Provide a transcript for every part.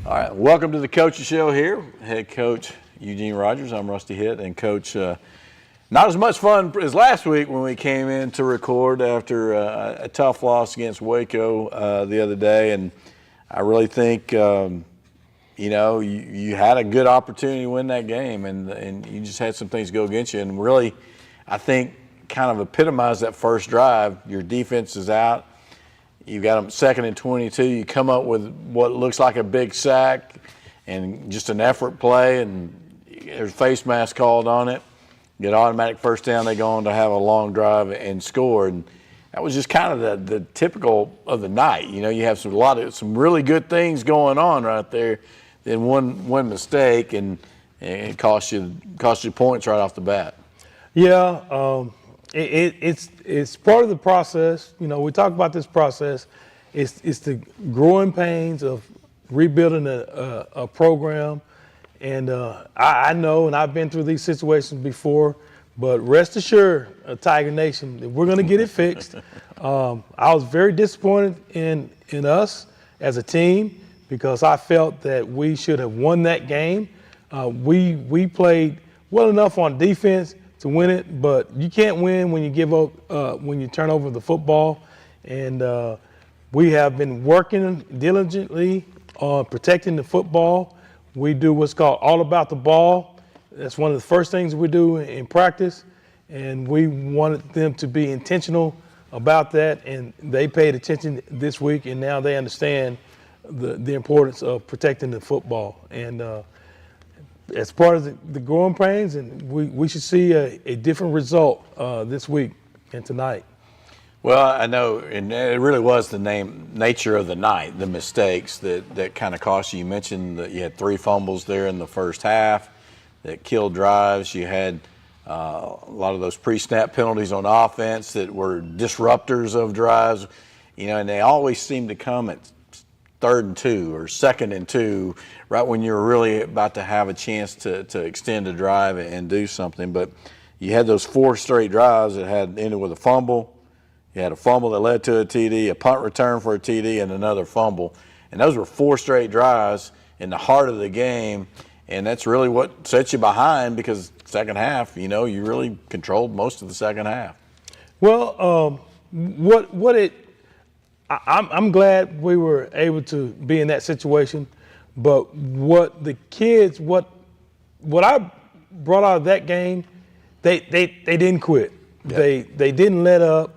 All right, welcome to the Coach's Show here. Head coach Eugene Rogers. I'm Rusty Hitt, and Coach, not as much fun as last week when we came in to record after a tough loss against Waco the other day. And I really think, you had a good opportunity to win that game, and you just had some things go against you. And really, I think, kind of epitomized that first drive. Your defense is out. You've got them 2nd and 22. You come up with what looks like a big sack and just an effort play, and there's face mask called on it. Get automatic first down. They go on to have a long drive and score. And that was just kind of the typical of the night. You have some really good things going on right there. Then one mistake, and it cost you points right off the bat. Yeah. It's part of the process. We talk about this process. It's the growing pains of rebuilding a program. And I know, and I've been through these situations before, but rest assured, Tiger Nation, that we're going to get it fixed. I was very disappointed in us as a team because I felt that we should have won that game. We played well enough on defense to win it, but you can't win when you give up, when you turn over the football. And we have been working diligently on protecting the football. We do what's called all about the ball. That's one of the first things we do in practice, and we wanted them to be intentional about that, and they paid attention this week, and now they understand the importance of protecting the football. And as part of the growing pains, and we should see a different result this week and tonight. Well, I know, and it really was the nature of the night, the mistakes that kind of cost you. You mentioned that you had 3 fumbles there in the first half that killed drives. You had a lot of those pre-snap penalties on offense that were disruptors of drives, and they always seem to come at 3rd and 2 or 2nd and 2, right when you're really about to have a chance to extend a drive and do something. But you had those 4 straight drives that had ended with a fumble. You had a fumble that led to a TD, a punt return for a TD, and another fumble. And those were 4 straight drives in the heart of the game. And that's really what set you behind, because second half, you really controlled most of the second half. Well, I'm glad we were able to be in that situation. But what the kids, what I brought out of that game, they didn't quit. Yep. They didn't let up.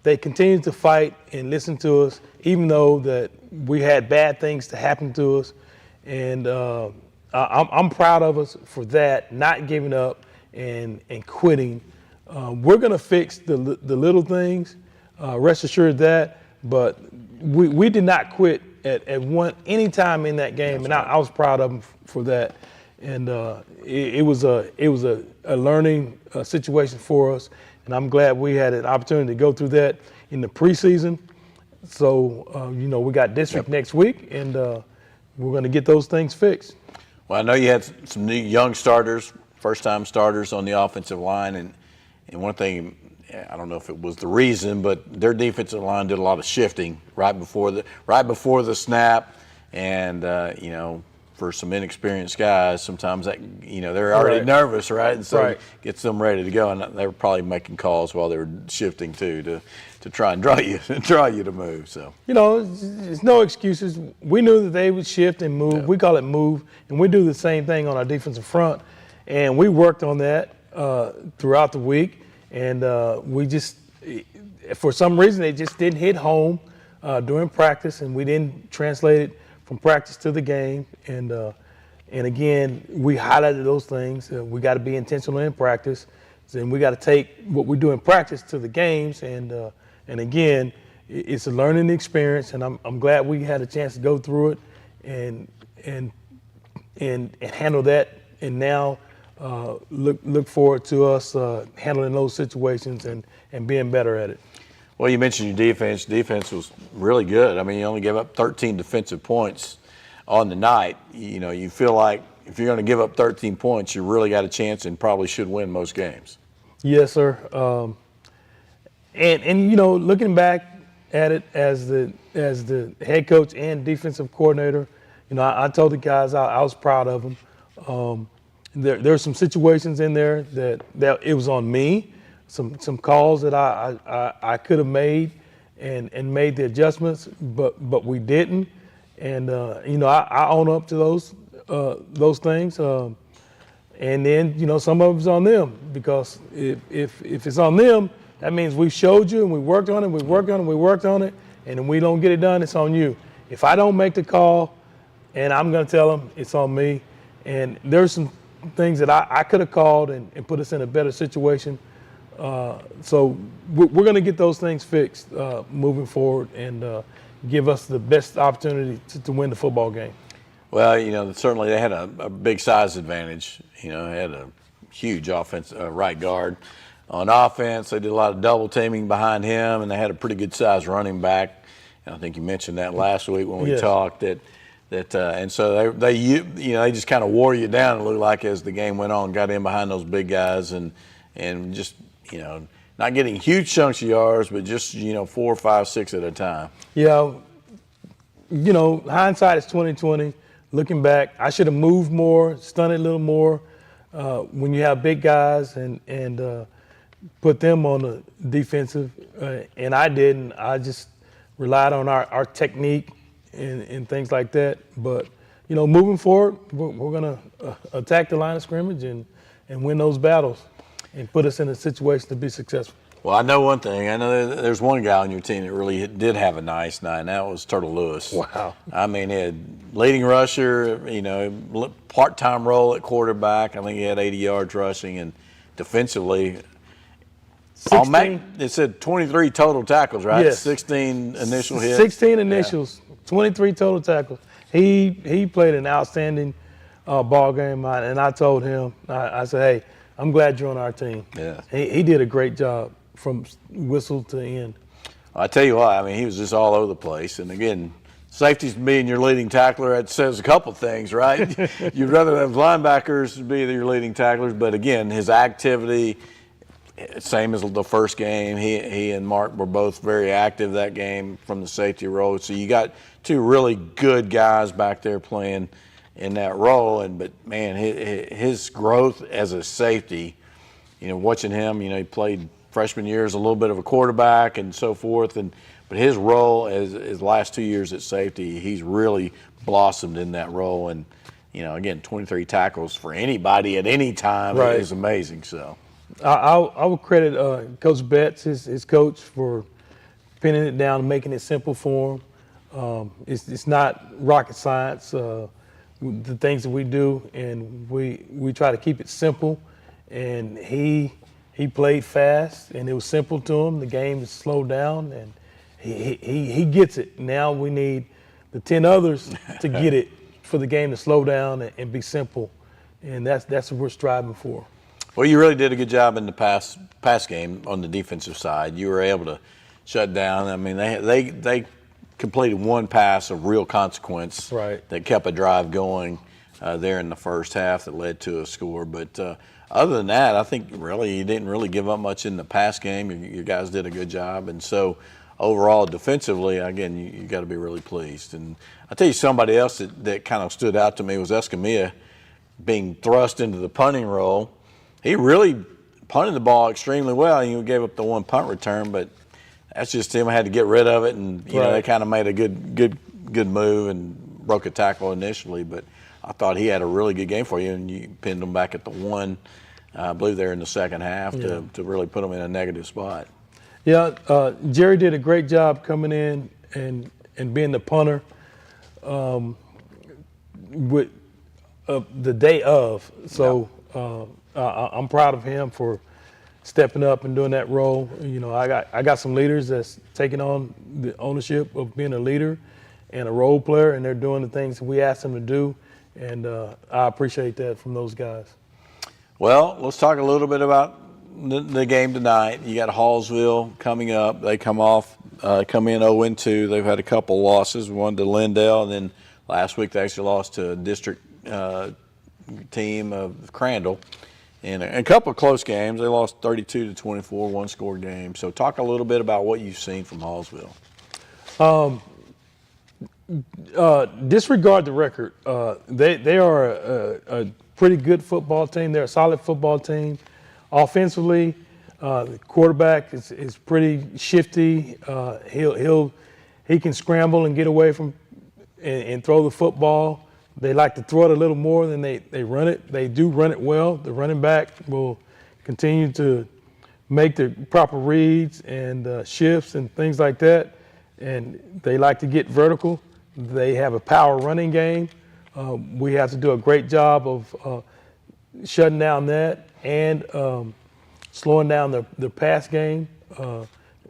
They continued to fight and listen to us, even though that we had bad things to happen to us. And I'm proud of us for that, not giving up and quitting. We're going to fix the little things, rest assured that. But we did not quit at any time in that game, and I was proud of them for that. And it was a learning situation for us. And I'm glad we had an opportunity to go through that in the preseason. So, we got district next week, and we're going to get those things fixed. Well, I know you had some new young starters, first-time starters on the offensive line. And one thing, I don't know if it was the reason, but their defensive line did a lot of shifting right before the snap. And, for some inexperienced guys, sometimes that they're already nervous, right? And so it gets them ready to go, and they were probably making calls while they were shifting too to try and draw you to move. So there's no excuses. We knew that they would shift and move. Yeah. We call it move, and we do the same thing on our defensive front, and we worked on that throughout the week, and we just, for some reason, they just didn't hit home during practice, and we didn't translate it from practice to the game. And again, we highlighted those things. We got to be intentional in practice, and we got to take what we do in practice to the games. And again, it's a learning experience, and I'm glad we had a chance to go through it and handle that. And now look forward to us handling those situations and being better at it. Well, you mentioned your defense. Defense was really good. I mean, you only gave up 13 defensive points on the night. You feel like if you're going to give up 13 points, you really got a chance and probably should win most games. Yes, sir. And looking back at it as the head coach and defensive coordinator, I told the guys I was proud of them. There's some situations in there that it was on me, some calls that I could have made and made the adjustments, but we didn't. And I own up to those things. And then some of it's on them, because if it's on them, that means we showed you and we worked on it, and then we don't get it done, it's on you. If I don't make the call, and I'm going to tell them it's on me, and there's some things that I could have called and put us in a better situation. So we're going to get those things fixed moving forward, and give us the best opportunity to win the football game. Well, certainly they had a big size advantage. They had a huge offense, right guard. On offense, they did a lot of double teaming behind him, and they had a pretty good size running back. And I think you mentioned that last week when we Yes. talked and so they just kind of wore you down, it looked like, as the game went on, got in behind those big guys and just, not getting huge chunks of yards, but just, 4, 5, 6 at a time. Yeah, hindsight is 20/20. Looking back, I should have moved more, stunned it a little more. When you have big guys and put them on the defensive, and I didn't. I just relied on our technique and things like that. But moving forward, we're gonna attack the line of scrimmage and win those battles and put us in a situation to be successful. Well, I know one thing. I know there's one guy on your team that really did have a nice night, and that was Turtle Lewis. Wow. I mean, he had leading rusher, part-time role at quarterback. I think he had 80 yards rushing, and defensively, 16. It said 23 total tackles, right? Yes. 16 initial hits. 16 initials, 23 total tackles. He played an outstanding ball game, and I told him, I said, hey, I'm glad you're on our team. Yeah. He did a great job from whistle to end. I tell you what, I mean, he was just all over the place. And again, safeties being your leading tackler, that says a couple things, right? You'd rather have linebackers be your leading tacklers, but again, his activity, same as the first game, he and Mark were both very active that game from the safety role. So you got two really good guys back there playing in that role. But man, his growth as a safety, watching him, he played freshman year as a little bit of a quarterback and so forth, but his role as his last 2 years at safety, he's really blossomed in that role. And again, 23 tackles for anybody at any time is amazing. So I would credit Coach Betts, his coach, for pinning it down and making it simple for him. It's not rocket science, the things that we do, and we try to keep it simple. And he played fast, and it was simple to him. The game is slowed down, and he gets it. Now we need the 10 others to get it for the game to slow down and be simple, and that's what we're striving for. Well, you really did a good job in the pass game on the defensive side. You were able to shut down. I mean, they completed one pass of real consequence that kept a drive going there in the first half that led to a score. But other than that, I think really you didn't really give up much in the pass game. You guys did a good job. And so overall, defensively, again, you got to be really pleased. And I'll tell you somebody else that kind of stood out to me was Escamilla being thrust into the punting role. He really punted the ball extremely well. He gave up the one punt return, but that's just him. I had to get rid of it, and they kind of made a good move and broke a tackle initially. But I thought he had a really good game for you, and you pinned him back at the one. I believe they're in the second half to really put him in a negative spot. Yeah, Jerry did a great job coming in and being the punter with the day of. So I'm proud of him for stepping up and doing that role. I got some leaders that's taking on the ownership of being a leader and a role player, and they're doing the things that we asked them to do, and I appreciate that from those guys. Well, let's talk a little bit about the game tonight. You got Hallsville coming up. They come in 0-2. They've had a couple losses, one to Lindale, and then last week they actually lost to a district team of Crandall. In a couple of close games, they lost 32-24, one-score game. So talk a little bit about what you've seen from Hallsville. Disregard the record. They are a pretty good football team. They're a solid football team. Offensively, the quarterback is pretty shifty. He can scramble and get away from and throw the football. They like to throw it a little more than they run it. They do run it well. The running back will continue to make the proper reads and shifts and things like that. And they like to get vertical. They have a power running game. We have to do a great job of shutting down that and slowing down the pass game.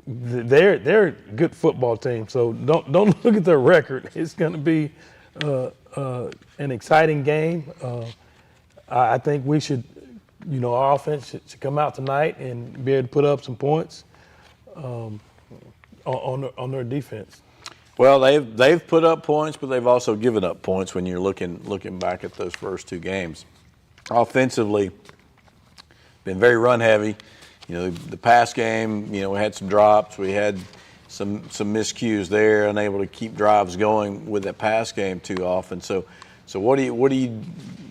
They're a good football team. So don't look at their record. It's going to be an exciting game. I think we should, our offense should come out tonight and be able to put up some points on their defense. Well, they've put up points, but they've also given up points when you're looking back at those first two games. Offensively, been very run heavy. The pass game, we had some drops. We had some miscues there, unable to keep drives going with that pass game too often. So what are you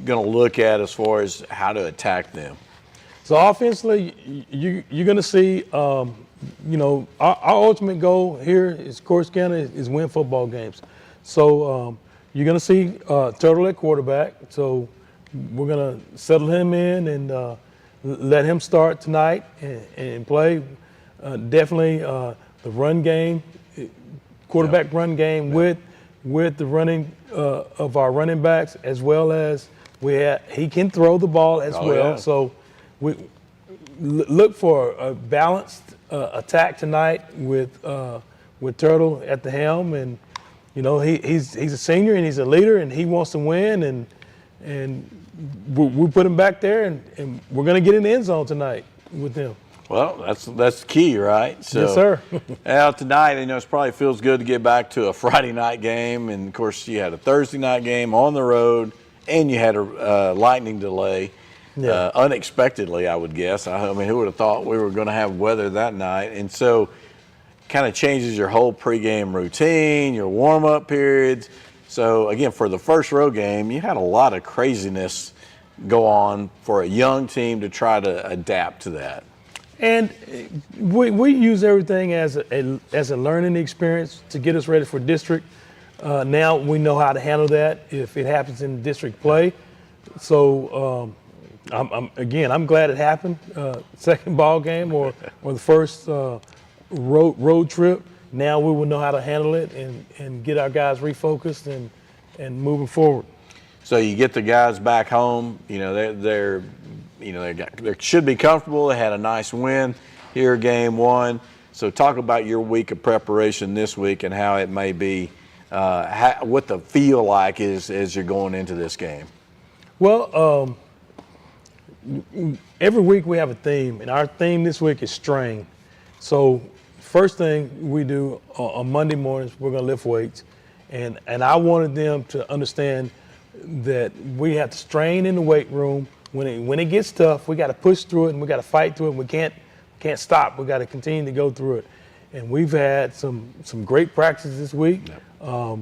going to look at as far as how to attack them? So offensively, you're going to see, our ultimate goal here is Corsicana is win football games. So you're going to see Turtle at quarterback. So we're going to settle him in and let him start tonight and play. Definitely the run game, quarterback run game with the running of our running backs, as well as he can throw the ball as well. Yeah. So we look for a balanced attack tonight with Turtle at the helm, and he's a senior and he's a leader and he wants to win, and we put him back there and we're going to get in the end zone tonight with him. Well, that's key, right? So, yes, sir. Now tonight, it probably feels good to get back to a Friday night game, and of course you had a Thursday night game on the road, and you had a lightning delay. Yeah. Unexpectedly, I would guess. I mean, who would have thought we were going to have weather that night? And so kind of changes your whole pregame routine, your warm-up periods. So, again, for the first road game, you had a lot of craziness go on for a young team to try to adapt to that. And we use everything as a learning experience to get us ready for district. Now we know how to handle that if it happens in district play. So, I'm glad it happened. Second ball game or the first road trip. Now we will know how to handle it and get our guys refocused and moving forward. So you get the guys back home. They should be comfortable. They had a nice win here, game one. So talk about your week of preparation this week and how it may be, what the feel like is as you're going into this game. Well, every week we have a theme, and our theme this week is strain. So first thing we do on Monday mornings, we're going to lift weights. And I wanted them to understand that we have to strain in the weight room. When it gets tough, we got to push through it and we got to fight through it. We can't stop. We got to continue to go through it. And we've had some great practices this week. Yep.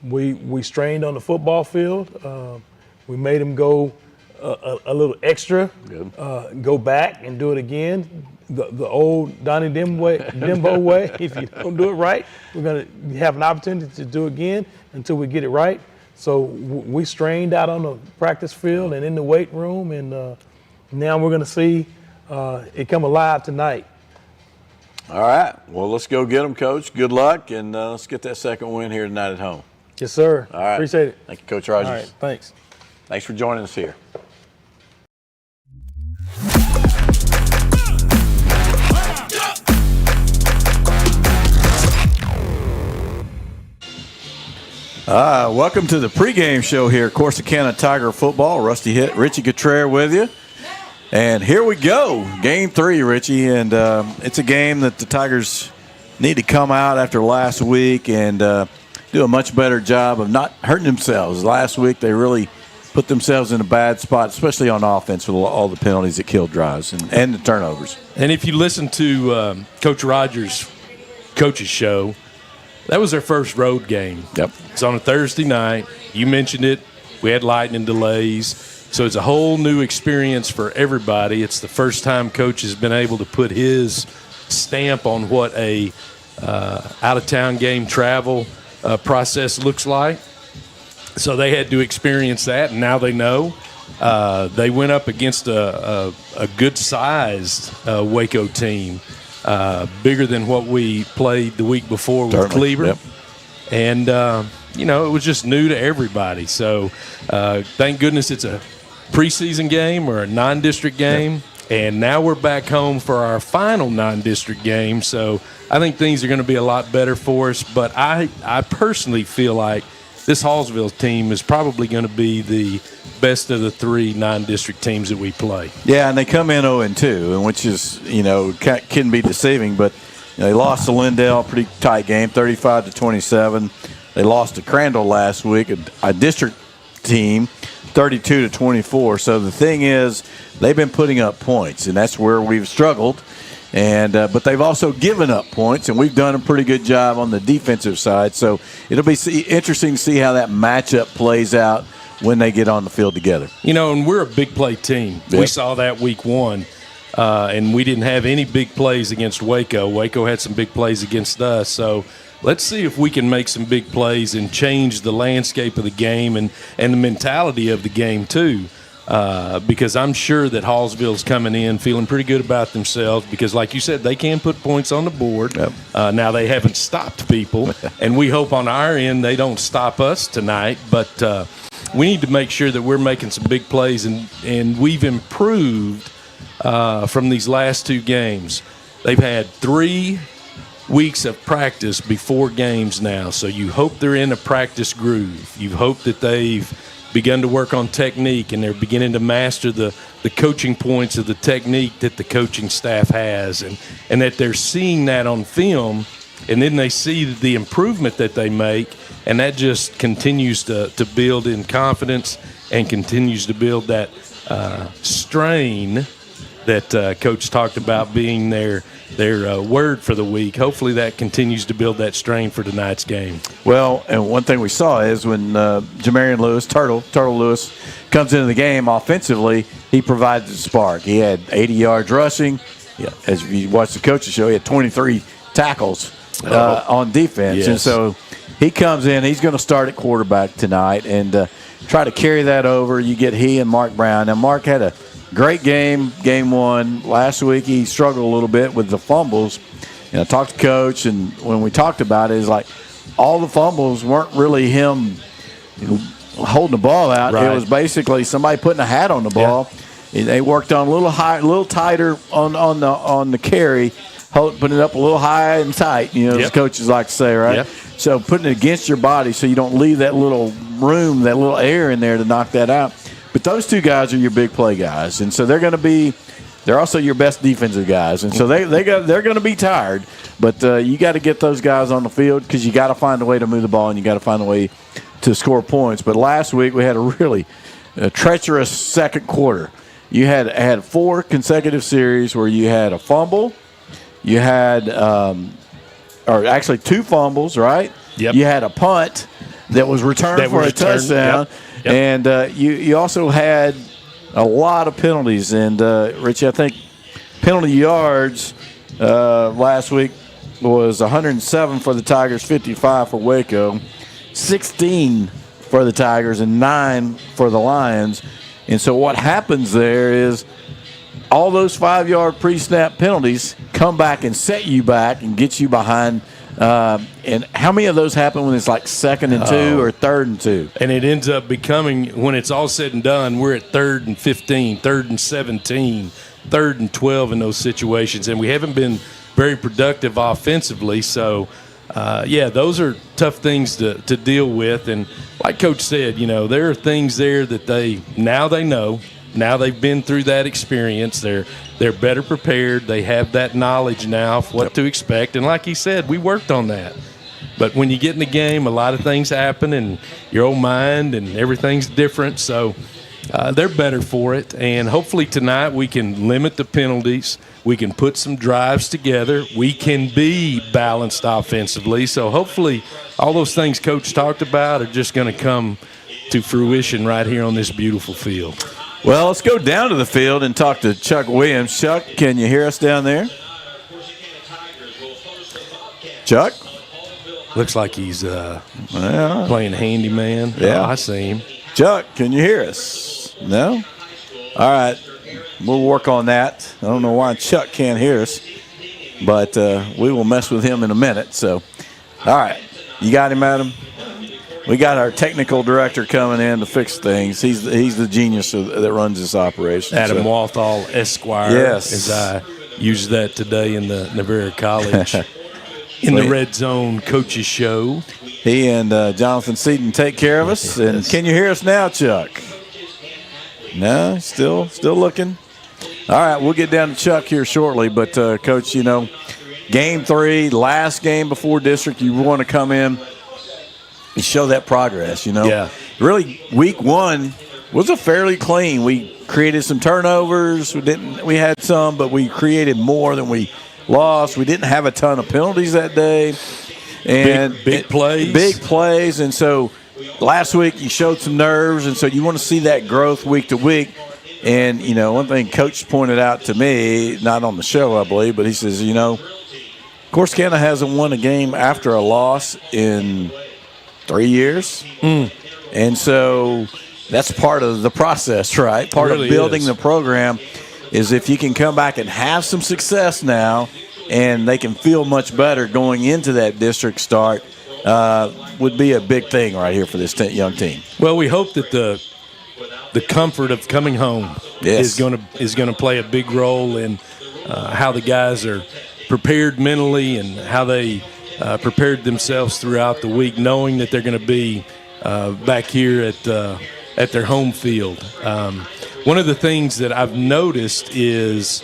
We strained on the football field. We made them go a little extra. Good. Go back and do it again. The old Donnie Dimbo way. If you don't do it right, we're going to have an opportunity to do it again until we get it right. So we strained out on the practice field and in the weight room, and now we're going to see it come alive tonight. All right. Well, let's go get them, Coach. Good luck, and let's get that second win here tonight at home. Yes, sir. All right. Appreciate it. Thank you, Coach Rogers. All right. Thanks. Thanks for joining us here. Welcome to the pregame show here at Corsicana Tiger Football. Rusty Hitt, Richie Cottrell with you. And here we go, game 3, Richie. And it's a game that the Tigers need to come out after last week and do a much better job of not hurting themselves. Last week they really put themselves in a bad spot, especially on offense with all the penalties that killed drives and the turnovers. And if you listen to Coach Rogers' coach's show, That was their first road game. Yep. It's on a Thursday night. You mentioned it. We had lightning delays. So it's a whole new experience for everybody. It's the first time Coach has been able to put his stamp on what a out-of-town game travel process looks like. So they had to experience that, and now they know. They went up against a good-sized Waco team, bigger than what we played the week before with Cleaver. Yep. And, it was just new to everybody. So thank goodness it's a preseason game or a non-district game. Yep. And now we're back home for our final non-district game. So I think things are going to be a lot better for us. But I personally feel like this Hallsville team is probably going to be the best of the three non-district teams that we play. Yeah, and they come in 0-2, and which is, can be deceiving. But they lost to Lindale, pretty tight game, 35-27. They lost to Crandall last week, a district team, 32-24. So the thing is, they've been putting up points, and that's where we've struggled. And but they've also given up points, and we've done a pretty good job on the defensive side. So it'll be interesting to see how that matchup plays out when they get on the field together. And we're a big play team. Yep. We saw that week one, and we didn't have any big plays against Waco. Waco had some big plays against us. So let's see if we can make some big plays and change the landscape of the game and the mentality of the game too. Because I'm sure that Hallsville's coming in feeling pretty good about themselves because, like you said, they can put points on the board. Yep. Now, they haven't stopped people, and we hope on our end they don't stop us tonight. But we need to make sure that we're making some big plays, and we've improved from these last two games. They've had 3 weeks of practice before games now, so you hope they're in a practice groove. You hope that they've begun to work on technique, and they're beginning to master the coaching points of the technique that the coaching staff has, and that they're seeing that on film, and then they see the improvement that they make, and that just continues to build in confidence and continues to build that strain that Coach talked about being their word for the week. Hopefully that continues to build that strain for tonight's game. Well, and one thing we saw is when Jamarian Lewis, Turtle Lewis, comes into the game offensively, he provides the spark. He had 80 yards rushing. Yeah. As you watch the coaches show, he had 23 tackles on defense. Yes. And so he comes in, he's going to start at quarterback tonight and try to carry that over. You get he and Mark Brown. Now, Mark had a great game one. Last week he struggled a little bit with the fumbles. I talked to Coach, and when we talked about it, it's like all the fumbles weren't really him holding the ball out. Right. It was basically somebody putting a hat on the ball. Yeah. They worked on a little tighter on the carry, putting it up a little high and tight, as coaches like to say, right? Yep. So putting it against your body so you don't leave that little room, that little air in there to knock that out. But those two guys are your big play guys, and so they're also your best defensive guys, and so they're going to be tired. But you got to get those guys on the field because you got to find a way to move the ball and you got to find a way to score points. But last week we had a really treacherous second quarter. You had 4 consecutive series where you had a fumble, you had or actually 2 fumbles, right? Yep. You had a punt that was returned for a touchdown. Yep. And you also had a lot of penalties. And, Richie, I think penalty yards last week was 107 for the Tigers, 55 for Waco, 16 for the Tigers, and 9 for the Lions. And so what happens there is all those 5-yard pre-snap penalties come back and set you back and get you behind. And how many of those happen when it's like 2nd and 2 or 3rd and 2? And it ends up becoming, when it's all said and done, we're at 3rd and 15, 3rd and 17, 3rd and 12 in those situations. And we haven't been very productive offensively. So, those are tough things to deal with. And like Coach said, there are things there that they know. Now they've been through that experience. They're better prepared. They have that knowledge now of what to expect. And like he said, we worked on that. But when you get in the game, a lot of things happen, and your own mind and everything's different. So they're better for it. And hopefully tonight we can limit the penalties. We can put some drives together. We can be balanced offensively. So hopefully all those things Coach talked about are just going to come to fruition right here on this beautiful field. Well, let's go down to the field and talk to Chuck Williams. Chuck, can you hear us down there? Chuck? Looks like he's playing handyman. Yeah. Oh, I see him. Chuck, can you hear us? No? All right. We'll work on that. I don't know why Chuck can't hear us, but we will mess with him in a minute. So, all right. You got him, Adam? We got our technical director coming in to fix things. He's the genius that runs this operation. Adam Walthall, Esquire. Yes. As I used that today in the Navarre College in the Red Zone Coaches Show. He and Jonathan Seaton take care of us. And can you hear us now, Chuck? No, still looking. All right, we'll get down to Chuck here shortly. But, Coach, Game 3, last game before district, you want to come in and show that progress, Yeah. Really, week 1 was a fairly clean. We created some turnovers. We had some, but we created more than we lost. We didn't have a ton of penalties that day. And big plays. Big plays. And so last week you showed some nerves, and so you want to see that growth week to week. And, one thing Coach pointed out to me, not on the show, I believe, but he says, Corsicana hasn't won a game after a loss in 3 years. And so that's part of the process, right? Part really of building is. the program is if you can come back and have some success now and they can feel much better going into that district start, would be a big thing right here for this young team. Well, we hope that the comfort of coming home is going to play a big role in how the guys are prepared mentally and how they prepared themselves throughout the week, knowing that they're going to be back here at their home field. One of the things that I've noticed is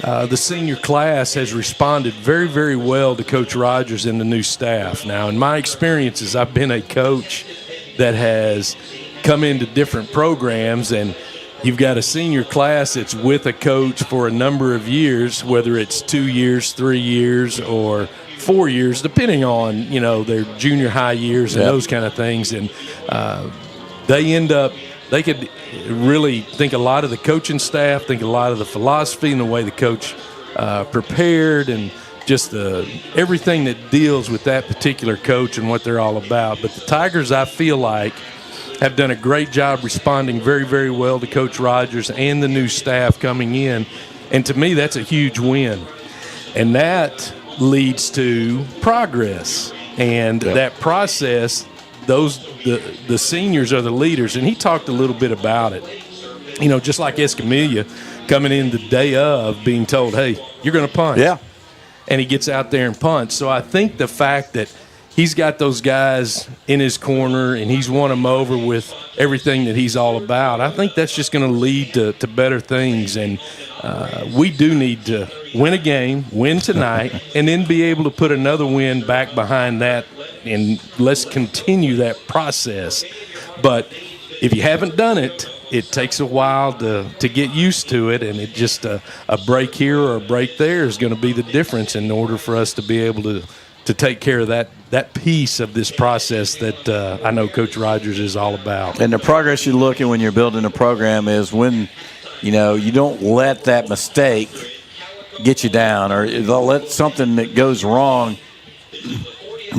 the senior class has responded very, very well to Coach Rogers and the new staff. Now, in my experiences, I've been a coach that has come into different programs, and you've got a senior class that's with a coach for a number of years, whether it's 2 years, 3 years, or 4 years, depending on, their junior high years and those kind of things. And they could really think a lot of the coaching staff, think a lot of the philosophy and the way the coach prepared, and just everything that deals with that particular coach and what they're all about. But the Tigers, I feel like, have done a great job responding very, very well to Coach Rogers and the new staff coming in. And to me, that's a huge win. And that leads to progress. And that process, the seniors are the leaders. And he talked a little bit about it. Just like Escamilla coming in the day of being told, hey, you're going to punt. Yeah. And he gets out there and punts. So I think the fact that he's got those guys in his corner and he's won them over with everything that he's all about, I think that's just going to lead to better things. And we do need to win a game, win tonight, and then be able to put another win back behind that, and let's continue that process. But if you haven't done it, it takes a while to get used to it, and it just a break here or a break there is going to be the difference in order for us to be able to take care of that piece of this process that I know Coach Rogers is all about. And the progress you look at when you're building a program is when, you don't let that mistake get you down, or let something that goes wrong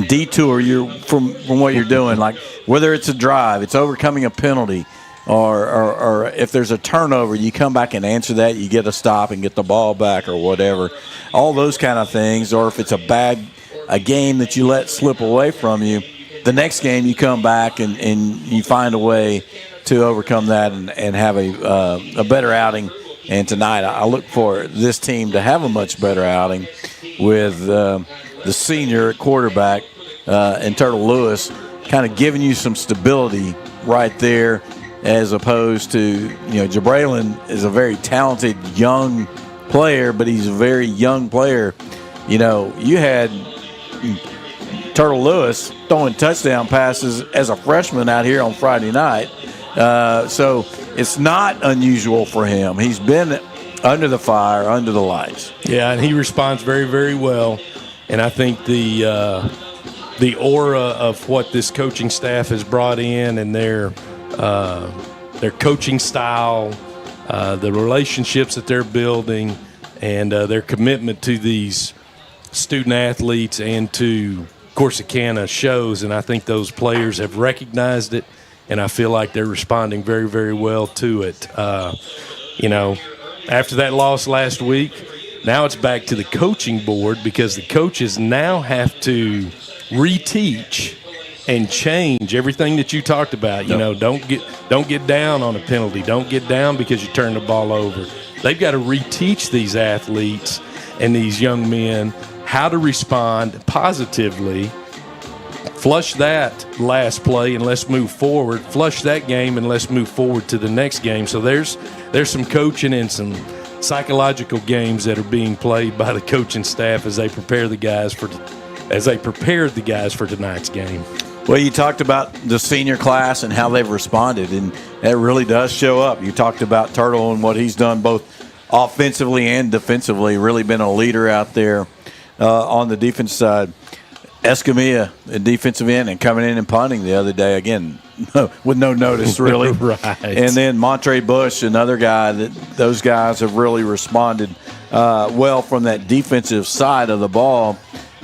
detour you from what you're doing. Like whether it's a drive, it's overcoming a penalty, or if there's a turnover, you come back and answer that, you get a stop and get the ball back or whatever. All those kind of things. Or if it's a game that you let slip away from you, the next game you come back and you find a way to overcome that and have a better outing. And tonight I look for this team to have a much better outing with the senior quarterback and Turtle Lewis kind of giving you some stability right there, as opposed to, Jabraylin is a very talented young player, but he's a very young player. You had Turtle Lewis throwing touchdown passes as a freshman out here on Friday night. So it's not unusual for him. He's been under the fire, under the lights. Yeah, and he responds very, very well. And I think the aura of what this coaching staff has brought in and their coaching style, the relationships that they're building, and their commitment to these student athletes and to Corsicana shows. And I think those players have recognized it, and I feel like they're responding very, very well to it. After that loss last week, now it's back to the coaching board because the coaches now have to reteach and change everything that you talked about. Don't get down on a penalty. Don't get down because you turn the ball over. They've got to reteach these athletes and these young men how to respond positively. Flush that last play and let's move forward. Flush that game and let's move forward to the next game. So there's some coaching and some psychological games that are being played by the coaching staff as they prepare the guys for tonight's game. Well, you talked about the senior class and how they've responded, and that really does show up. You talked about Turtle and what he's done both offensively and defensively, really been a leader out there on the defense side. Escamilla, a defensive end, and coming in and punting the other day, again, with no notice, really. Right. And then Montre Bush, another guy that those guys have really responded well from that defensive side of the ball.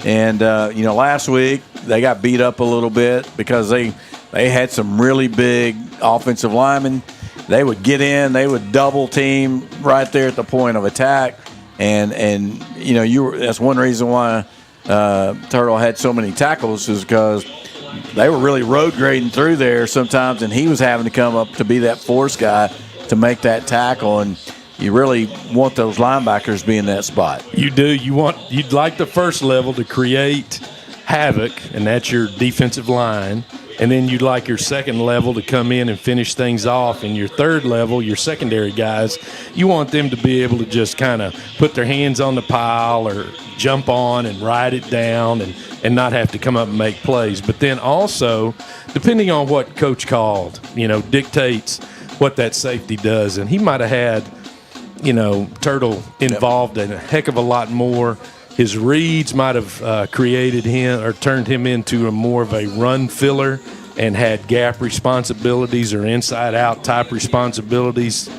And, last week they got beat up a little bit because they had some really big offensive linemen. They would get in, they would double team right there at the point of attack. And that's one reason why Turtle had so many tackles is because they were really road grading through there sometimes, and he was having to come up to be that force guy to make that tackle. And you really want those linebackers to be in that spot. You do. You'd like the first level to create havoc, and that's your defensive line. And then you'd like your second level to come in and finish things off. And your third level, your secondary guys, you want them to be able to just kind of put their hands on the pile or jump on and ride it down and not have to come up and make plays. But then also, depending on what coach called, dictates what that safety does. And he might have had, Turtle involved in a heck of a lot more. His reads might have created him or turned him into more of a run filler and had gap responsibilities or inside-out type responsibilities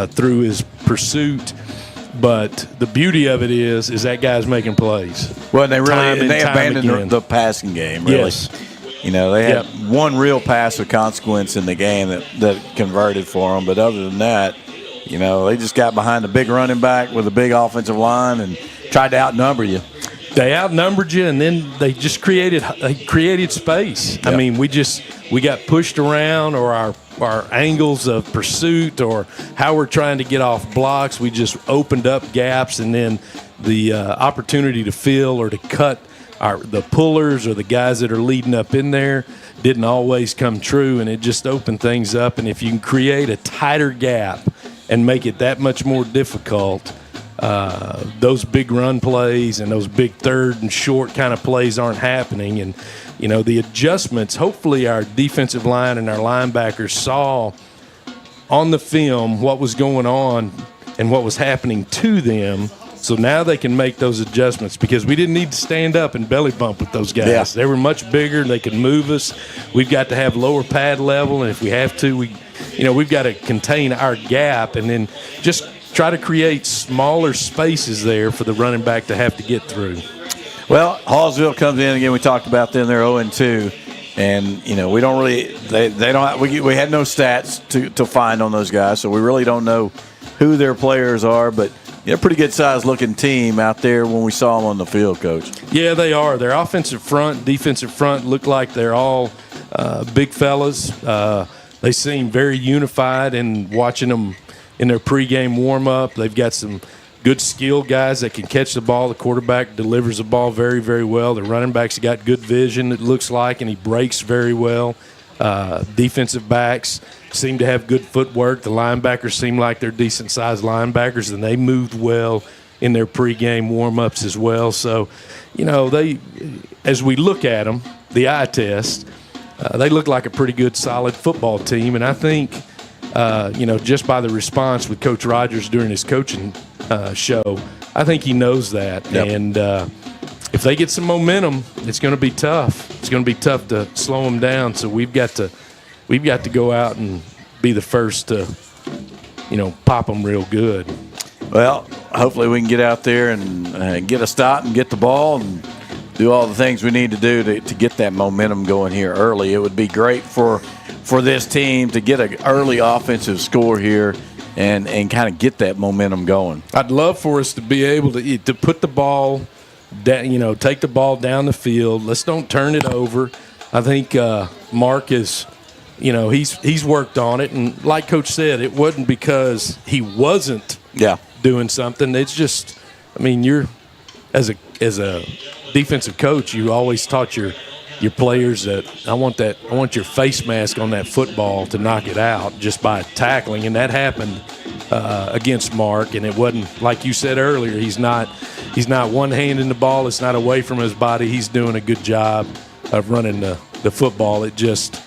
through his pursuit. But the beauty of it is that guy's making plays. Well, they abandoned the passing game, really. Yes. They had one real pass of consequence in the game that converted for them. But other than that, they just got behind a big running back with a big offensive line and tried to outnumber you. They outnumbered you, and then they just created space. Yep. I mean, we got pushed around, or our angles of pursuit, or how we're trying to get off blocks. We just opened up gaps, and then the opportunity to fill or to cut the pullers or the guys that are leading up in there didn't always come true, and it just opened things up. And if you can create a tighter gap and make it that much more difficult, those big run plays and those big third and short kind of plays aren't happening. And, the adjustments, hopefully our defensive line and our linebackers saw on the film what was going on and what was happening to them. So now they can make those adjustments because we didn't need to stand up and belly bump with those guys. Yeah. They were much bigger and they could move us. We've got to have lower pad level, and if we have to, we've got to contain our gap and then just try to create smaller spaces there for the running back to have to get through. Well, Hallsville comes in again. We talked about them; they're 0-2, and we don't really they don't we had no stats to find on those guys, so we really don't know who their players are. But they're a pretty good sized looking team out there when we saw them on the field, Coach. Yeah, they are. Their offensive front, defensive front look like they're all big fellas. They seem very unified, and watching them in their pregame warm-up, they've got some good skill guys that can catch the ball. The quarterback delivers the ball very, very well. The running back's got good vision, it looks like, and he breaks very well. Defensive backs seem to have good footwork. The linebackers seem like they're decent-sized linebackers, and they moved well in their pregame warm-ups as well. So, they, as we look at them, the eye test, they look like a pretty good, solid football team. And I think, just by the response with Coach Rogers during his coaching show, I think he knows that. Yep. And if they get some momentum, it's going to be tough. It's going to be tough to slow them down. So we've got to go out and be the first to, pop them real good. Well, hopefully we can get out there and get a stop and get the ball and do all the things we need to do to get that momentum going here early. It would be great for this team to get an early offensive score here and kind of get that momentum going. I'd love for us to be able to put the ball down, take the ball down the field. Let's don't turn it over. I think Mark is, he's worked on it. And like Coach said, it wasn't because he wasn't doing something. It's just, you're as a defensive coach, you always taught your players that I want your face mask on that football to knock it out just by tackling, and that happened against Mark. And it wasn't like you said earlier. He's not one hand in the ball. It's not away from his body. He's doing a good job of running the football. It just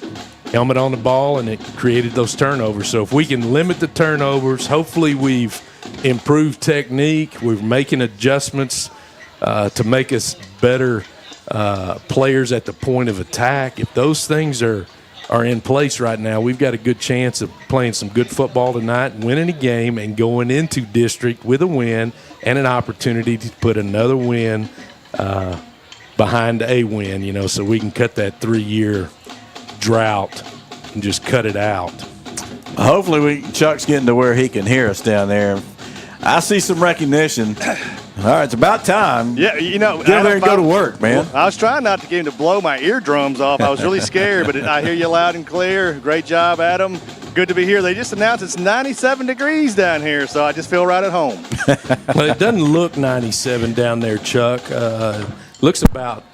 helmet on the ball, and it created those turnovers. So if we can limit the turnovers, hopefully we've improved technique. We're making adjustments to make us better players at the point of attack. If those things are in place right now, we've got a good chance of playing some good football tonight, winning a game, and going into district with a win and an opportunity to put another win behind a win, so we can cut that 3-year drought and just cut it out. Hopefully Chuck's getting to where he can hear us down there. I see some recognition. All right, it's about time. Yeah, get there and go to work, man. Well, I was trying not to get him to blow my eardrums off. I was really scared, but I hear you loud and clear. Great job, Adam. Good to be here. They just announced it's 97 degrees down here, so I just feel right at home. Well, it doesn't look 97 down there, Chuck. Looks about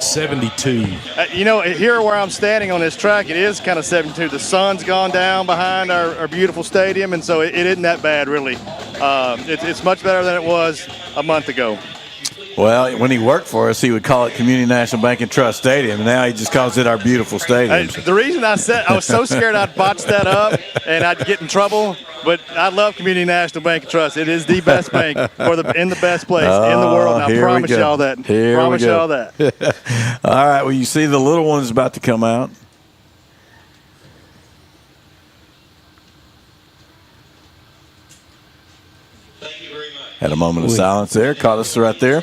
72. Here where I'm standing on this track, it is kind of 72. The sun's gone down behind our beautiful stadium, and so it isn't that bad, really. It's much better than it was a month ago. Well, when he worked for us, he would call it Community National Bank and Trust Stadium, and now he just calls it our beautiful stadium. The reason I was so scared I'd botch that up and I'd get in trouble, but I love Community National Bank and Trust. It is the best bank in the best place in the world, and I promise y'all that. Promise y'all that. All right, well, you see the little one's about to come out. Had a moment of silence there. Caught us right there.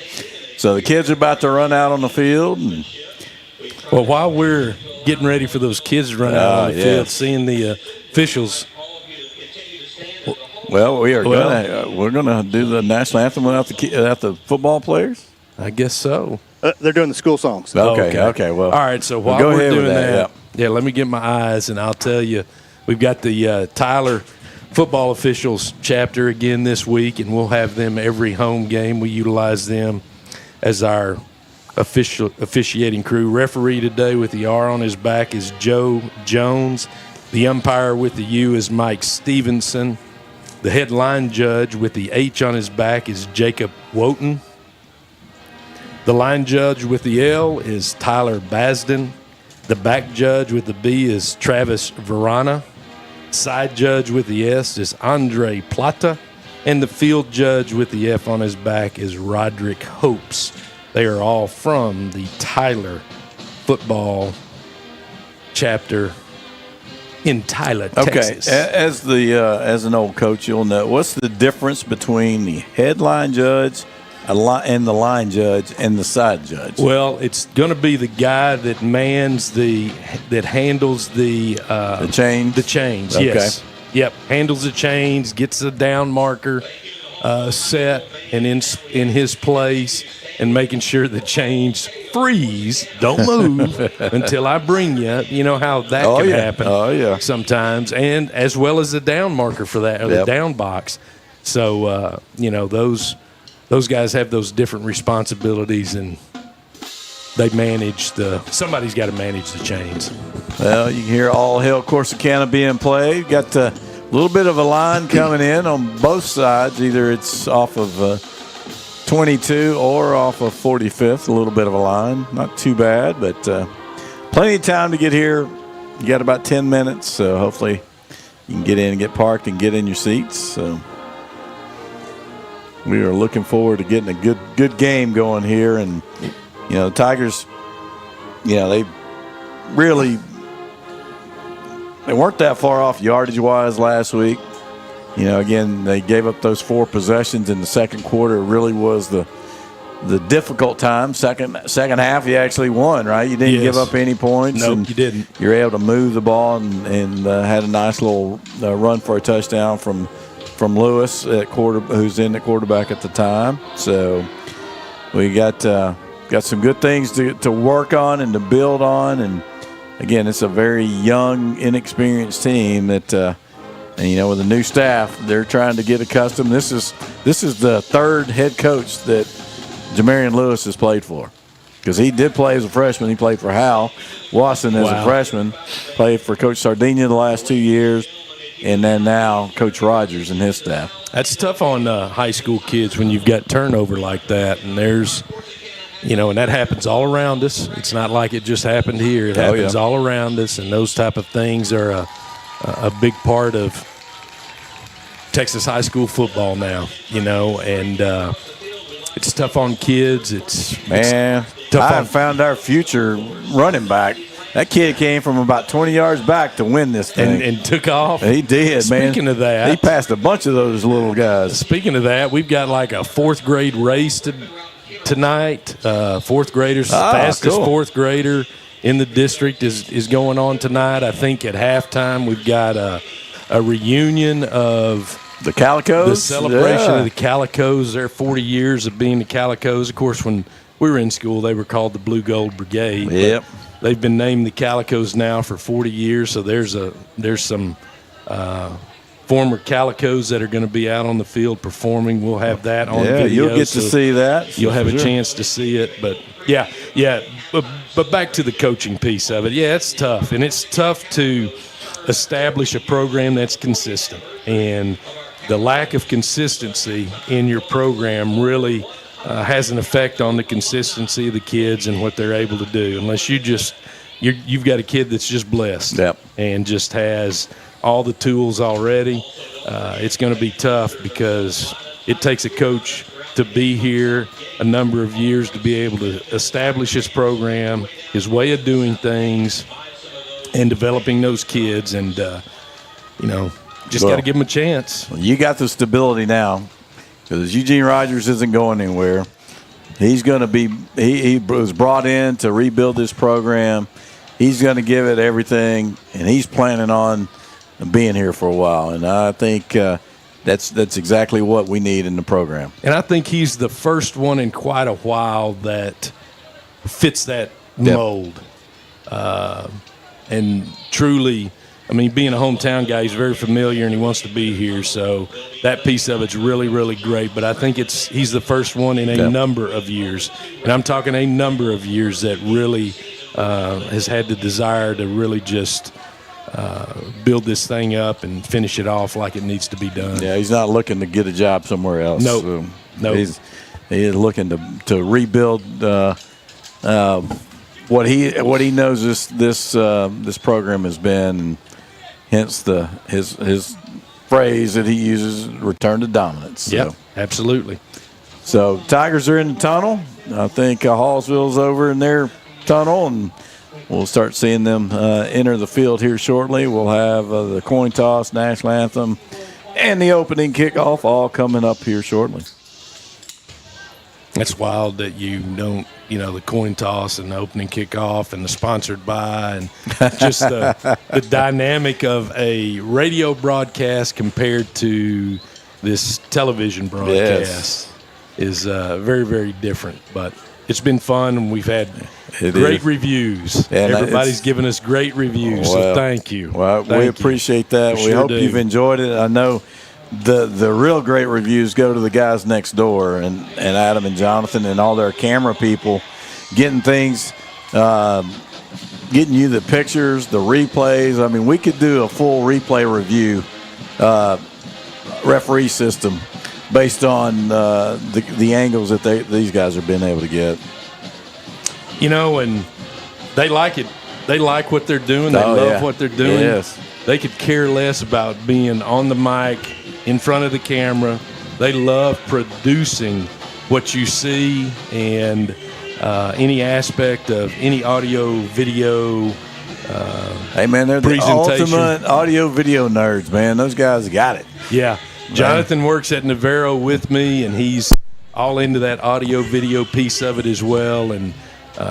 So the kids are about to run out on the field. Well, while we're getting ready for those kids to run out on the field, seeing the officials. Well, we're gonna do the national anthem without the football players. I guess so. They're doing the school songs. Okay. Well, all right. So while we're doing that, let me get my eyes, and I'll tell you, we've got the Tyler football officials chapter again this week, and we'll have them every home game. We utilize them as our officiating crew. Referee today with the R on his back is Joe Jones. The umpire with the U is Mike Stevenson. The head line judge with the H on his back is Jacob Woten. The line judge with the L is Tyler Basden. The back judge with the B is Travis Verana. Side judge with the S is Andre Plata, and the field judge with the F on his back is Roderick Hopes. They are all from the Tyler football chapter in Tyler, Texas. Okay, as an old coach, you'll know what's the difference between the headline judge and the line judge and the side judge? Well, it's going to be the guy that handles the chains. The chains, okay. Yes. Yep, handles the chains, gets the down marker set and in his place, and making sure the chains freeze, don't move until I bring you. You know how that can happen sometimes, and as well as the down marker for that, or the down box. So, those guys have those different responsibilities, and somebody's got to manage the chains. Well, you can hear All Hail Corsicana being played. Got a little bit of a line coming in on both sides. Either it's off of 22 or off of 45th, a little bit of a line. Not too bad, but plenty of time to get here. You got about 10 minutes, so hopefully you can get in and get parked and get in your seats. So we are looking forward to getting a good game going here. And, the Tigers, they weren't that far off yardage-wise last week. Again, they gave up those 4 possessions in the second quarter. It really was the difficult time. Second half, you actually won, right? You didn't give up any points. Nope, you didn't. You're able to move the ball and had a nice little run for a touchdown from Lewis who's in the quarterback at the time. So we got some good things to work on and to build on. And again, it's a very young, inexperienced team that. And, with the new staff, they're trying to get accustomed. This is the third head coach that Jamarian Lewis has played for, because he did play as a freshman. He played for Hal Wasson as a freshman, played for Coach Sardinia the last 2 years, and then now Coach Rogers and his staff. That's tough on high school kids when you've got turnover like that, and there's and that happens all around us. It's not like it just happened here. It happens all around us, and those type of things are a big part of Texas high school football now, and it's tough on kids. It's tough. Found our future running back. That kid came from about 20 yards back to win this thing. And took off. He did, man. Speaking of that. He passed a bunch of those little guys. Speaking of that, we've got like a 4th grade race tonight. 4th graders, fastest cool. 4th grader in the district is going on tonight. I think at halftime we've got a reunion of the Calicos. The celebration of the Calicos. Their 40 years of being the Calicos. Of course, when we were in school, they were called the Blue Gold Brigade. Yep. They've been named the Calicos now for 40 years. So there's some former Calicos that are going to be out on the field performing. We'll have that on video. You'll get to see that. You'll have a chance to see it. But, but back to the coaching piece of it. Yeah, it's tough. And it's tough to establish a program that's consistent. And the lack of consistency in your program really has an effect on the consistency of the kids and what they're able to do. Unless you've got a kid that's just blessed and just has all the tools already, it's going to be tough, because it takes a coach to be here a number of years to be able to establish his program, his way of doing things, and developing those kids. And, just got to give them a chance. You got the stability now, because Eugene Rogers isn't going anywhere. He's going to be – he was brought in to rebuild this program. He's going to give it everything, and he's planning on being here for a while. And I think that's exactly what we need in the program. And I think he's the first one in quite a while that fits that mold. And truly – being a hometown guy, he's very familiar and he wants to be here. So that piece of it's really, really great. But I think he's the first one in a number of years. And I'm talking a number of years that really has had the desire to really just build this thing up and finish it off like it needs to be done. Yeah, he's not looking to get a job somewhere else. Nope. He's looking to rebuild what he knows this program has been. And hence his phrase that he uses, return to dominance. So. Yeah, absolutely. So Tigers are in the tunnel. I think Hallsville's over in their tunnel, and we'll start seeing them enter the field here shortly. We'll have the coin toss, national anthem, and the opening kickoff all coming up here shortly. That's wild that you don't, the coin toss and the opening kickoff and the sponsored by, and just the dynamic of a radio broadcast compared to this television broadcast is very, very different. But it's been fun, and we've had great reviews. And everybody's given us great reviews, so thank you. Well, we appreciate that. We hope you've enjoyed it. I know the real great reviews go to the guys next door, and Adam and Jonathan and all their camera people, getting things, getting you the pictures, the replays. We could do a full replay review referee system based on the angles that these guys have been able to get. And they like it. They like what they're doing. They love what they're doing. Yes. They could care less about being on the mic, in front of the camera. They love producing what you see and any aspect of any audio, video. Hey, man, they're the presentation. ultimate audio video nerds, man. Those guys got it. Yeah. Jonathan works at Navarro with me, and he's all into that audio video piece of it as well, and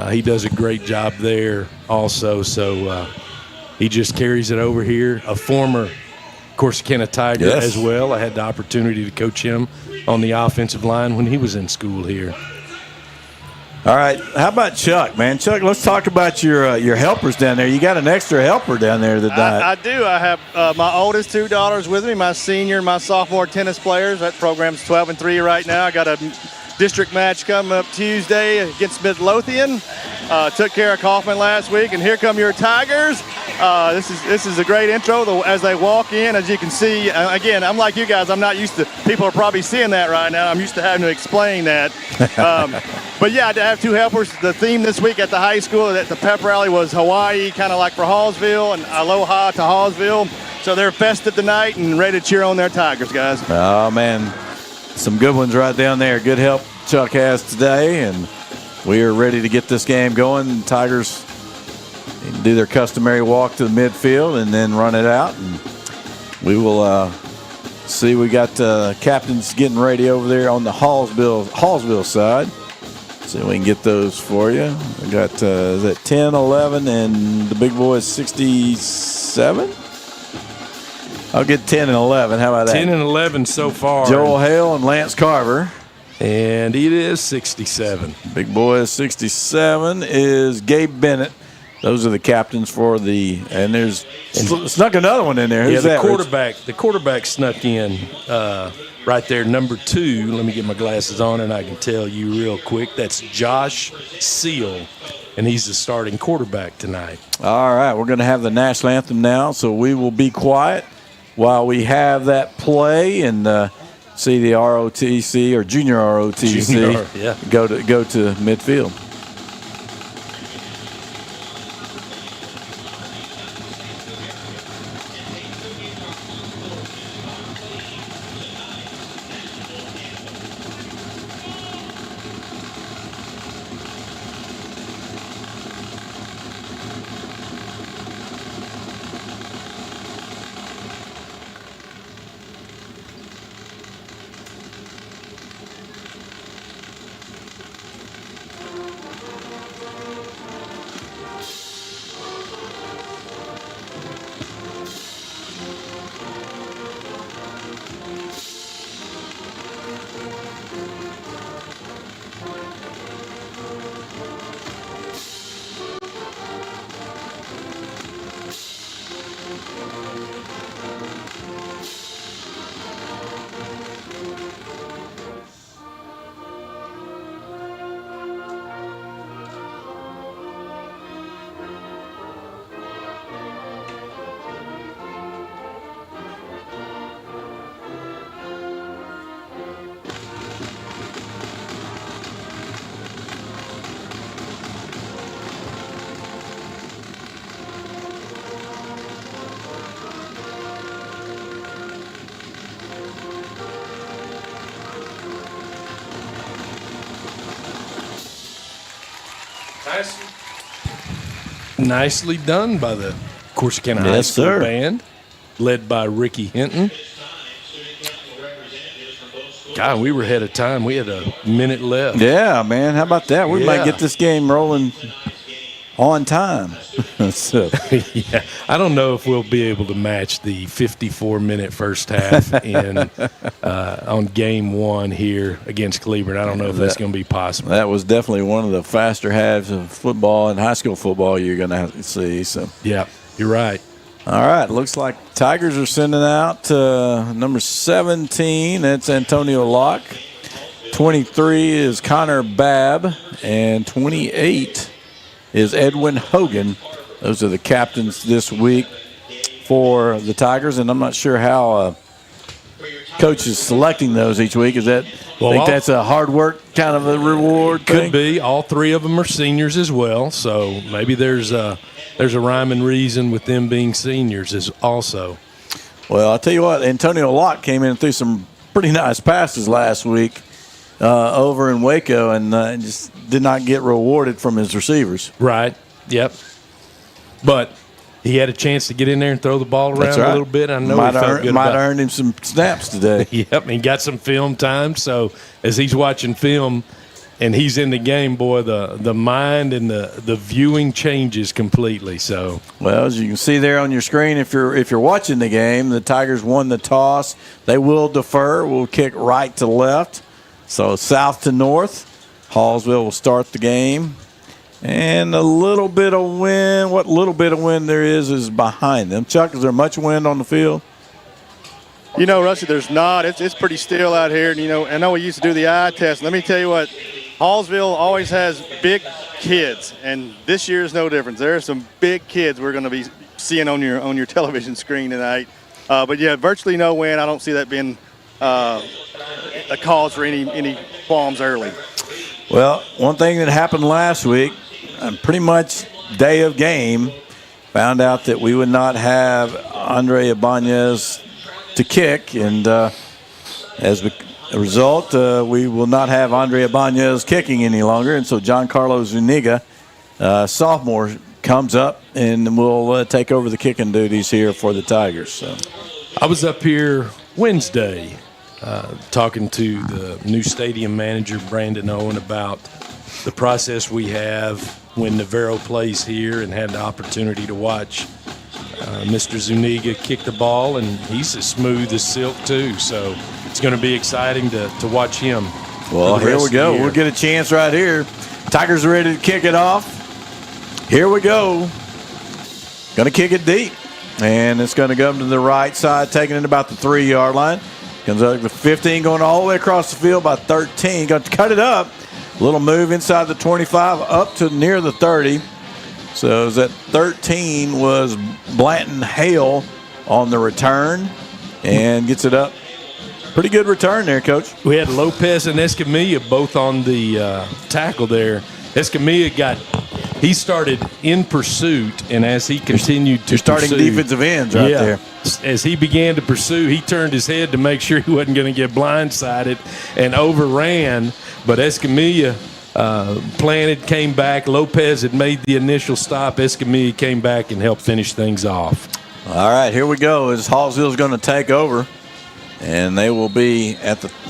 he does a great job there also. So he just carries it over here. A former Corsicana Tiger as well. I had the opportunity to coach him on the offensive line when he was in school here. All right, how about Chuck, man? Chuck, let's talk about your helpers down there. You got an extra helper down there tonight. I do. I have my oldest two daughters with me, my senior and my sophomore tennis players. That program's 12 and 3 right now. I got a district match coming up Tuesday against Midlothian. Took care of Kaufman last week, and here come your Tigers. This is a great intro as they walk in. As you can see, again, I'm like you guys. I'm not used to. People are probably seeing that right now. I'm used to having to explain that. But yeah, to have two helpers. The theme this week at the high school at the pep rally was Hawaii, kind of like for Hallsville, and aloha to Hallsville. So they're festive tonight and ready to cheer on their Tigers, guys. Oh, man, some good ones right down there. Good help Chuck has today, and we are ready to get this game going. Tigers do their customary walk to the midfield and then run it out, and we will see. We got captains getting ready over there on the Hallsville side. See if we can get those for you. We got is that 10, 11, and the big boy is 67. I'll get 10 and 11. How about that? 10 and 11 so far. Joel Hale and Lance Carver. And it is 67. Big boy is 67 is Gabe Bennett. Those are the captains for the, and there's snuck another one in there. Who's the that, quarterback. Rich? The quarterback snuck in right there, number 2. Let me get my glasses on, and I can tell you real quick. That's Josh Seal, and he's the starting quarterback tonight. All right, we're going to have the national anthem now, so we will be quiet while we have that play and see the ROTC or junior ROTC go to midfield. Nicely done by the Corsicana High School band, led by Ricky Hinton. God, we were ahead of time. We had a minute left. Yeah, man. How about that? We might get this game rolling on time. So. Yeah, I don't know if we'll be able to match the 54-minute first half on game 1 here against Cleburne. I don't know if that's going to be possible. That was definitely one of the faster halves of football and high school football you're going to have to see. So yeah, you're right. All right, looks like Tigers are sending out number 17. That's Antonio Locke. 23 is Connor Babb, and 28 is Edwin Hogan. Those are the captains this week for the Tigers, and I'm not sure how coach is selecting those each week. Is that? Well, think that's a hard work kind of a reward thing? Could be. All three of them are seniors as well, so maybe there's a rhyme and reason with them being seniors as also. Well, I'll tell you what, Antonio Locke came in and threw some pretty nice passes last week over in Waco and just did not get rewarded from his receivers. Right, yep. But he had a chance to get in there and throw the ball around a little bit. I know he felt good might about it. earned him some snaps today. Yep, and he got some film time. So as he's watching film and he's in the game, boy, the mind and the viewing changes completely. So well, as you can see there on your screen, if you're watching the game, the Tigers won the toss. They will defer. We'll kick right to left. So south to north. Hallsville will start the game. And a little bit of wind. What little bit of wind there is behind them. Chuck, is there much wind on the field? You know, Rusty, there's not. It's pretty still out here. And, I know we used to do the eye test. Let me tell you what, Hallsville always has big kids, and this year is no difference. There are some big kids we're going to be seeing on your television screen tonight. But, yeah, virtually no wind. I don't see that being a cause for any qualms early. Well, one thing that happened last week, pretty much day of game, found out that we would not have Andre Ibanez to kick, and as a result, we will not have Andre Ibanez kicking any longer, and so Giancarlo Zuniga, sophomore, comes up and will take over the kicking duties here for the Tigers. So, I was up here Wednesday talking to the new stadium manager, Brandon Owen, about the process we have when Navarro plays here, and had the opportunity to watch Mr. Zuniga kick the ball, and he's as smooth as silk too. So it's going to be exciting to watch him. Well, here we go. We'll get a chance right here. Tigers are ready to kick it off. Here we go. Going to kick it deep, and it's going to come to the right side, taking it about the 3-yard line. Comes up to 15, going all the way across the field by 13. Going to cut it up. Little move inside the 25 up to near the 30. So that 13 was Blanton Hale on the return and gets it up. Pretty good return there, Coach. We had Lopez and Escamilla both on the tackle there. Escamilla he started in pursuit, and as he continued to starting pursue, defensive ends right there. As he began to pursue, he turned his head to make sure he wasn't going to get blindsided and overran. But Escamilla planted, came back. Lopez had made the initial stop. Escamilla came back and helped finish things off. All right, here we go. As Hallsville's going to take over, and they will be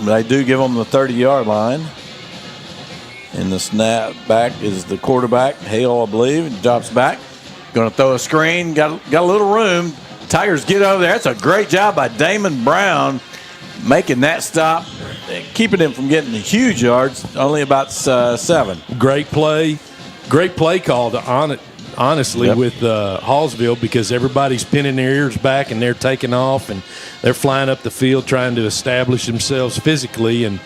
they do give them the 30-yard line. And the snap back is the quarterback, Hale, I believe, and drops back. Going to throw a screen, got a little room. Tigers get over there. That's a great job by Damon Brown making that stop, keeping him from getting the huge yards, only about 7. Great play call honestly with Hallsville, because everybody's pinning their ears back and they're taking off and they're flying up the field trying to establish themselves physically, and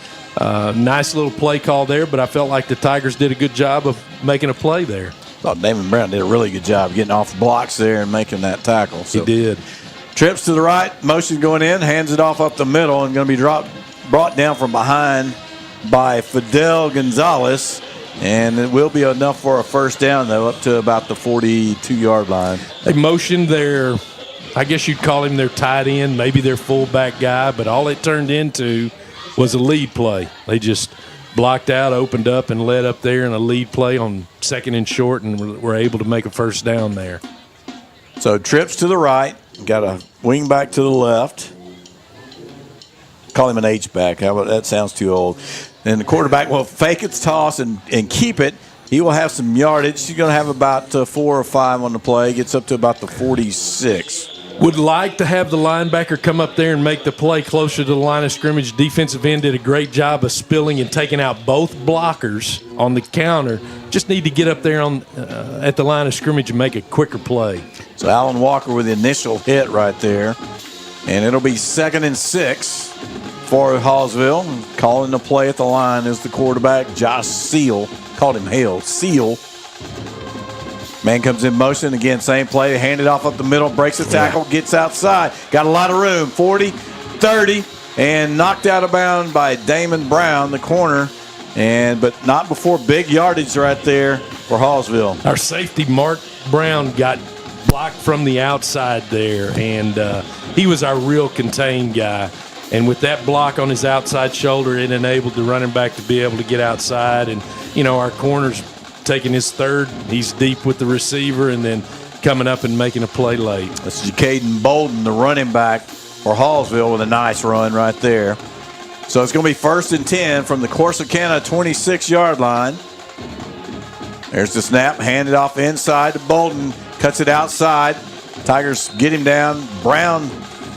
nice little play call there, but I felt like the Tigers did a good job of making a play there. I thought Damon Brown did a really good job getting off the blocks there and making that tackle. So he did. Trips to the right, motion going in, hands it off up the middle, and going to be brought down from behind by Fidel Gonzalez. And it will be enough for a first down, though, up to about the 42-yard line. They motioned their, I guess you'd call him their tight end, maybe their fullback guy, but all it turned into was a lead play. They just blocked out, opened up, and led up there in a lead play on 2nd and short, and were able to make a first down there. So trips to the right, got a wing back to the left. Call him an H-back. That sounds too old. And the quarterback will fake its toss and keep it. He will have some yardage. He's going to have about 4 or 5 on the play. Gets up to about the 46. Would like to have the linebacker come up there and make the play closer to the line of scrimmage. Defensive end did a great job of spilling and taking out both blockers on the counter. Just need to get up there at the line of scrimmage and make a quicker play. So Alan Walker with the initial hit right there. And it'll be 2nd and 6 for Hallsville. Calling the play at the line is the quarterback, Josh Seal. Called him Hale. Seal. Man comes in motion. Again, same play. Hand it off up the middle. Breaks the tackle. Gets outside. Got a lot of room. 40, 30, and knocked out of bounds by Damon Brown, the corner, but not before big yardage right there for Hallsville. Our safety, Mark Brown, got blocked from the outside there, and he was our real contained guy. And with that block on his outside shoulder, it enabled the running back to be able to get outside. And, our corner's taking his third. He's deep with the receiver and then coming up and making a play late. This is Caden Bolden, the running back for Hallsville, with a nice run right there. So it's going to be 1st and 10 from the Corsicana 26-yard line. There's the snap, handed off inside to Bolden, cuts it outside. Tigers get him down. Brown,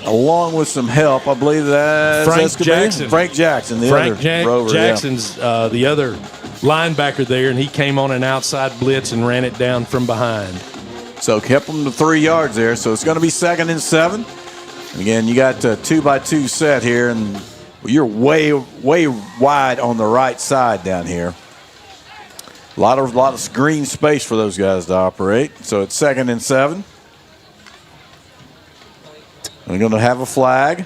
along with some help, I believe that's Frank Jackson. Frank Jackson, the other rover. Jackson's the other linebacker there, and he came on an outside blitz and ran it down from behind. So kept them to 3 yards there. So it's going to be 2nd and 7. Again, you got a 2-by-2 set here, and you're way wide on the right side down here. A lot of green space for those guys to operate. So it's 2nd and 7. We're going to have a flag,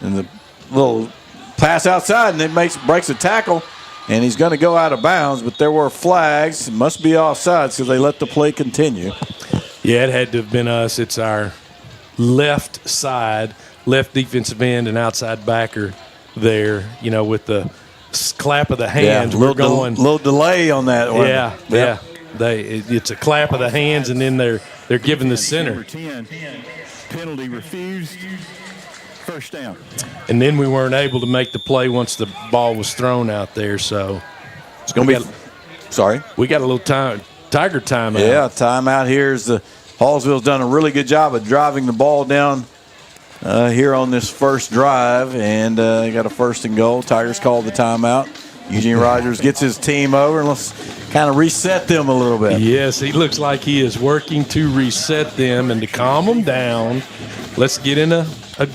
and the little pass outside, and it breaks a tackle, and he's going to go out of bounds. But there were flags. It must be offside because they let the play continue. Yeah, it had to have been us. It's our left side, left defensive end and outside backer there, with the clap of the hands. Yeah, little delay on that one. Yeah. It's a clap of the hands, and then they're giving the center. 10, penalty refused. 1st down. And then we weren't able to make the play once the ball was thrown out there. So it's going to be. Sorry, we got a little Tiger timeout. Yeah, timeout here. Hallsville's done a really good job of driving the ball down here on this first drive, and got a 1st and goal. Tigers called the timeout. Eugene Rogers gets his team over, and let's kind of reset them a little bit. Yes, he looks like he is working to reset them and to calm them down. Let's get in a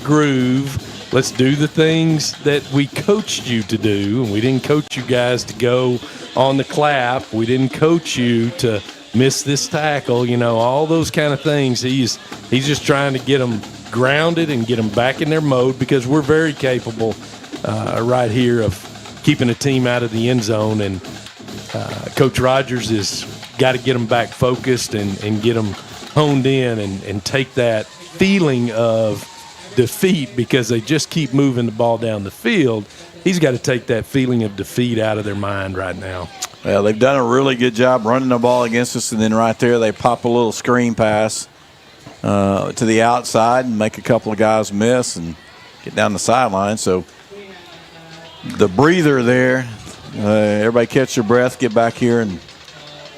groove. Let's do the things that we coached you to do. And we didn't coach you guys to go on the clap. We didn't coach you to miss this tackle, all those kind of things. He's just trying to get them grounded and get them back in their mode, because we're very capable right here of keeping a team out of the end zone. And Coach Rogers has got to get them back focused and get them honed in and take that feeling of defeat, because they just keep moving the ball down the field. He's got to take that feeling of defeat out of their mind right now. Well, they've done a really good job running the ball against us, and then right there they pop a little screen pass to the outside and make a couple of guys miss and get down the sideline. So the breather there, everybody catch your breath, get back here and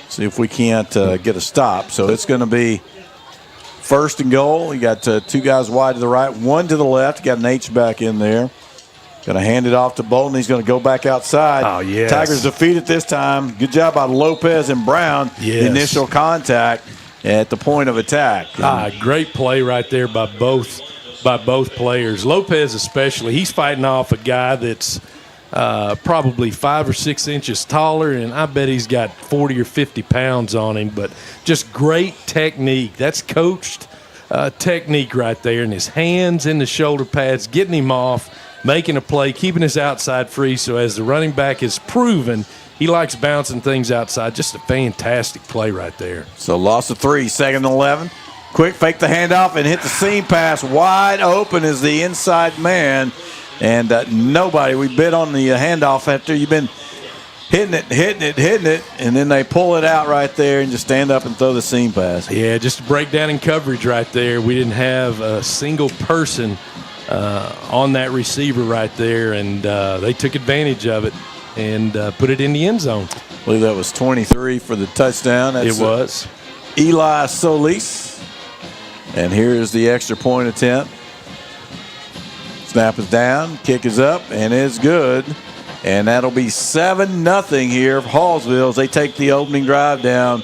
see if we can't get a stop. So it's going to be 1st and goal. You got 2 guys wide to the right, 1 to the left. You got an H-back in there. Going to hand it off to Bolton. He's going to go back outside. Oh, yes. Tigers defeated this time. Good job by Lopez and Brown. Yes. Initial contact at the point of attack. Great play right there by both players. Lopez especially. He's fighting off a guy that's probably 5 or 6 inches taller, and I bet he's got 40 or 50 pounds on him. But just great technique. That's coached technique right there. And his hands in the shoulder pads, getting him off, making a play, keeping his outside free. So as the running back has proven, he likes bouncing things outside. Just a fantastic play right there. So loss of 3, 2nd and 11. Quick fake the handoff and hit the seam pass. Wide open is the inside man. And nobody, we bid on the handoff after you've been hitting it, and then they pull it out right there and just stand up and throw the seam pass. Yeah, just a breakdown in coverage right there. We didn't have a single person on that receiver right there, and they took advantage of it and put it in the end zone. I believe that was 23 for the touchdown. That's, it was. Eli Solis. And here's the extra point attempt. Snap is down, kick is up, and it's good. And that'll be 7-0 here for Hallsville as they take the opening drive down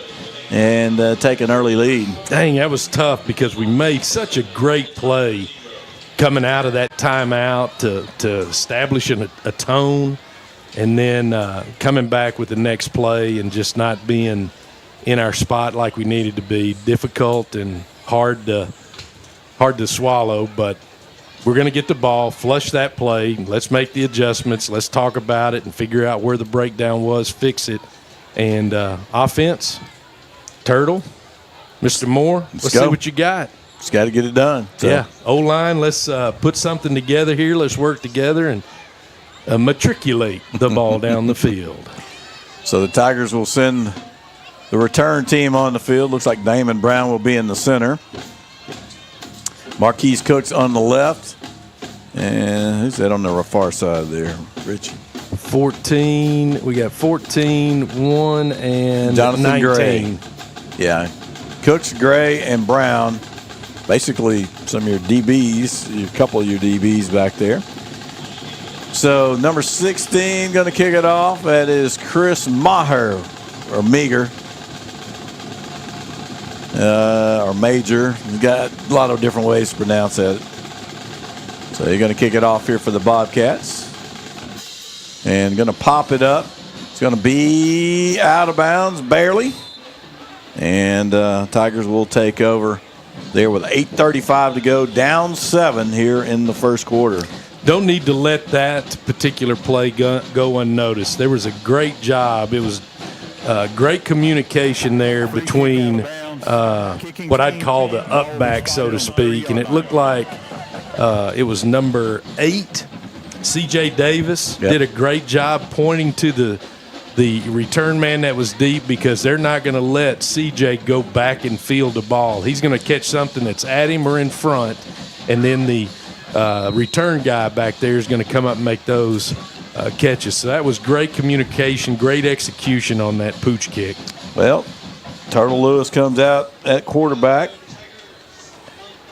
and take an early lead. Dang, that was tough because we made such a great play coming out of that timeout to establish a tone, and then coming back with the next play and just not being in our spot like we needed to be. Difficult and hard to swallow, but we're going to get the ball, flush that play. Let's make the adjustments. Let's talk about it and figure out where the breakdown was, fix it. And offense, Turtle, Mr. Moore, let's see what you got. Just got to get it done. So. Yeah, O-line, let's put something together here. Let's work together and matriculate the ball down the field. So the Tigers will send the return team on the field. Looks like Damon Brown will be in the center. Marquise Cooks on the left. And who's that on the far side there? Richie. 14. We got 14, 1, and Jonathan 19. Gray. Yeah. Cooks, Gray, and Brown. Basically some of your DBs, a couple of your DBs back there. So number 16 going to kick it off. That is Chris Maher, or Meager. Or Major. You've got a lot of different ways to pronounce that. So you're going to kick it off here for the Bobcats. And going to pop it up. It's going to be out of bounds, barely. And Tigers will take over there with 8:35 to go, down 7 here in the first quarter. Don't need to let that particular play go unnoticed. There was a great job. It was great communication there between what I'd call the up back, so to speak. And it looked like it was number 8, C.J. Davis, did a great job pointing to the return man that was deep, because they're not going to let C.J. go back and field the ball. He's going to catch something that's at him or in front, and then the return guy back there is going to come up and make those catches. So that was great communication, great execution on that pooch kick. Well, Turtle Lewis comes out at quarterback.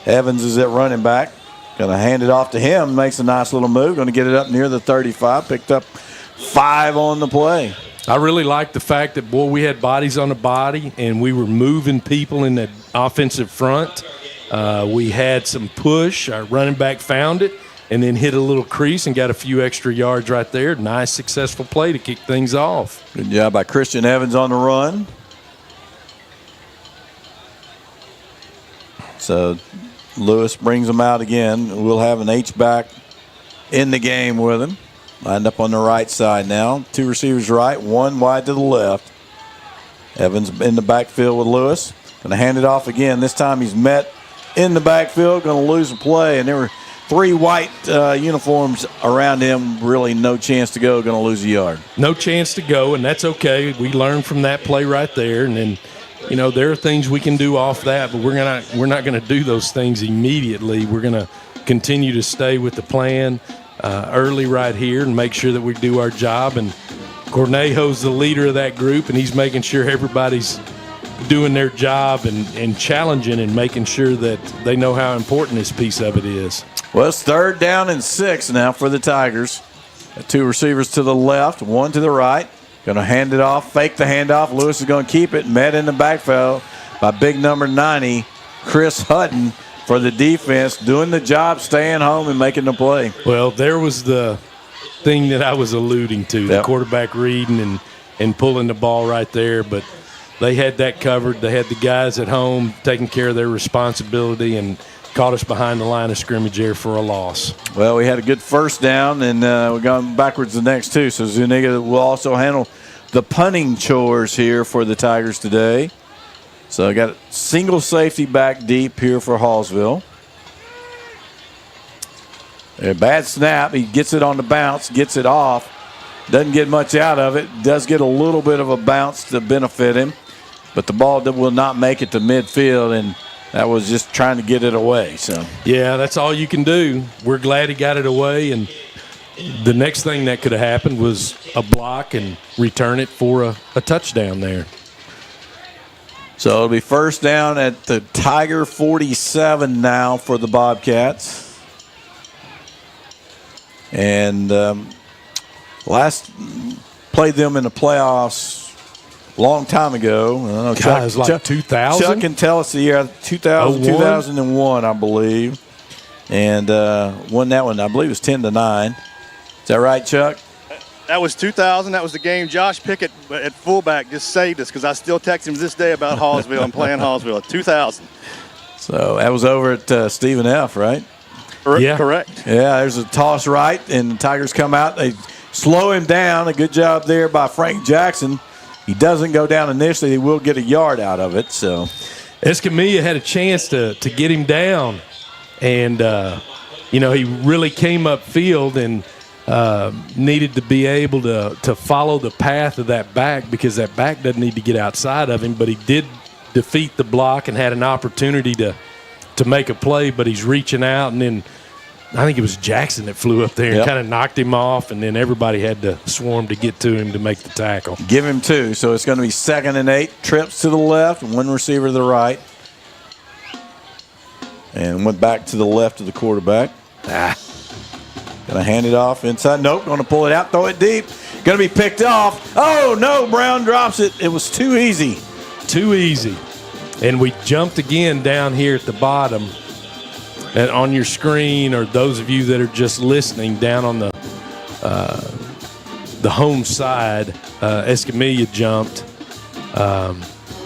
Evans is at running back. Going to hand it off to him. Makes a nice little move. Going to get it up near the 35. Picked up 5 on the play. I really like the fact that, boy, we had bodies on the body, and we were moving people in the offensive front. We had some push. Our running back found it and then hit a little crease and got a few extra yards right there. Nice, successful play to kick things off. Good job by Christian Evans on the run. So Lewis brings them out again. We'll have an H-back in the game with him. Lined up on the right side now. 2 receivers right, 1 wide to the left. Evans in the backfield with Lewis. Going to hand it off again. This time he's met in the backfield. Going to lose a play. And there were 3 white uniforms around him. Really no chance to go. Going to lose a yard. No chance to go, and that's okay. We learned from that play right there. And then, you know, there are things we can do off that, but we're not going to do those things immediately. We're going to continue to stay with the plan early right here and make sure that we do our job. And Cornejo's the leader of that group, and he's making sure everybody's doing their job and challenging and making sure that they know how important this piece of it is. Well, it's 3rd down and 6 now for the Tigers. 2 receivers to the left, 1 to the right. Going to hand it off, fake the handoff. Lewis is going to keep it. Met in the backfield by big number 90, Chris Hutton, for the defense, doing the job, staying home and making the play. Well, there was the thing that I was alluding to, the quarterback reading and pulling the ball right there. But they had that covered. They had the guys at home taking care of their responsibility and caught us behind the line of scrimmage there for a loss. Well, we had a good first down, and we're going backwards the next 2. So Zuniga will also handle the punting chores here for the Tigers today. So I got a single safety back deep here for Hallsville. A bad snap. He gets it on the bounce, gets it off. Doesn't get much out of it. Does get a little bit of a bounce to benefit him. But the ball will not make it to midfield, and that was just trying to get it away. So yeah, that's all you can do. We're glad he got it away, and the next thing that could have happened was a block and return it for a touchdown there. So it'll be first down at the Tiger 47 now for the Bobcats. And last played them in the playoffs a long time ago. I don't know, God, it was like 2000? Chuck can tell us the year, 2001, I believe. And won that one, I believe it was 10-9. Is that right, Chuck? That was 2000. That was the game Josh Pickett at fullback just saved us, because I still text him this day about Hallsville and playing Hallsville. 2000. So that was over at Stephen F., right? Yeah. Correct. Yeah, there's a toss right, and the Tigers come out. They slow him down. A good job there by Frank Jackson. He doesn't go down initially. He will get a yard out of it. So Escamilla had a chance to get him down, and he really came upfield and needed to be able to follow the path of that back, because that back doesn't need to get outside of him. But he did defeat the block and had an opportunity to make a play, but he's reaching out, and then I think it was Jackson that flew up there and kind of knocked him off, and then everybody had to swarm to get to him to make the tackle. Give him 2. So it's going to be 2nd and 8. Trips to the left, 1 receiver to the right. And went back to the left of the quarterback. Going to hand it off inside. Nope, going to pull it out, throw it deep. Going to be picked off. Oh, no, Brown drops it. It was too easy. Too easy. And we jumped again down here at the bottom. And on your screen, or those of you that are just listening, down on the home side, Escamilla jumped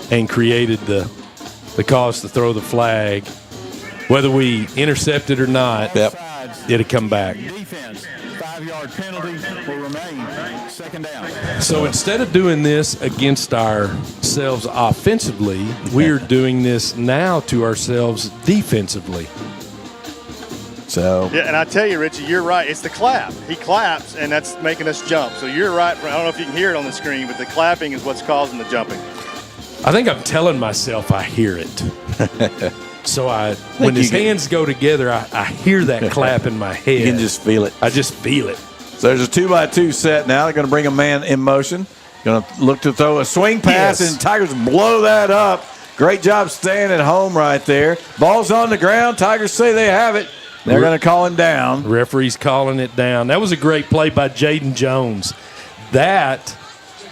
and created the cause to throw the flag. Whether we intercepted or not, it'd come back. Defense, 5-yard penalty will remain. 2nd down. So instead of doing this against ourselves offensively, we are doing this now to ourselves defensively. So Yeah, and I tell you, Richie, you're right. It's the clap. He claps, and that's making us jump. So you're right. I don't know if you can hear it on the screen, but the clapping is what's causing the jumping. I think I'm telling myself I hear it. So when his hands go together, I hear that clap in my head. you can just feel it. I just feel it. So there's a 2-by-2 set now. They're going to bring a man in motion. Going to look to throw a swing pass, and Tigers blow that up. Great job staying at home right there. Ball's on the ground. Tigers say they have it. They're going to call him down. Referee's calling it down. That was a great play by Jaden Jones. That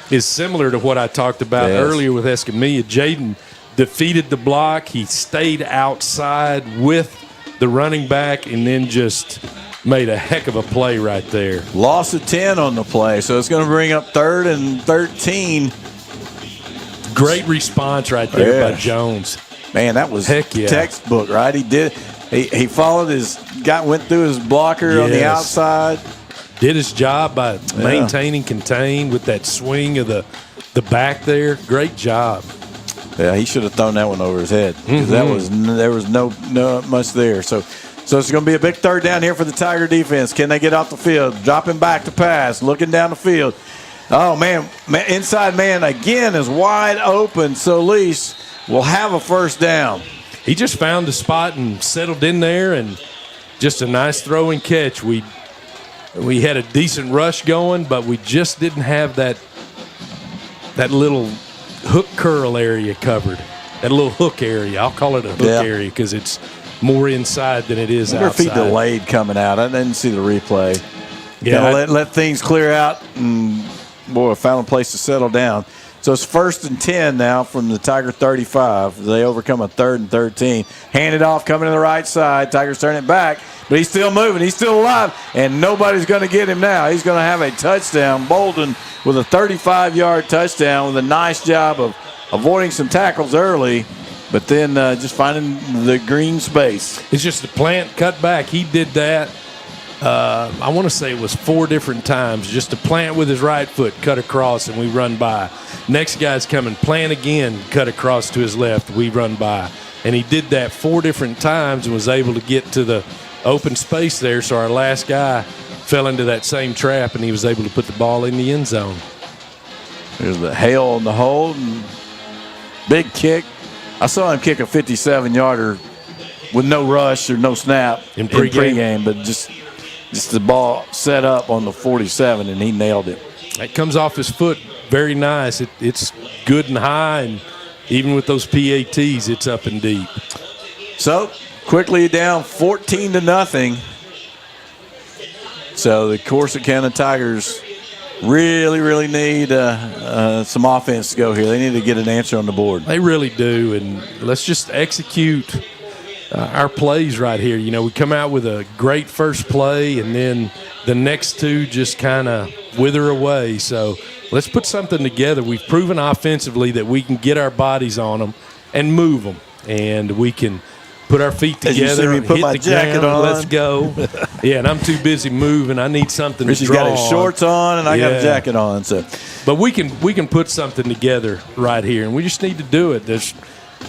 is similar to what I talked about earlier with Escamilla. Jaden defeated the block. He stayed outside with the running back and then just made a heck of a play right there. Loss of 10 on the play, so it's going to bring up 3rd and 13. Great response right there by Jones. Man, that was Heck yeah. textbook, right? He did. He followed went through his blocker on the outside. Did his job by maintaining, contained with that swing of the back there. Great job. Yeah, he should have thrown that one over his head, because there was no much there. So it's going to be a big 3rd down here for the Tiger defense. Can they get off the field? Dropping back to pass, looking down the field. Oh, man, inside man again is wide open. Solis will have a 1st down. He just found the spot and settled in there, and just a nice throw and catch. We had a decent rush going, but we just didn't have that little hook curl area covered. That little hook area. I'll call it a hook area because it's more inside than it is outside. I wonder if he delayed coming out. I didn't see the replay. Yeah, let things clear out, and boy, found a place to settle down. So it's 1st and 10 now from the Tiger 35. They overcome a 3rd and 13. Hand it off, coming to the right side. Tigers turn it back, but he's still moving. He's still alive, and nobody's going to get him now. He's going to have a touchdown. Bolden with a 35-yard touchdown with a nice job of avoiding some tackles early, but then just finding the green space. It's just the plant cut back. He did that. I want to say it was 4 different times. Just a plant with his right foot, cut across, and we run by. Next guy's coming, plant again, cut across to his left, we run by. And he did that 4 different times and was able to get to the open space there. So our last guy fell into that same trap, and he was able to put the ball in the end zone. There's the Hale on the hold. And big kick. I saw him kick a 57-yarder with no rush or no snap in pregame, but just the ball set up on the 47, and he nailed it. It comes off his foot very nice. It's good and high, and even with those PATs, it's up and deep. So quickly down 14-0. So the Corsicana Tigers really need some offense to go here. They need to get an answer on the board. They really do, and let's just execute our plays right here. You know, we come out with a great first play, and then the next 2 just kind of wither away. So let's put something together. We've proven offensively that we can get our bodies on them and move them, and we can put our feet As you see together, me put hit my the jacket ground, on. let's go. Yeah, and I'm too busy moving. I need something Richie's to draw got his shorts on, and I got a Yeah. jacket on. So, But we can put something together right here, and we just need to do it. There's,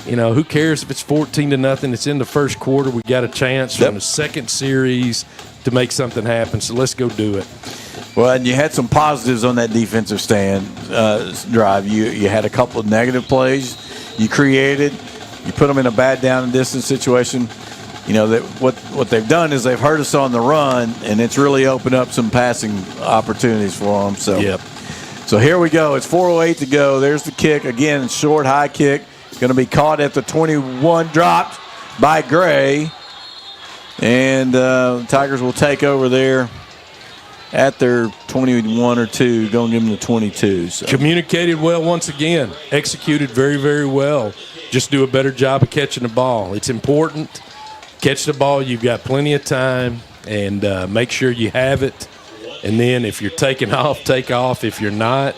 who cares if it's 14-0? It's in the first quarter. We got a chance from the second series to make something happen. So let's go do it. well, and you had some positives on that defensive stand drive. You had a couple of negative plays you created. You put them in a bad down and distance situation. That what they've done is they've hurt us on the run, and it's really opened up some passing opportunities for them. So, Yep. So here we go. It's 4:08 to go. There's the kick again. Short high kick, going to be caught at the 21, dropped by Gray, and Tigers will take over there at their 21 or 2. Going to give them the 22. So. Communicated well once again. Executed very, very well. Just do a better job of catching the ball. It's important. Catch the ball. You've got plenty of time, and make sure you have it. And then if you're taking off, take off. If you're not,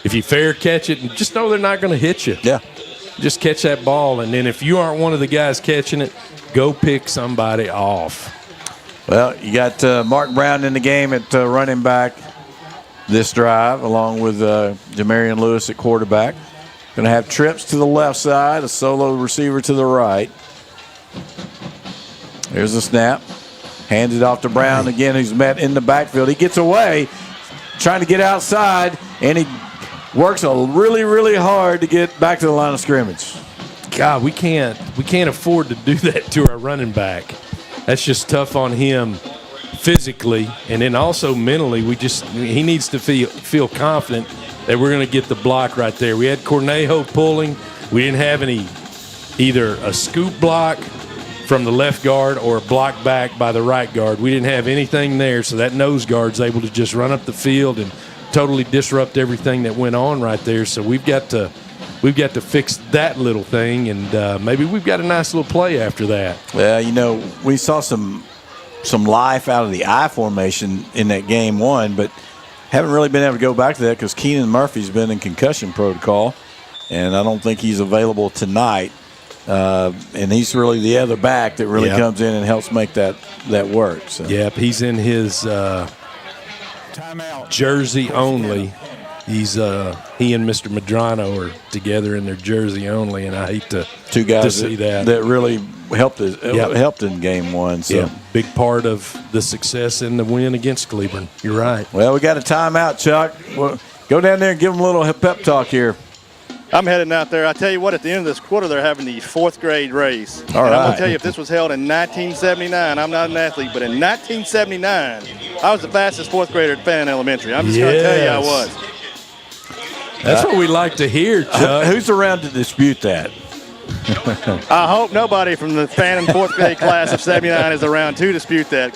if you fair catch it, and just know they're not going to hit you. Yeah. Just catch that ball. And then if you aren't one of the guys catching it, go pick somebody off. Well, you got Mark Brown in the game at running back this drive, along with Jamarian Lewis at quarterback. Going to have trips to the left side, a solo receiver to the right. There's the snap. Hands it off to Brown again, who's met in the backfield. He gets away, trying to get outside, and he works really, really hard to get back to the line of scrimmage. God, we can't afford to do that to our running back. That's just tough on him physically, and then also mentally. He needs to feel confident that we're going to get the block right there. We had Cornejo pulling. We didn't have either a scoop block from the left guard or a block back by the right guard. We didn't have anything there, so that nose guard's able to just run up the field and totally disrupt everything that went on right there. So we've got to fix that little thing, and maybe we've got a nice little play after that. Well, we saw some life out of the I formation in that game one, but haven't really been able to go back to that because Keenan Murphy's been in concussion protocol, and I don't think he's available tonight. And he's really the other back that really comes in and helps make that work. So. Yep, he's in his jersey only. He's he and Mr. Medrano are together in their jersey only, and I hate to see that really helped helped in game one. So. Yeah, big part of the success in the win against Cleveland. You're right. Well, we got a timeout, Chuck. Well, go down there and give them a little pep talk here. I'm heading out there. I tell you what, at the end of this quarter, they're having the 4th grade race. All right. I'm going to tell you, if this was held in 1979, I'm not an athlete, but in 1979, I was the fastest 4th grader at Fannin Elementary. I'm just going to tell you I was. That's what we like to hear, Chuck. Who's around to dispute that? I hope nobody from the Fannin 4th grade class of 79 is around to dispute that.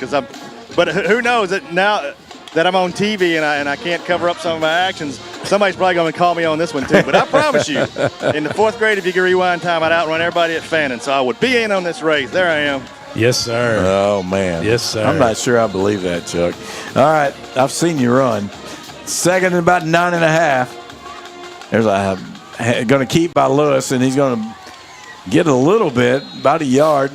But who knows that now that I'm on TV and I can't cover up some of my actions, somebody's probably going to call me on this one too. But I promise you, in the 4th grade, if you could rewind time, I'd outrun everybody at Fannin. So I would be in on this race. There I am. Yes, sir. Oh, man. Yes, sir. I'm not sure I believe that, Chuck. All right, I've seen you run. Second and about 9.5. There's going to keep by Lewis, and he's going to get a little bit, about 1.5 yards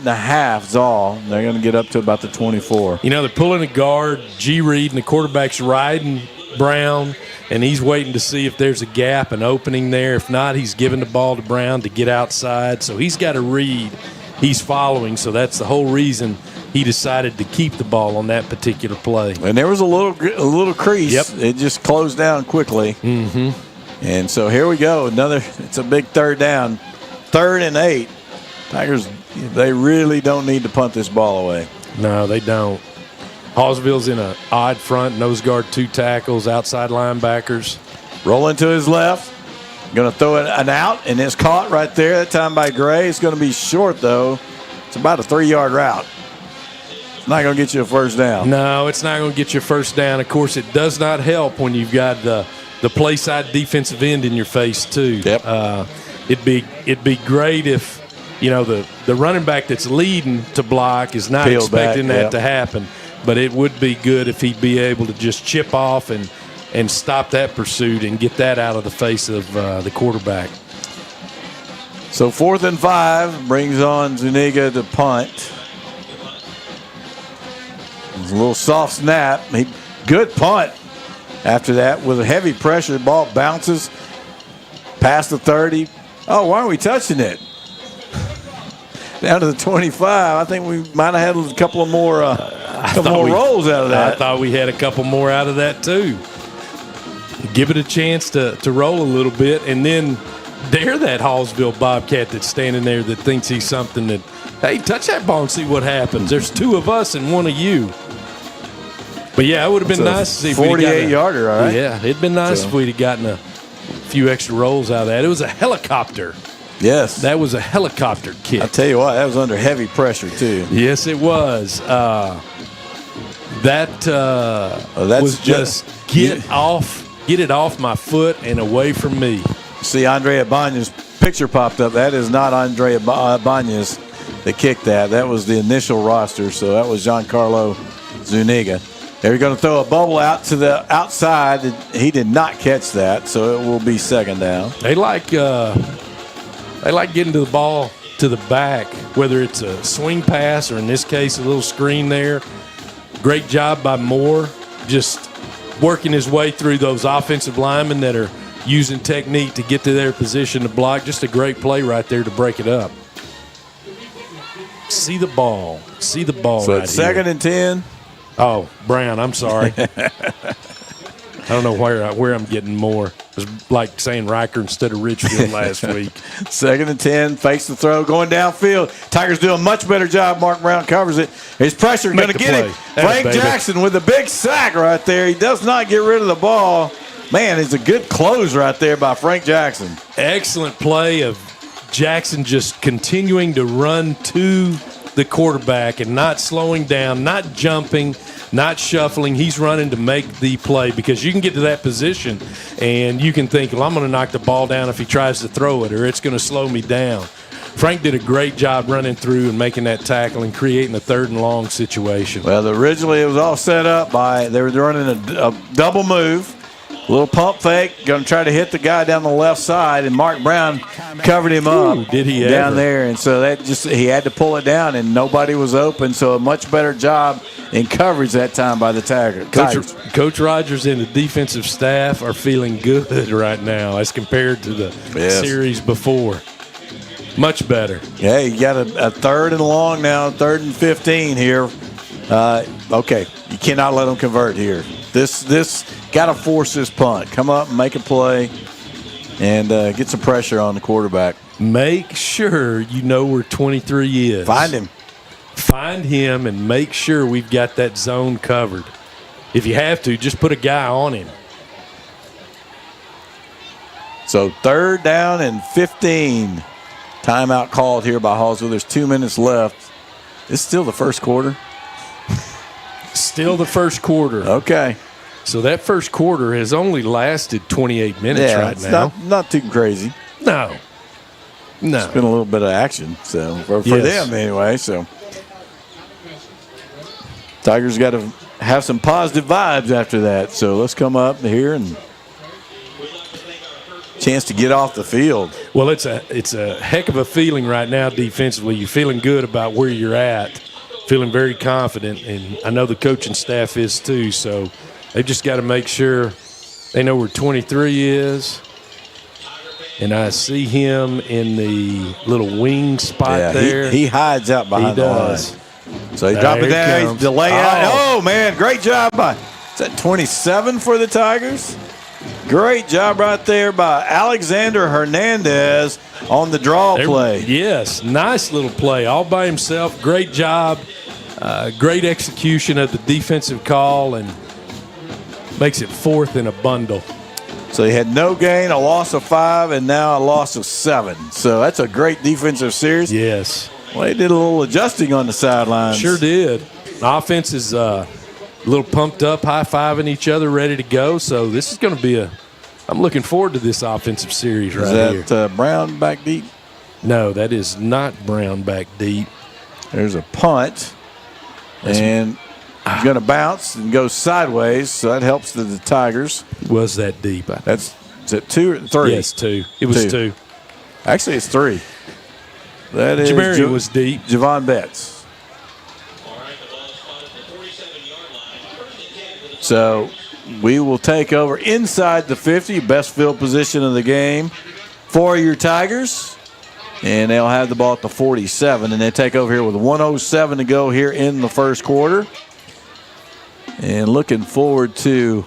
is all. They're going to get up to about the 24. They're pulling a guard, G. Reed, and the quarterback's riding Brown, and he's waiting to see if there's a gap, an opening there. If not, he's giving the ball to Brown to get outside. So he's got a read. He's following, so that's the whole reason he decided to keep the ball on that particular play. And there was a little crease. Yep. It just closed down quickly. Mm-hmm. And so here we go. It's a big third down. 3rd and 8. Tigers, they really don't need to punt this ball away. No, they don't. Hallsville's in an odd front, nose guard, 2 tackles, outside linebackers. Rolling to his left. Going to throw an out, and it's caught right there. That time by Gray. It's going to be short, though. It's about a 3-yard route. It's not going to get you a first down. No, it's not going to get you a first down. Of course, it does not help when you've got the play side defensive end in your face, too. Yep. It'd be great if, the running back that's leading to block is not Peel expecting back, that to happen. But it would be good if he'd be able to just chip off and stop that pursuit and get that out of the face of the quarterback. So 4th and 5 brings on Zuniga to punt. It's a little soft snap. Good punt after that with a heavy pressure. The ball bounces past the 30. Oh, why aren't we touching it? Down to the 25. I think we might have had a couple of more rolls out of that. I thought we had a couple more out of that too. Give it a chance to roll a little bit, and then dare that Hallsville Bobcat that's standing there that thinks he's something that, hey, touch that ball and see what happens. There's 2 of us and 1 of you. But, yeah, it would have been nice to see if we'd 48-yarder, all right? Yeah, it'd been nice if we'd have gotten a few extra rolls out of that. It was a helicopter. Yes. That was a helicopter kick. I tell you what, that was under heavy pressure, too. Yes, it was. That was just get it off my foot and away from me. See, Andrea Banya's picture popped up. That is not Andrea Banya's that kicked that. That was the initial roster, so that was Giancarlo Zuniga. They're going to throw a bubble out to the outside. He did not catch that, so it will be 2nd down. They like getting to the ball to the back, whether it's a swing pass or in this case a little screen there. Great job by Moore, just working his way through those offensive linemen that are using technique to get to their position to block. Just a great play right there to break it up. See the ball So right it's here. 2nd and 10. Oh, Brown, I'm sorry. I don't know where I'm getting more. It was like saying Riker instead of Richfield last week. 2nd and 10, fakes the throw, going downfield. Tigers do a much better job. Mark Brown covers it. His pressure going to get him. Frank Jackson with a big sack right there. He does not get rid of the ball. Man, it's a good close right there by Frank Jackson. Excellent play of Jackson just continuing to run to the quarterback and not slowing down, not jumping, not shuffling. He's running to make the play because you can get to that position and you can think, well, I'm going to knock the ball down if he tries to throw it, or it's going to slow me down. Frank did a great job running through and making that tackle and creating a 3rd and long situation. Well, originally it was all set up by, they were running a double move. A little pump fake, going to try to hit the guy down the left side, and Mark Brown covered him up. Ooh, did he down ever. there, and so that he had to pull it down, and nobody was open. So a much better job in coverage that time by the Tigers. Coach Rogers and the defensive staff are feeling good right now as compared to the series before. Much better. Yeah, you got a 3rd and long now, 3rd and 15 here. Okay, you cannot let them convert here. This got to force this punt. Come up and make a play and get some pressure on the quarterback. Make sure you know where 23 is. Find him. Find him and make sure we've got that zone covered. If you have to, just put a guy on him. So 3rd down and 15. Timeout called here by Hallsville. There's 2 minutes left. It's still the first quarter. Still the first quarter. Okay. So that first quarter has only lasted 28 minutes right now. Not too crazy. No. It's been a little bit of action, so for them anyway. So Tigers got to have some positive vibes after that. So let's come up here and chance to get off the field. Well, it's a heck of a feeling right now defensively. You're feeling good about where you're at, feeling very confident, and I know the coaching staff is too. So they've just got to make sure they know where 23 is. And I see him in the little wing spot there. He hides out behind the line. So he dropped it down. He's delayed out. Oh, man, great job by, is that 27 for the Tigers? Great job right there by Alexander Hernandez on the draw play. Yes, nice little play all by himself. Great job. Great execution of the defensive call, and makes it 4th in a bundle. So he had no gain, a loss of 5, and now a loss of 7. So that's a great defensive series. Yes. Well, they did a little adjusting on the sidelines. Sure did. Offense is a little pumped up, high-fiving each other, ready to go. So this is going to be I'm looking forward to this offensive series right here. Is that Brown back deep? No, that is not Brown back deep. There's a punt. And he's going to bounce and go sideways, so that helps the Tigers. Was that deep? Is it 2 or 3? Yes, 2. It was 2. Actually, it's 3. That is Jamari was deep. Javon Betts. So we will take over inside the 50, best field position of the game for your Tigers. And they'll have the ball at the 47, and they take over here with 1:07 to go here in the first quarter. And looking forward to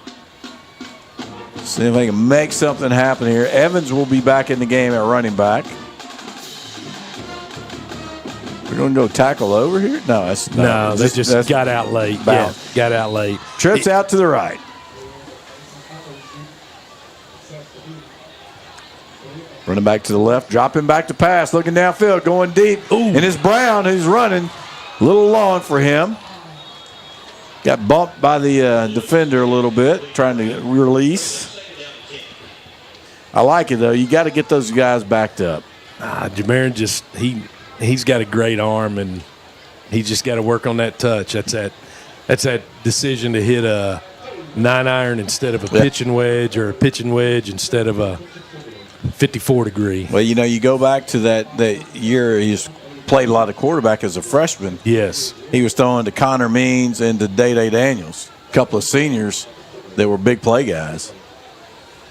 see if they can make something happen here. Evans will be back in the game at running back. We're going to go tackle over here? No, they just got out late. Bounce. Yeah, got out late. Trips out to the right. Running back to the left, dropping back to pass, looking downfield, going deep. Ooh. And it's Brown who's running. A little long for him. Got bumped by the defender a little bit, trying to release. I like it, though. You got to get those guys backed up. Jamarin he's got a great arm, and he's just got to work on that touch. That's that decision to hit a 9-iron instead of a pitching wedge, or a pitching wedge instead of a 54-degree. Well, you go back to that year he's played a lot of quarterback as a freshman. Yes. He was throwing to Connor Means and to Day-Day Daniels, a couple of seniors that were big play guys.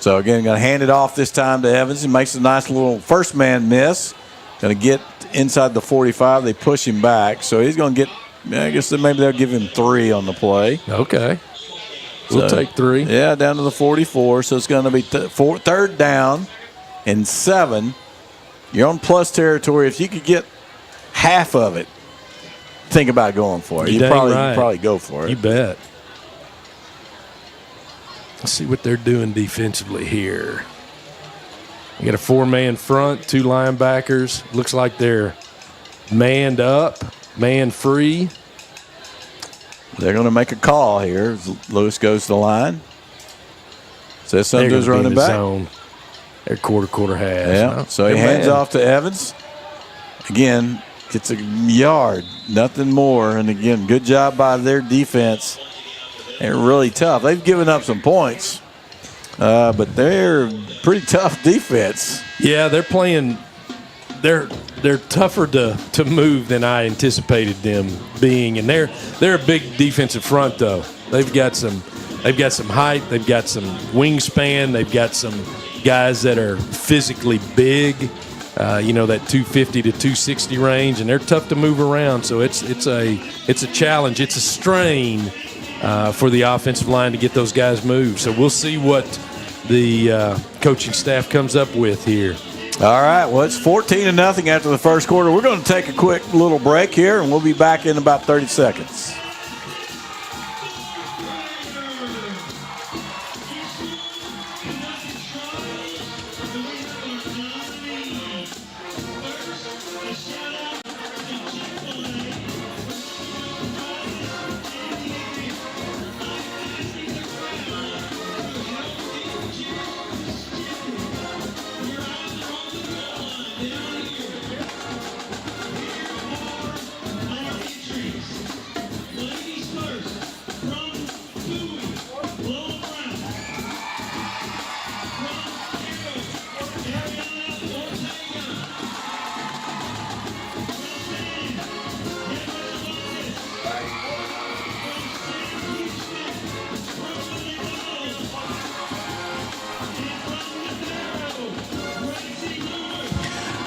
So, again, going to hand it off this time to Evans. He makes a nice little first man miss. Going to get inside the 45. They push him back. So, he's going to get, I guess maybe they'll give him 3 on the play. Okay. We'll take 3. Yeah, down to the 44. So, it's going to be third down and 7. You're on plus territory. If you could get half of it, think about going for it. You'd probably go for it. You bet. Let's see what they're doing defensively here. You got a 4-man front, 2 linebackers. Looks like they're manned up, man free. They're going to make a call here. Lewis goes to the line. Says something's running back. Zone. They're quarter half. Yeah. So he hands off to Evans. Again, it's a yard, nothing more. And again, good job by their defense. They're really tough. They've given up some points, but they're pretty tough defense. Yeah, they're playing. They're tougher to move than I anticipated them being, and they're a big defensive front though. They've got some height. They've got some wingspan. They've got some guys that are physically big. That 250 to 260 range, and they're tough to move around. So it's a challenge. It's a strain for the offensive line to get those guys moved. So we'll see what the coaching staff comes up with here. All right. Well, it's 14-0 after the first quarter. We're going to take a quick little break here, and we'll be back in about 30 seconds.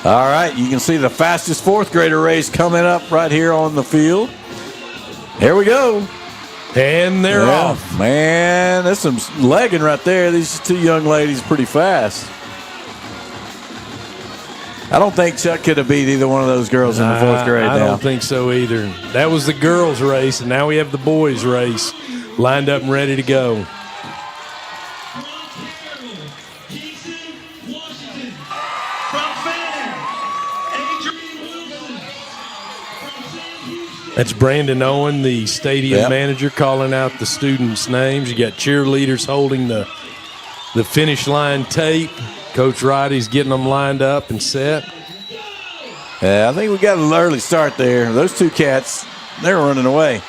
All right, you can see the fastest fourth grader race coming up right here on the field. Here we go. And they're off. Man, that's some legging right there. These 2 young ladies pretty fast. I don't think Chuck could have beat either one of those girls in the 4th grade I now. don't think so either. That was the girls' race, and now we have the boys' race lined up and ready to go. That's Brandon Owen, the stadium manager, calling out the students' names. You got cheerleaders holding the finish line tape. Coach Roddy's getting them lined up and set. Yeah, I think we got an early start there. Those 2 cats, they're running away.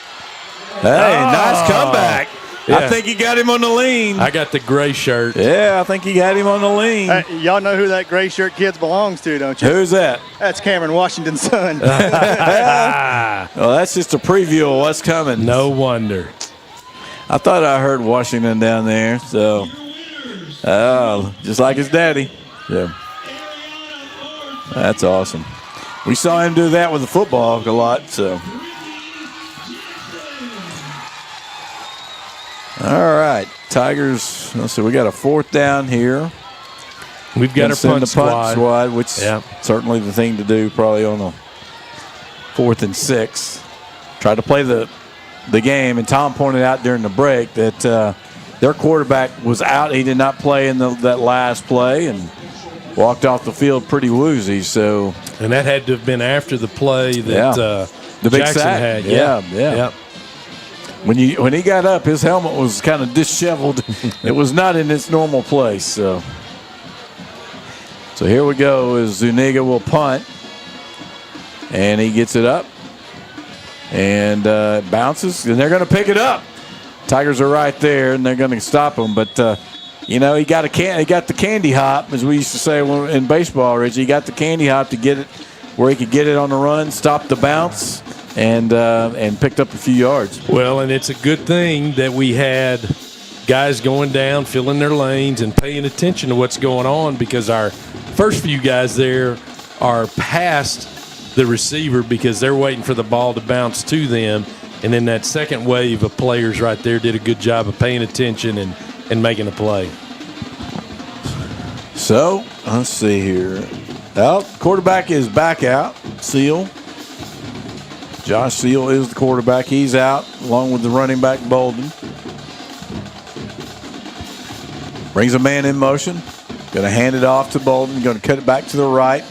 Hey, nice comeback. I think he got him on the lean. I got the gray shirt. Yeah, I think he got him on the lean. Hey, y'all know who that gray shirt kid belongs to, don't you? Who's that? That's Cameron Washington's son. Well, that's just a preview of what's coming. No wonder. I thought I heard Washington down there, so just like his daddy. Yeah, that's awesome. We saw him do that with the football a lot, so. All right, Tigers. Let's see. We got a 4th down here. We've got our punt squad, which certainly the thing to do, probably on the 4th and 6. Try to play the game, and Tom pointed out during the break that their quarterback was out. He did not play in that last play and walked off the field pretty woozy. So, and that had to have been after the play that the big Jackson sack had. Yeah. When he got up, his helmet was kind of disheveled. It was not in its normal place. So here we go. As Zuniga will punt, and he gets it up. And bounces, and they're going to pick it up. Tigers are right there, and they're going to stop him. But he got the candy hop, as we used to say in baseball. Rich, he got the candy hop to get it where he could get it on the run, stop the bounce, and picked up a few yards. Well, and it's a good thing that we had guys going down, filling their lanes, and paying attention to what's going on, because our first few guys there are past the receiver because they're waiting for the ball to bounce to them. And then that second wave of players right there did a good job of paying attention and making a play. So, let's see here. Well, quarterback is back out. Seal. Josh Seal is the quarterback. He's out along with the running back Bolden. Brings a man in motion. Going to hand it off to Bolden. Going to cut it back to the right.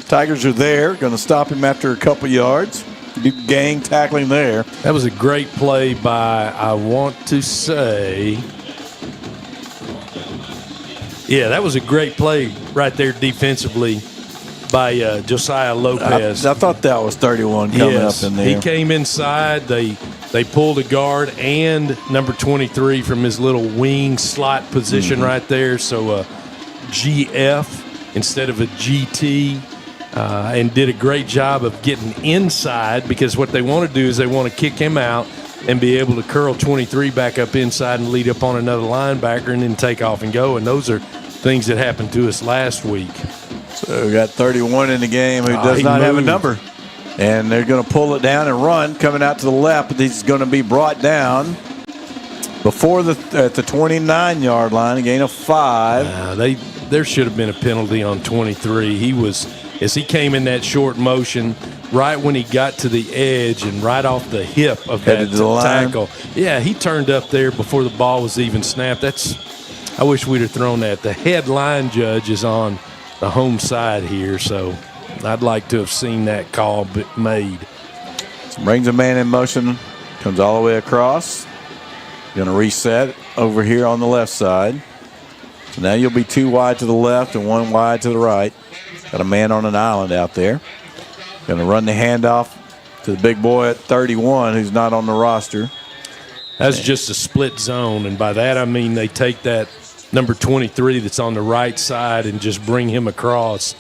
Tigers are there. Going to stop him after a couple yards. Good gang tackling there. That was a great play by, I want to say, that was a great play right there defensively by Josiah Lopez. I thought that was 31 coming up in there. He came inside. They pulled a guard and number 23 from his little wing slot position right there. So GF instead of a GT. And did a great job of getting inside, because what they want to do is they want to kick him out and be able to curl 23 back up inside and lead up on another linebacker and then take off and go. And those are things that happened to us last week. So we got 31 in the game who does not have a number. And they're going to pull it down and run, coming out to the left, but he's going to be brought down before at the 29-yard line, a gain of 5. There should have been a penalty on 23. As he came in that short motion, right when he got to the edge and right off the hip of that tackle. Yeah, he turned up there before the ball was even snapped. I wish we'd have thrown that. The head line judge is on the home side here, so I'd like to have seen that call made. Brings a man in motion, comes all the way across. Going to reset over here on the left side. So now you'll be 2 wide to the left and 1 wide to the right. Got a man on an island out there. Going to run the handoff to the big boy at 31 who's not on the roster. That's just a split zone, and by that I mean they take that number 23 that's on the right side and just bring him across.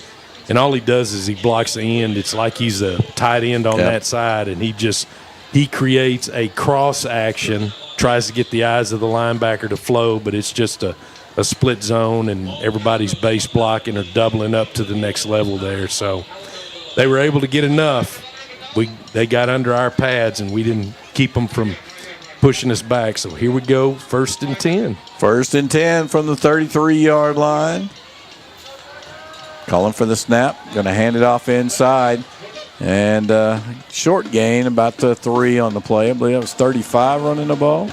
And all he does is he blocks the end. It's like he's a tight end on that side, and he creates a cross action, tries to get the eyes of the linebacker to flow, but it's just a split zone, and everybody's base blocking or doubling up to the next level there. So they were able to get enough. They got under our pads, and we didn't keep them from pushing us back. So here we go, 1st and 10. 1st and 10 from the 33-yard line. Calling for the snap. Going to hand it off inside. And short gain, about 3 on the play. I believe that was 35 running the ball.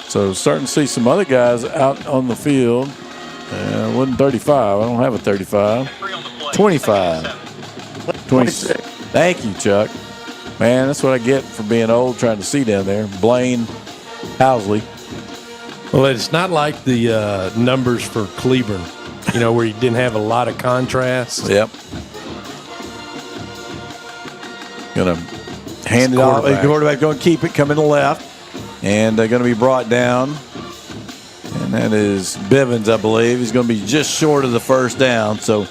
So starting to see some other guys out on the field. It wasn't 35. I don't have a 35. 25. 26. Thank you, Chuck. Man, that's what I get for being old trying to see down there. Blaine Housley. Well, it's not like the numbers for Cleburne, where he didn't have a lot of contrast. Yep. Going to hand it off. The quarterback going to keep it, coming to the left. And they're going to be brought down. And that is Bivens, I believe. He's going to be just short of the first down. So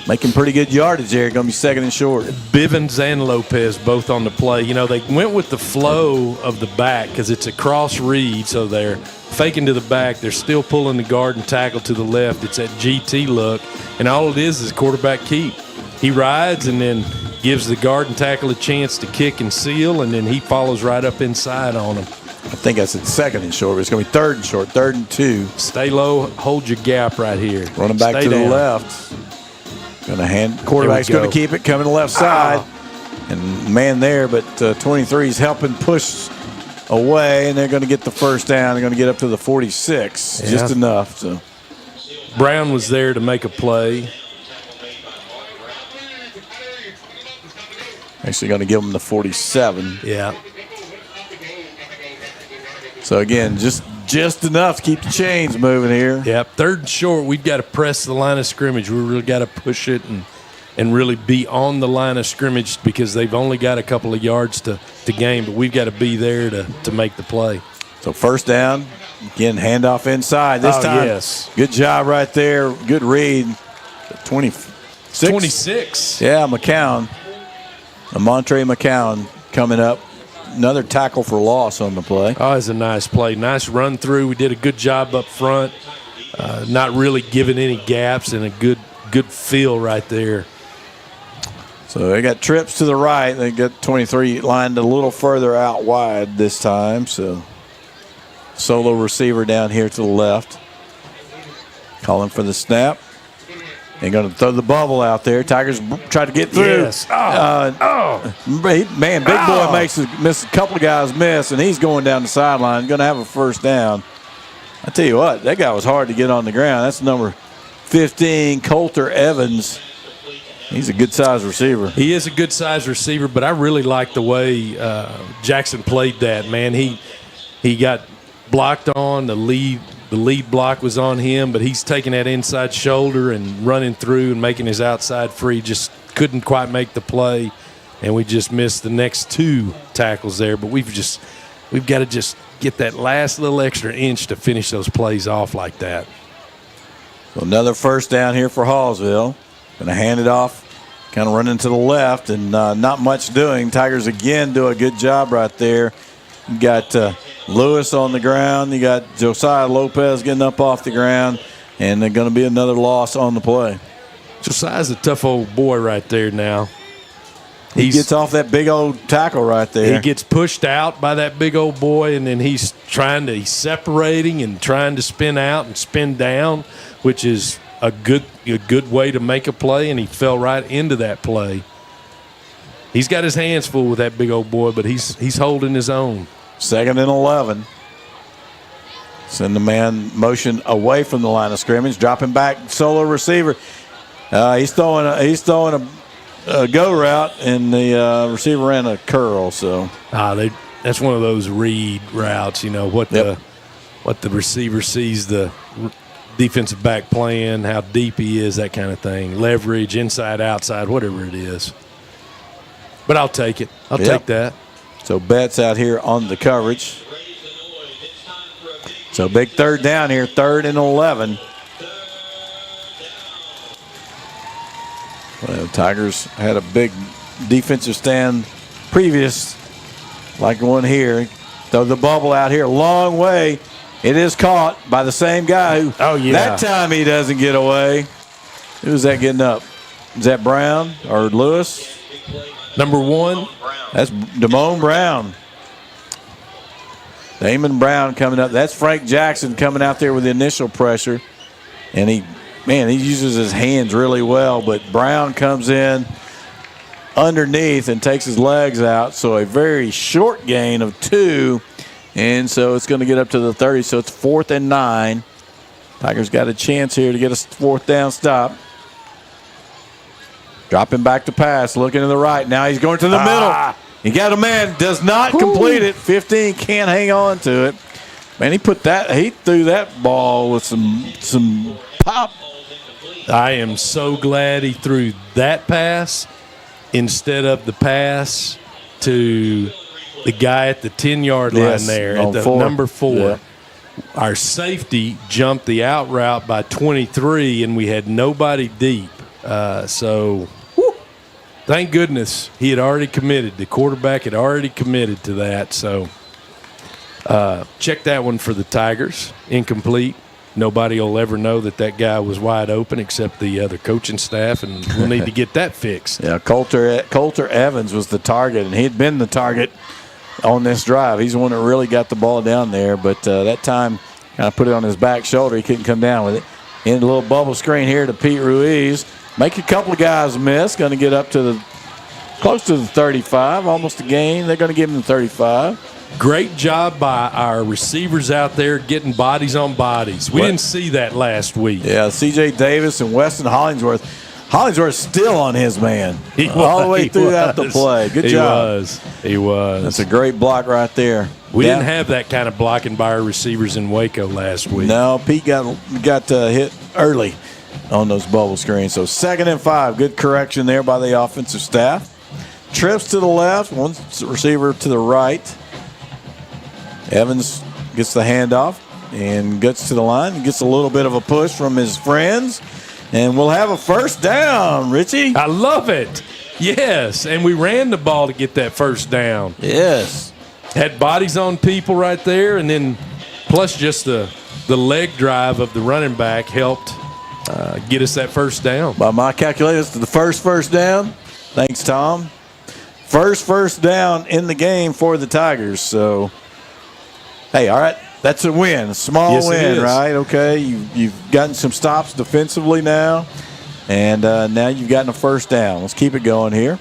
making pretty good yardage there. Going to be second and short. Bivens and Lopez both on the play. You know, they went with the flow of the back because it's a cross read, so they're faking to the back. They're still pulling the guard and tackle to the left. It's that GT look, and all it is quarterback keep. He rides and then gives the guard and tackle a chance to kick and seal, and then he follows right up inside on him. I think that's at second and short, but it's going to be third and short, 3rd and 2. Stay low, hold your gap right here. Running back Stay to down. the left. Going to hand, quarterback's going to keep it, coming to the left side. And man there, but 23 is helping push away, and they're going to get the first down. They're going to get up to the 46, just enough. So Brown was there to make a play. Actually going to give them the 47. Yeah. So again, just enough to keep the chains moving here. Yep. 3rd and short, we've got to press the line of scrimmage. We really got to push it and really be on the line of scrimmage because they've only got a couple of yards to gain, but we've got to be there to make the play. So first down, again, handoff inside. This time, yes. Good job right there. Good read. 26. Yeah, McCown. Montre McCown coming up. Another tackle for loss on the play. Oh, it's a nice play. Nice run through. We did a good job up front, not really giving any gaps, and a good feel right there. So they got trips to the right. They got 23 lined a little further out wide this time. So solo receiver down here to the left. Calling for the snap. They're going to throw the bubble out there. Tigers try to get through. Yes. Man, big boy miss a couple of guys miss, and he's going down the sideline. Going to have a first down. I tell you what, that guy was hard to get on the ground. That's number 15, Coulter Evans. He's a good-sized receiver. He is a good-sized receiver, but I really like the way Jackson played that, man. He got blocked on. The lead block was on him, but he's taking that inside shoulder and running through and making his outside free. Just couldn't quite make the play, and we just missed the next 2 tackles there. But we've got to just get that last little extra inch to finish those plays off like that. So another first down here for Hallsville. Going to hand it off, kind of running to the left, and not much doing. Tigers again do a good job right there. You got Lewis on the ground. You got Josiah Lopez getting up off the ground, and they're going to be another loss on the play. Josiah's a tough old boy right there now. He gets off that big old tackle right there. He gets pushed out by that big old boy, and then he's separating and trying to spin out and spin down, which is a good way to make a play, and he fell right into that play. He's got his hands full with that big old boy, but he's holding his own. 2nd and 11. Send the man motion away from the line of scrimmage, dropping back, solo receiver. He's throwing a go route, and the receiver ran a curl. So that's one of those read routes. You know what the receiver sees the defensive back playing, how deep he is, that kind of thing. Leverage, inside, outside, whatever it is. But I'll take it. I'll take that. So Betts out here on the coverage. So big third down here, 3rd and 11. Well, Tigers had a big defensive stand previous, like one here. Throw the bubble out here, long way. It is caught by the same guy who, that time he doesn't get away. Who's that getting up? Is that Brown or Lewis? Number 1. That's Damone Brown. Damon Brown coming up. That's Frank Jackson coming out there with the initial pressure. And he uses his hands really well. But Brown comes in underneath and takes his legs out. So a very short gain of 2. And so it's going to get up to the 30. So it's 4th and 9. Tigers got a chance here to get a 4th down stop. Dropping back to pass, looking to the right. Now he's going to the middle. He got a man, does not complete it. 15 can't hang on to it. Man, he threw that ball with some pop. I am so glad he threw that pass instead of the pass to the guy at the 10-yard line there at the number 4. Yeah. Our safety jumped the out route by 23, and we had nobody deep. So thank goodness he had already committed. The quarterback had already committed to that. So check that one for the Tigers. Incomplete. Nobody will ever know that guy was wide open except the other coaching staff, and we'll need to get that fixed. Yeah, Coulter Evans was the target, and he'd been the target on this drive. He's the one that really got the ball down there, but that time kind of put it on his back shoulder. He couldn't come down with it. In a little bubble screen here to Pete Ruiz. Make a couple of guys miss. Going to get up to close to the 35, almost a gain. They're going to give him the 35. Great job by our receivers out there getting bodies on bodies. We didn't see that last week. Yeah, C.J. Davis and Weston Hollingsworth. Hollingsworth's still on his man all the way throughout the play. Good job. He was. That's a great block right there. We didn't have that kind of blocking by our receivers in Waco last week. No, Pete got hit early on those bubble screens. So 2nd and 5. Good correction there by the offensive staff. Trips to the left, one receiver to the right. Evans gets the handoff and gets to the line. Gets a little bit of a push from his friends. And we'll have a first down, Richie. I love it. Yes, and we ran the ball to get that first down. Yes. Had bodies on people right there, and then plus just the leg drive of the running back helped get us that first down. By my calculations, the first down. Thanks, Tom. First down in the game for the Tigers. So, hey, all right. That's a win, a small win, right? Okay, you've gotten some stops defensively now, and now you've gotten a first down. Let's keep it going here.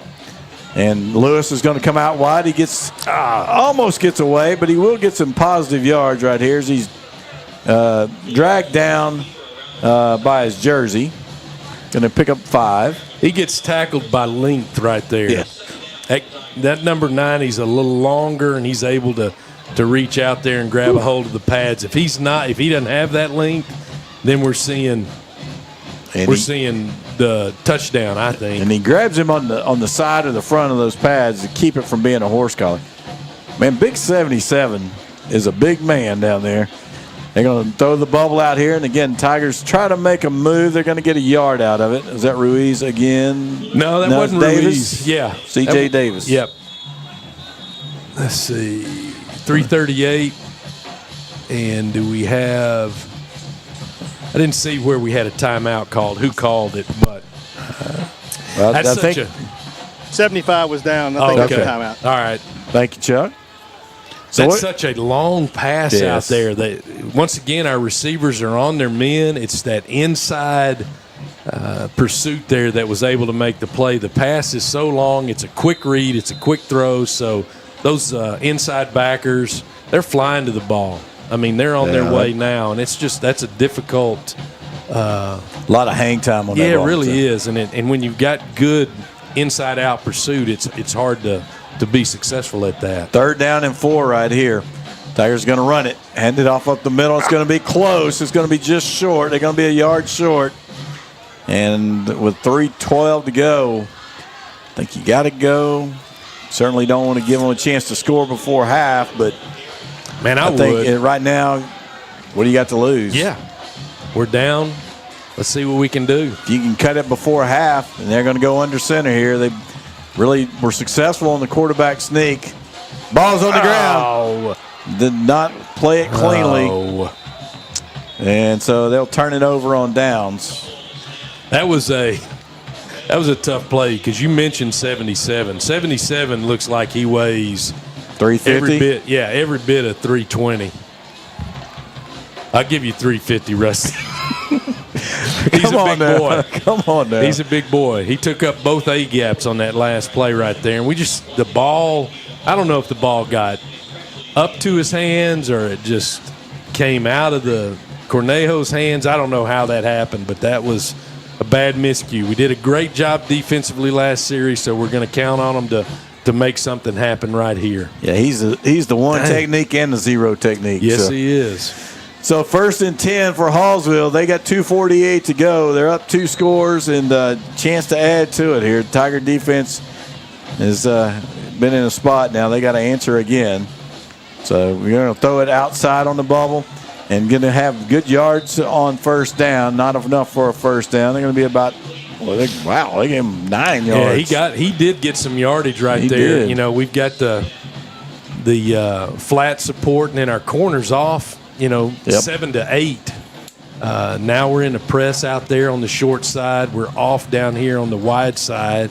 And Lewis is going to come out wide. He gets almost gets away, but he will get some positive yards right here as he's dragged down by his jersey. Going to pick up 5. He gets tackled by length right there. Yeah. That number 9, he's a little longer, and he's able to reach out there and grab a hold of the pads. If he doesn't have that length, then we're seeing the touchdown, I think. And he grabs him on the side or the front of those pads to keep it from being a horse collar. Man, big 77 is a big man down there. They're going to throw the bubble out here, and again, Tigers try to make a move. They're going to get a yard out of it. Is that Ruiz again? No, that wasn't Davis. Ruiz. Yeah, C.J. Davis. Yep. Let's see. 3:38, and do we have – I didn't see where we had a timeout called, who called it, but that's such a – 75 was down. I think that's a timeout. All right. Thank you, Chuck. So that's such a long pass out there. Once again, our receivers are on their men. It's that inside pursuit there that was able to make the play. The pass is so long. It's a quick read. It's a quick throw, so – those inside backers, they're flying to the ball. I mean, they're on their way now, and that's a difficult a lot of hang time on that ball. Yeah, it really is. And when you've got good inside-out pursuit, it's hard to be successful at that. 3rd down and 4 right here. Tigers going to run it. Hand it off up the middle. It's going to be close. It's going to be just short. They're going to be a yard short. And with 3:12 to go, I think you got to go. Certainly don't want to give them a chance to score before half, but man, I think right now, what do you got to lose? Yeah, we're down. Let's see what we can do. If you can cut it before half, and they're going to go under center here. They really were successful on the quarterback sneak. Ball's on the ground. Did not play it cleanly. And so they'll turn it over on downs. That was a tough play because you mentioned 77. 77 looks like he weighs 350. Every bit of 320. I'll give you 350, Rusty. He's a big boy. Come on now. He's a big boy. He took up both A gaps on that last play right there, and the ball. I don't know if the ball got up to his hands or it just came out of the Cornejo's hands. I don't know how that happened, but that was a bad miscue. We did a great job defensively last series, so we're going to count on them to make something happen right here. Yeah, he's the one technique and the zero technique. Yes, he is. So 1st and 10 for Hallsville. They got 2:48 to go. They're up 2 scores and a chance to add to it here. Tiger defense is been in a spot now. They got to answer again. So we're going to throw it outside on the bubble and going to have good yards on first down. Not enough for a first down. They're going to be about, they gave him 9 yards. Yeah, he did get some yardage right He there. did. You know, we've got the flat support and then our corners off, 7 to 8. Now we're in the press out there on the short side. We're off down here on the wide side.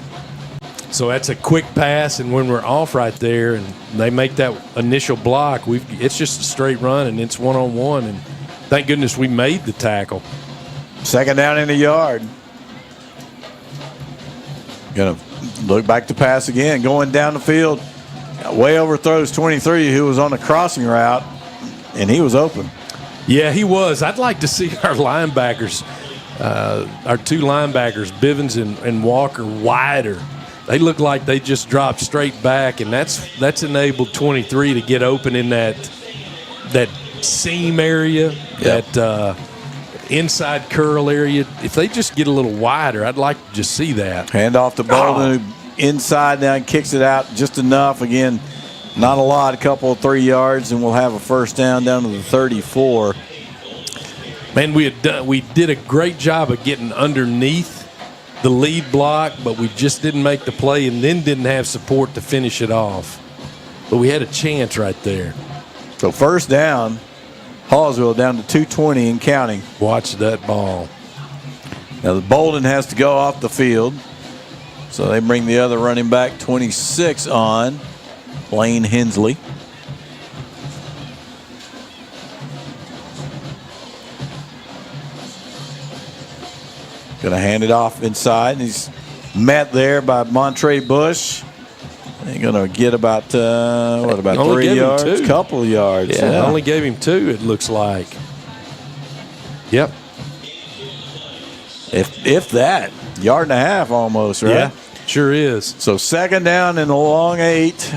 So that's a quick pass, and when we're off right there and they make that initial block, it's just a straight run, and it's one-on-one, and thank goodness we made the tackle. Second down in the yard. Going to look back to pass again, going down the field. Way overthrows 23, who was on the crossing route, and he was open. Yeah, he was. I'd like to see our linebackers, our two linebackers, Bivens and Walker, wider. They look like they just dropped straight back, and that's enabled 23 to get open in that seam area, that inside curl area. If they just get a little wider, I'd like to just see that. Hand off to Bolden, who inside now kicks it out just enough. Again, not a lot, a couple of 3 yards, and we'll have a first down to the 34. Man, we did a great job of getting underneath the lead block, but we just didn't make the play and then didn't have support to finish it off. But we had a chance right there. So first down, Hallsville down to 2:20 and counting. Watch that ball. Now the Bolden has to go off the field. So they bring the other running back, 26, on, Lane Hensley. Going to hand it off inside, and he's met there by Montre Bush. They're going to get about 3 yards? A couple of yards. Yeah, only gave him 2, it looks like. Yep. If that, yard and a half almost, right? Yeah, sure is. So second down in the long 8.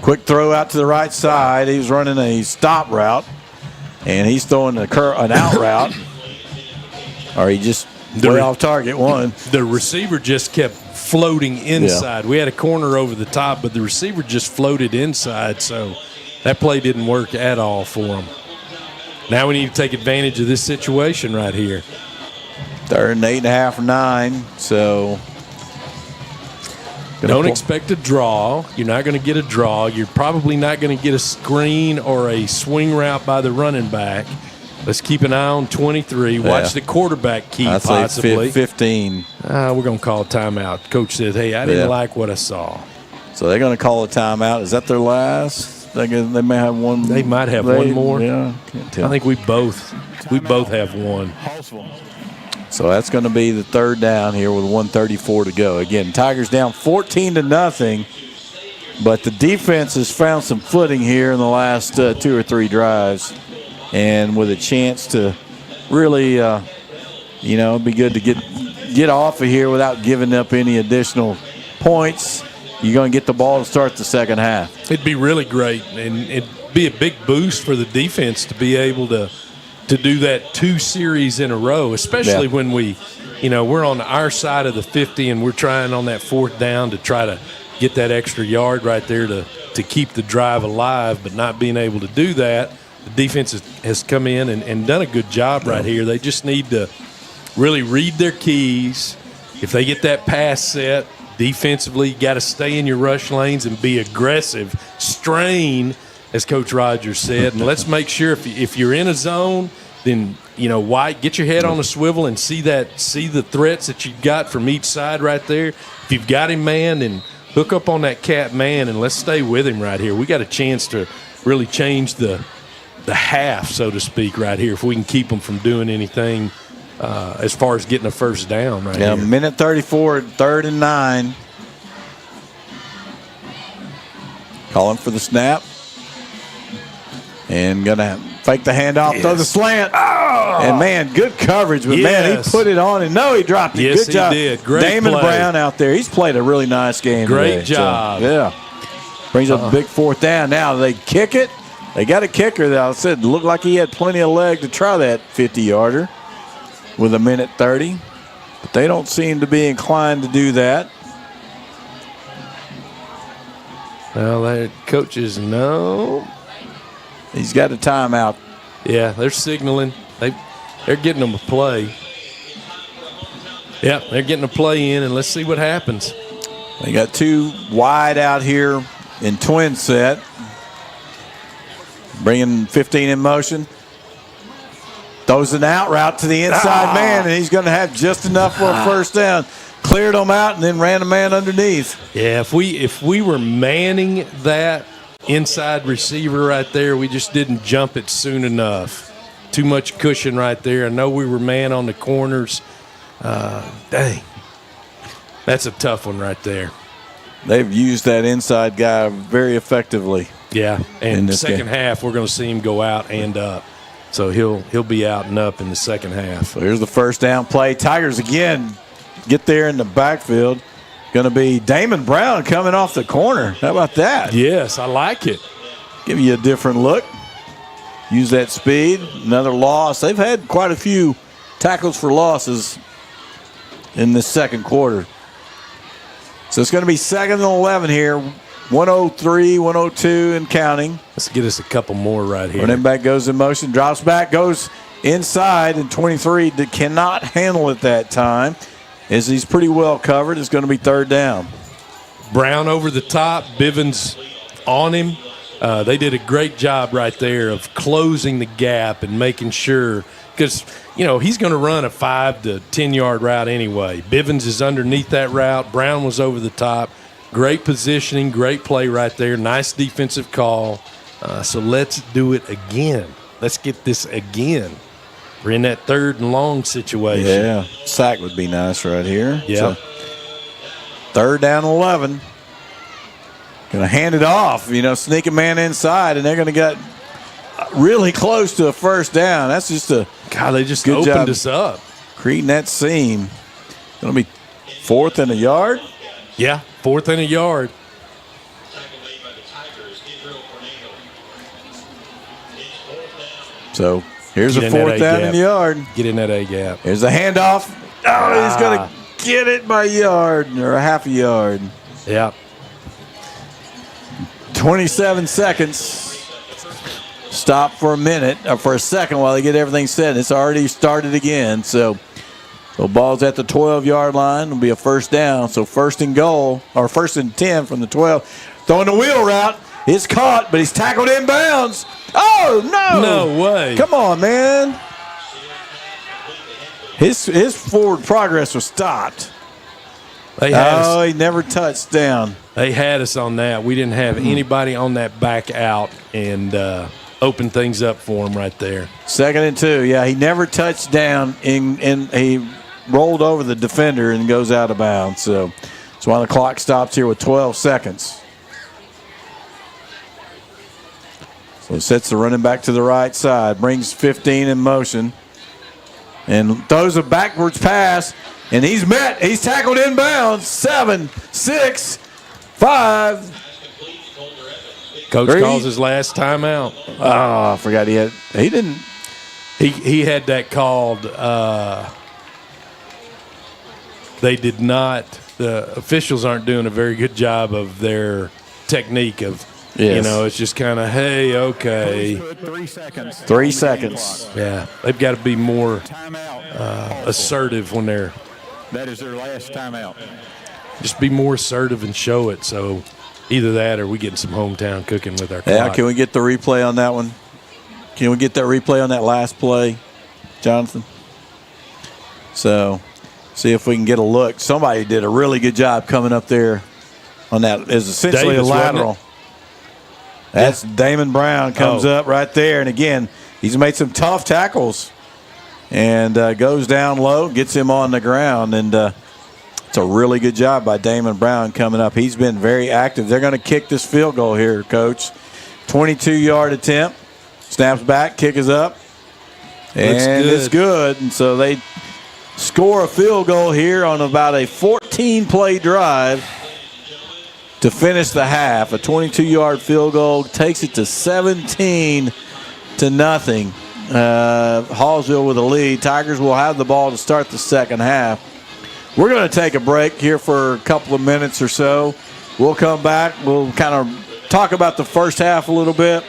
Quick throw out to the right side. He was running a stop route, and he's throwing an out route. Or he just way off target one. The receiver just kept floating inside. Yeah. We had a corner over the top, but the receiver just floated inside, so that play didn't work at all for him. Now we need to take advantage of this situation right here. 3rd and 8.5, 9. So don't expect a draw. You're not going to get a draw. You're probably not going to get a screen or a swing route by the running back. Let's keep an eye on 23. Watch the quarterback keep possibly. 15. We're going to call a timeout. Coach said, hey, I didn't like what I saw. So they're going to call a timeout. Is that their last? They may have one. They might have one more. Yeah, can't tell. I think we both have one. So that's going to be the 3rd down here with 1:34 to go. Again, Tigers down 14-0, but the defense has found some footing here in the last 2 or 3 drives, and with a chance to really, be good to get off of here without giving up any additional points. You're going to get the ball to start the second half. It'd be really great, and it'd be a big boost for the defense to be able to do that 2 series in a row, especially when we're on our side of the 50 and we're trying on that 4th down to try to get that extra yard right there to keep the drive alive, but not being able to do that. The defense has come in and done a good job right here. They just need to really read their keys. If they get that pass set, defensively, you got to stay in your rush lanes and be aggressive, strain, as Coach Rogers said, and let's make sure if you're in a zone, then White, get your head on a swivel and see the threats that you've got from each side right there. If you've got him manned, then hook up on that cat man and let's stay with him right here. We got a chance to really change the half, so to speak, right here if we can keep them from doing anything as far as getting a first down right here. Minute 34, 3rd and 9. Calling for the snap. And going to fake the handoff, throw the slant. Oh! And, man, good coverage. But, man, he put it on. And, no, he dropped it. Yes, good job. He did. Great Damon play. Brown out there. He's played a really nice game Great today. job. So, yeah. Brings up a big 4th down. Now they kick it. They got a kicker that I said looked like he had plenty of leg to try that 50-yarder with a minute 30. But they don't seem to be inclined to do that. Well, the coaches know. He's got a timeout. Yeah, they're signaling. They're getting them a play. Yeah, they're getting a play in, and let's see what happens. They got two wide out here in twin set. Bringing 15 in motion. Throws an out route to the inside man, and he's going to have just enough for a first down. Cleared them out and then ran a man underneath. Yeah, if we were manning that inside receiver right there, we just didn't jump it soon enough. Too much cushion right there. I know we were man on the corners. Dang. That's a tough one right there. They've used that inside guy very effectively. Yeah, and in the this second game. half we're going to see him go out and up. So he'll be out and up in the second half. So here's the first down play. Tigers again get there in the backfield. Going to be Damon Brown coming off the corner. How about that? Yes, I like it. Give you a different look. Use that speed. Another loss. They've had quite a few tackles for losses in this second quarter. So it's going to be 2nd and 11 here. 103, 102 and counting. Let's get us a couple more right here. Running back goes in motion, drops back, goes inside, and 23 cannot handle it that time as he's pretty well covered. It's going to be 3rd down. Brown over the top, Bivens on him. They did a great job right there of closing the gap and making sure, because, he's going to run a 5 to 10 yard route anyway. Bivens is underneath that route. Brown was over the top. Great positioning, great play right there. Nice defensive call. So let's do it again. Let's get this again. We're in that 3rd and long situation. Yeah, sack would be nice right here. Yeah. So 3rd down 11. Going to hand it off, sneak a man inside, and they're going to get really close to a first down. That's just a God, they just good opened job us up. creating that seam. Going to be 4th and a yard. Yeah, 4th and a yard. So here's a Get in that 4th down in A-gap. the yard. Get in that A-gap. Here's a handoff. Oh, he's going to get it by a yard or a half a yard. Yeah. 27 seconds. Stop for a minute or for a second while they get everything set. It's already started again. So ball's at the 12-yard line. It'll be a first down. So 1st and goal, or 1st and 10 from the 12. Throwing the wheel route. It's caught, but he's tackled inbounds. Oh, no. No way. Come on, man. His forward progress was stopped. They had us. He never touched down. They had us on that. We didn't have anybody on that back out and open things up for him right there. 2nd and 2. Yeah, he never touched down, and he rolled over the defender and goes out of bounds. So that's why the clock stops here with 12 seconds. So sets the running back to the right side, brings 15 in motion, and throws a backwards pass, and he's tackled inbounds. 7, 6, 5. Coach 3. calls his last timeout. Oh, I forgot he didn't. He had that called. They did not. The officials aren't doing a very good job of their technique of. Yes. It's just kind of, hey, okay. 3 seconds. 3 seconds. Yeah, they've got to be more Timeout. assertive when they're. That is their last timeout. Just be more assertive and show it. So either that or we getting some hometown cooking with our clock. Yeah, can we get the replay on that one? Can we get that replay on that last play, Jonathan? So, see if we can get a look. Somebody did a really good job coming up there on that. It's essentially Davis, a wasn't lateral. it? That's Damon Brown comes Oh. up right there. And, again, he's made some tough tackles and goes down low, gets him on the ground. And it's a really good job by Damon Brown coming up. He's been very active. They're going to kick this field goal here, Coach. 22-yard attempt. Snaps back, kick is up. And it's good. And so they score a field goal here on about a 14-play drive to finish the half. A 22-yard field goal takes it to 17-0. Hallsville with a lead. Tigers will have the ball to start the second half. We're going to take a break here for a couple of minutes or so. We'll come back. We'll kind of talk about the first half a little bit,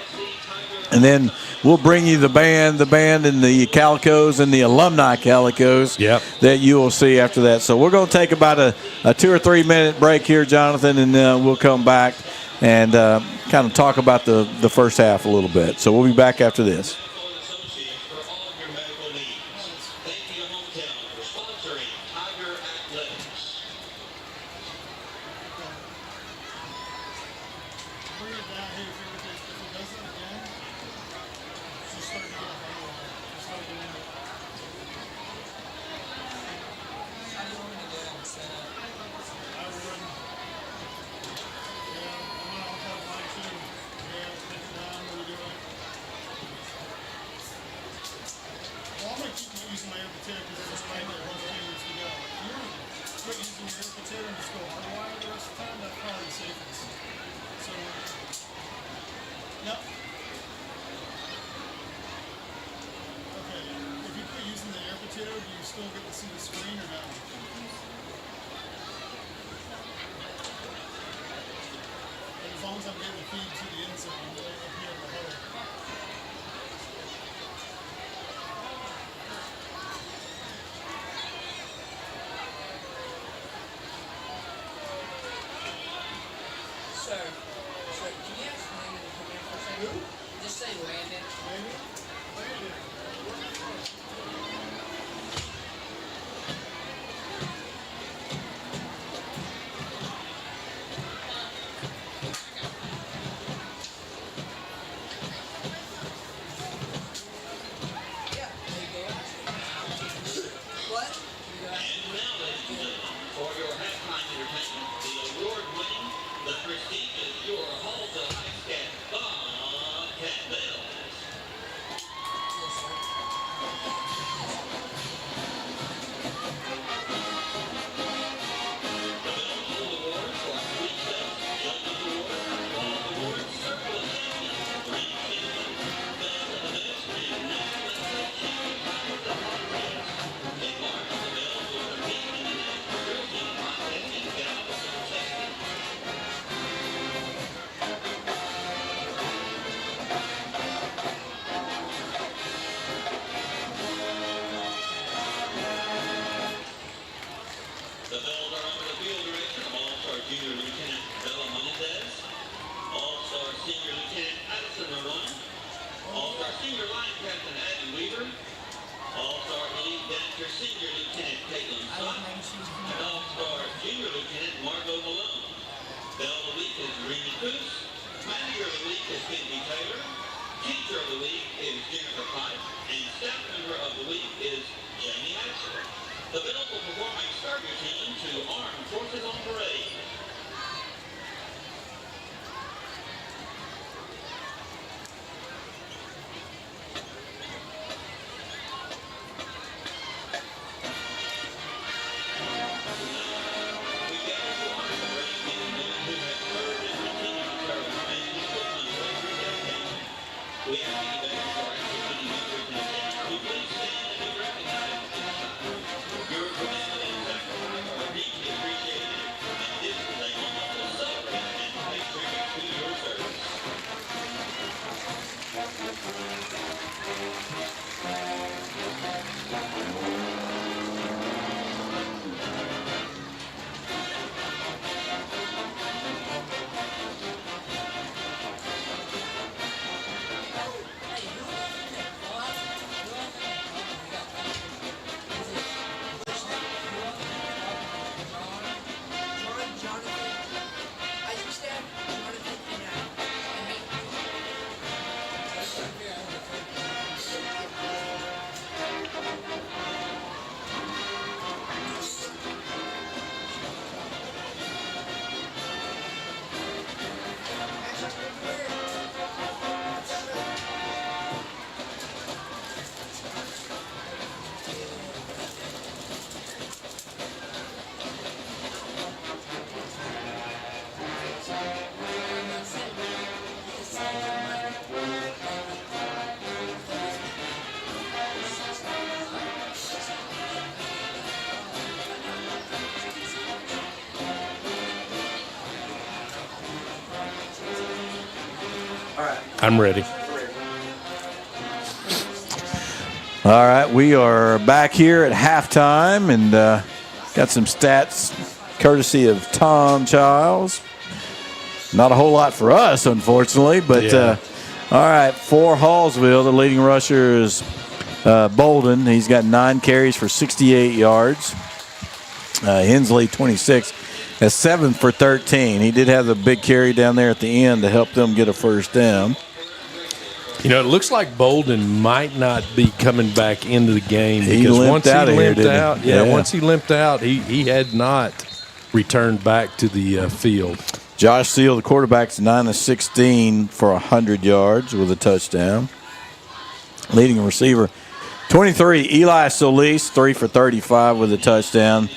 and then we'll bring you the band and the Calicos and the alumni Calicos that you will see after that. So we're going to take about a 2 or 3 minute break here, Jonathan, and we'll come back and kind of talk about the first half a little bit. So we'll be back after this. I'm ready. All right, we are back here at halftime and got some stats courtesy of Tom Childs. Not a whole lot for us, unfortunately, but all right, for Hallsville, the leading rusher is Bolden. He's got 9 carries for 68 yards. Hensley, 26, has 7 for 13. He did have the big carry down there at the end to help them get a first down. You know, it looks like Bolden might not be coming back into the game because once he limped out, once he limped out, he had not returned back to the field. Josh Seal, the quarterback's 9 of 16 for 100 yards with a touchdown. Leading receiver, 23, Eli Solis, 3 for 35 with a touchdown.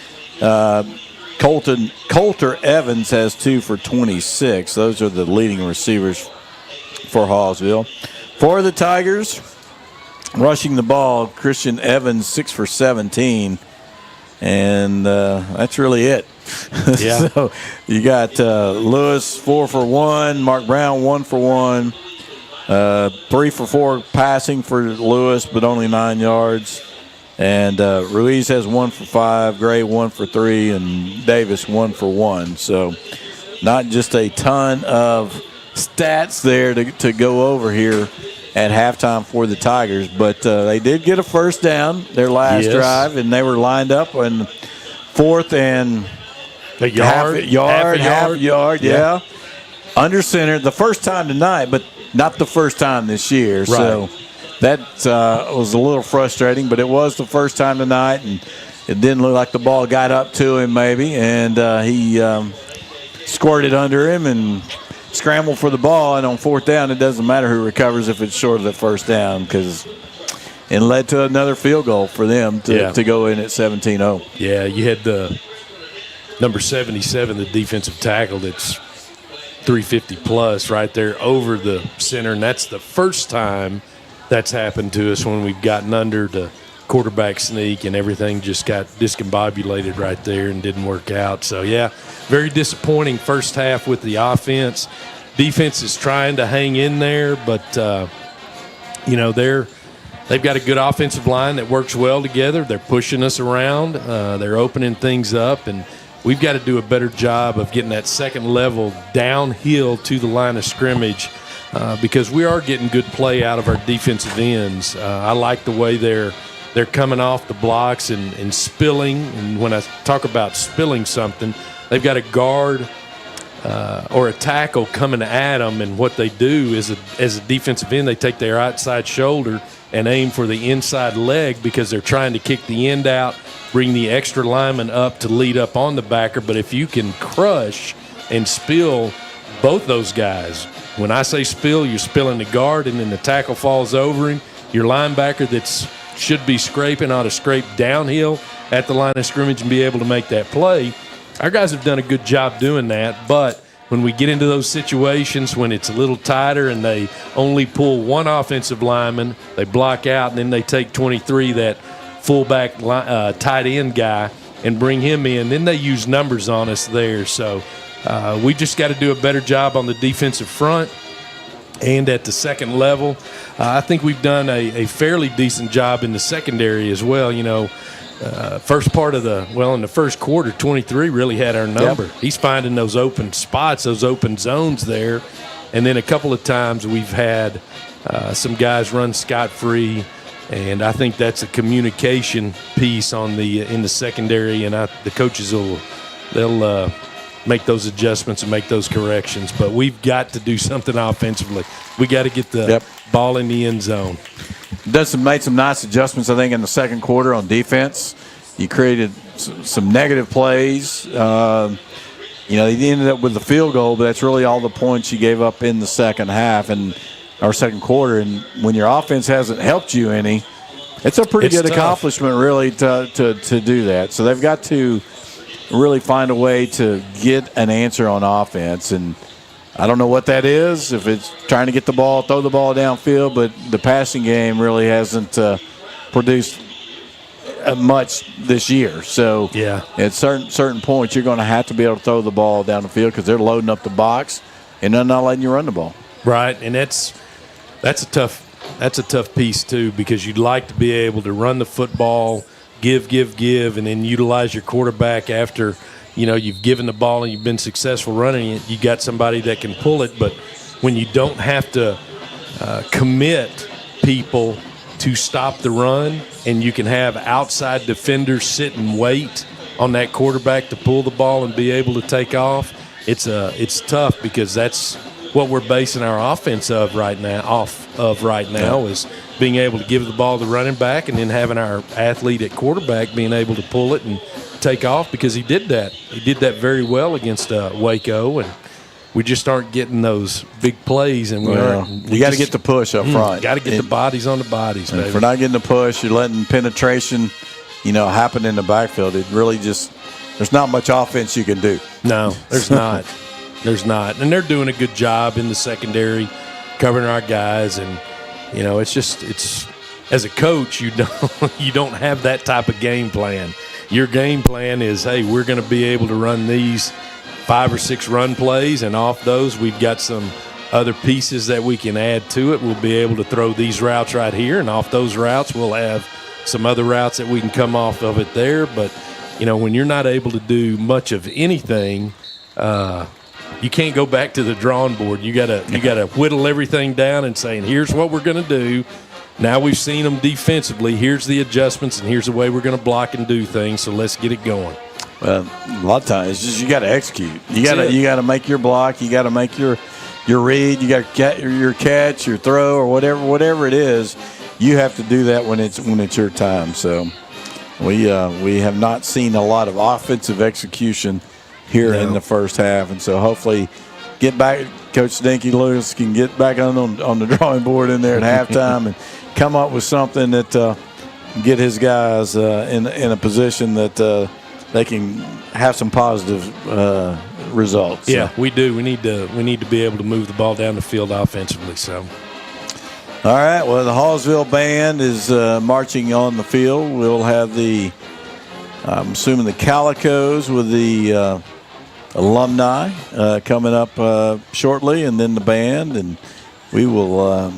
Coulter Evans has 2 for 26. Those are the leading receivers for Hallsville. For the Tigers, rushing the ball, Christian Evans, 6 for 17. And that's really it. Yeah. So you got Lewis, 4 for 1. Mark Brown, 1 for 1. 3 for 4 passing for Lewis, but only 9 yards. And Ruiz has 1 for 5. Gray, 1 for 3. And Davis, 1 for 1. So not just a ton of stats there to go over here at halftime for the Tigers, but they did get a first down their last drive, and they were lined up on 4th and half a yard, yeah. Under center, the first time tonight, but not the first time this year. Right. So that was a little frustrating, but it was the first time tonight, and it didn't look like the ball got up to him maybe, and he squirted under him and scramble for the ball, and on 4th down, it doesn't matter who recovers if it's short of the first down because it led to another field goal for them to go in at 17-0. Yeah, you had the number 77, the defensive tackle, that's 350 plus right there over the center, and that's the first time that's happened to us when we've gotten under the quarterback sneak and everything just got discombobulated right there and didn't work out. So, yeah, very disappointing first half with the offense. Defense is trying to hang in there, but, you know, they've got a good offensive line that works well together. They're pushing us around. They're opening things up, and we've got to do a better job of getting that second level downhill to the line of scrimmage because we are getting good play out of our defensive ends. I like the way they're coming off the blocks and spilling. And when I talk about spilling something, they've got a guard or a tackle coming at them, and what they do is, as a defensive end, they take their outside shoulder and aim for the inside leg because they're trying to kick the end out, bring the extra lineman up to lead up on the backer. But if you can crush and spill both those guys, when I say spill, you're spilling the guard, and then the tackle falls over him. Your linebacker that's should be scraping ought to scrape downhill at the line of scrimmage and be able to make that play. Our guys have done a good job doing that, but when we get into those situations when it's a little tighter and they only pull one offensive lineman, they block out, and then they take 23, that fullback tight end guy, and bring him in, then they use numbers on us there. So we just got to do a better job on the defensive front and at the second level. I think we've done a fairly decent job in the secondary as well. You know, first part of in the first quarter, 23 really had our number. Yep. He's finding those open spots, those open zones there. And then a couple of times we've had some guys run scot-free, and I think that's a communication piece in the secondary, and the coaches they'll make those adjustments and make those corrections. But we've got to do something offensively. We got to get the ball in the end zone. Made some nice adjustments, I think, in the second quarter on defense. You created some negative plays. You know, they ended up with the field goal, but that's really all the points you gave up in the second half or second quarter. And when your offense hasn't helped you any, it's a pretty good accomplishment, really, to do that. So they've got to really find a way to get an answer on offense. And I don't know what that is, if it's trying to get the ball, throw the ball downfield, but the passing game really hasn't produced much this year. So at certain points, you're going to have to be able to throw the ball down the field because they're loading up the box and they're not letting you run the ball. Right, and that's a tough piece too, because you'd like to be able to run the football, give, and then utilize your quarterback after you've given the ball and you've been successful running it. You got somebody that can pull it, but when you don't have to commit people to stop the run, and you can have outside defenders sit and wait on that quarterback to pull the ball and be able to take off, it's tough, because that's what we're basing our offense right now is being able to give the ball to the running back, and then having our athlete at quarterback being able to pull it and take off, because he did that. He did that very well against Waco, and we just aren't getting those big plays. And you got to get the push up front. Got to get the bodies on the bodies, baby. If we're not getting the push, you're letting penetration, happen in the backfield. It really there's not much offense you can do. No, there's not. There's not. And they're doing a good job in the secondary covering our guys. And, it's as a coach, you don't have that type of game plan. Your game plan is, hey, we're going to be able to run these 5 or 6 run plays, and off those we've got some other pieces that we can add to it. We'll be able to throw these routes right here, and off those routes we'll have some other routes that we can come off of it there. But, when you're not able to do much of anything, you can't go back to the drawing board. You gotta whittle everything down and saying, here's what we're going to do. Now we've seen them defensively. Here's the adjustments, and here's the way we're going to block and do things. So let's get it going. Well, a lot of times it's just you got to execute. You got to make your block. You got to make your read. You got to get your catch, your throw, or whatever it is. You have to do that when it's your time. So we have not seen a lot of offensive execution here in the first half, and so hopefully get back. Coach Stinky Lewis can get back on the drawing board in there at halftime and come up with something that get his guys in a position that they can have some positive results. Yeah, we do. We need to be able to move the ball down the field offensively. So, all right. Well, the Hallsville band is marching on the field. We'll have I'm assuming the Calicos with the alumni coming up shortly, and then the band, and we will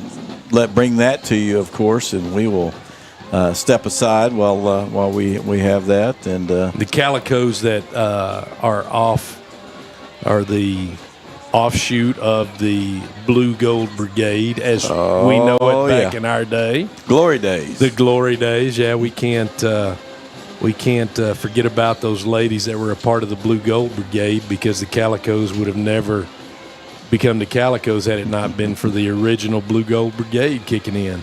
bring that to you, of course, and we will step aside while we have that. And the Calicos that are off are the offshoot of the Blue Gold Brigade, as we know it back in our day. Glory days. The glory days. Yeah, we can't forget about those ladies that were a part of the Blue Gold Brigade, because the Calicos would have never become the Calicos had it not been for the original Blue Gold Brigade kicking in.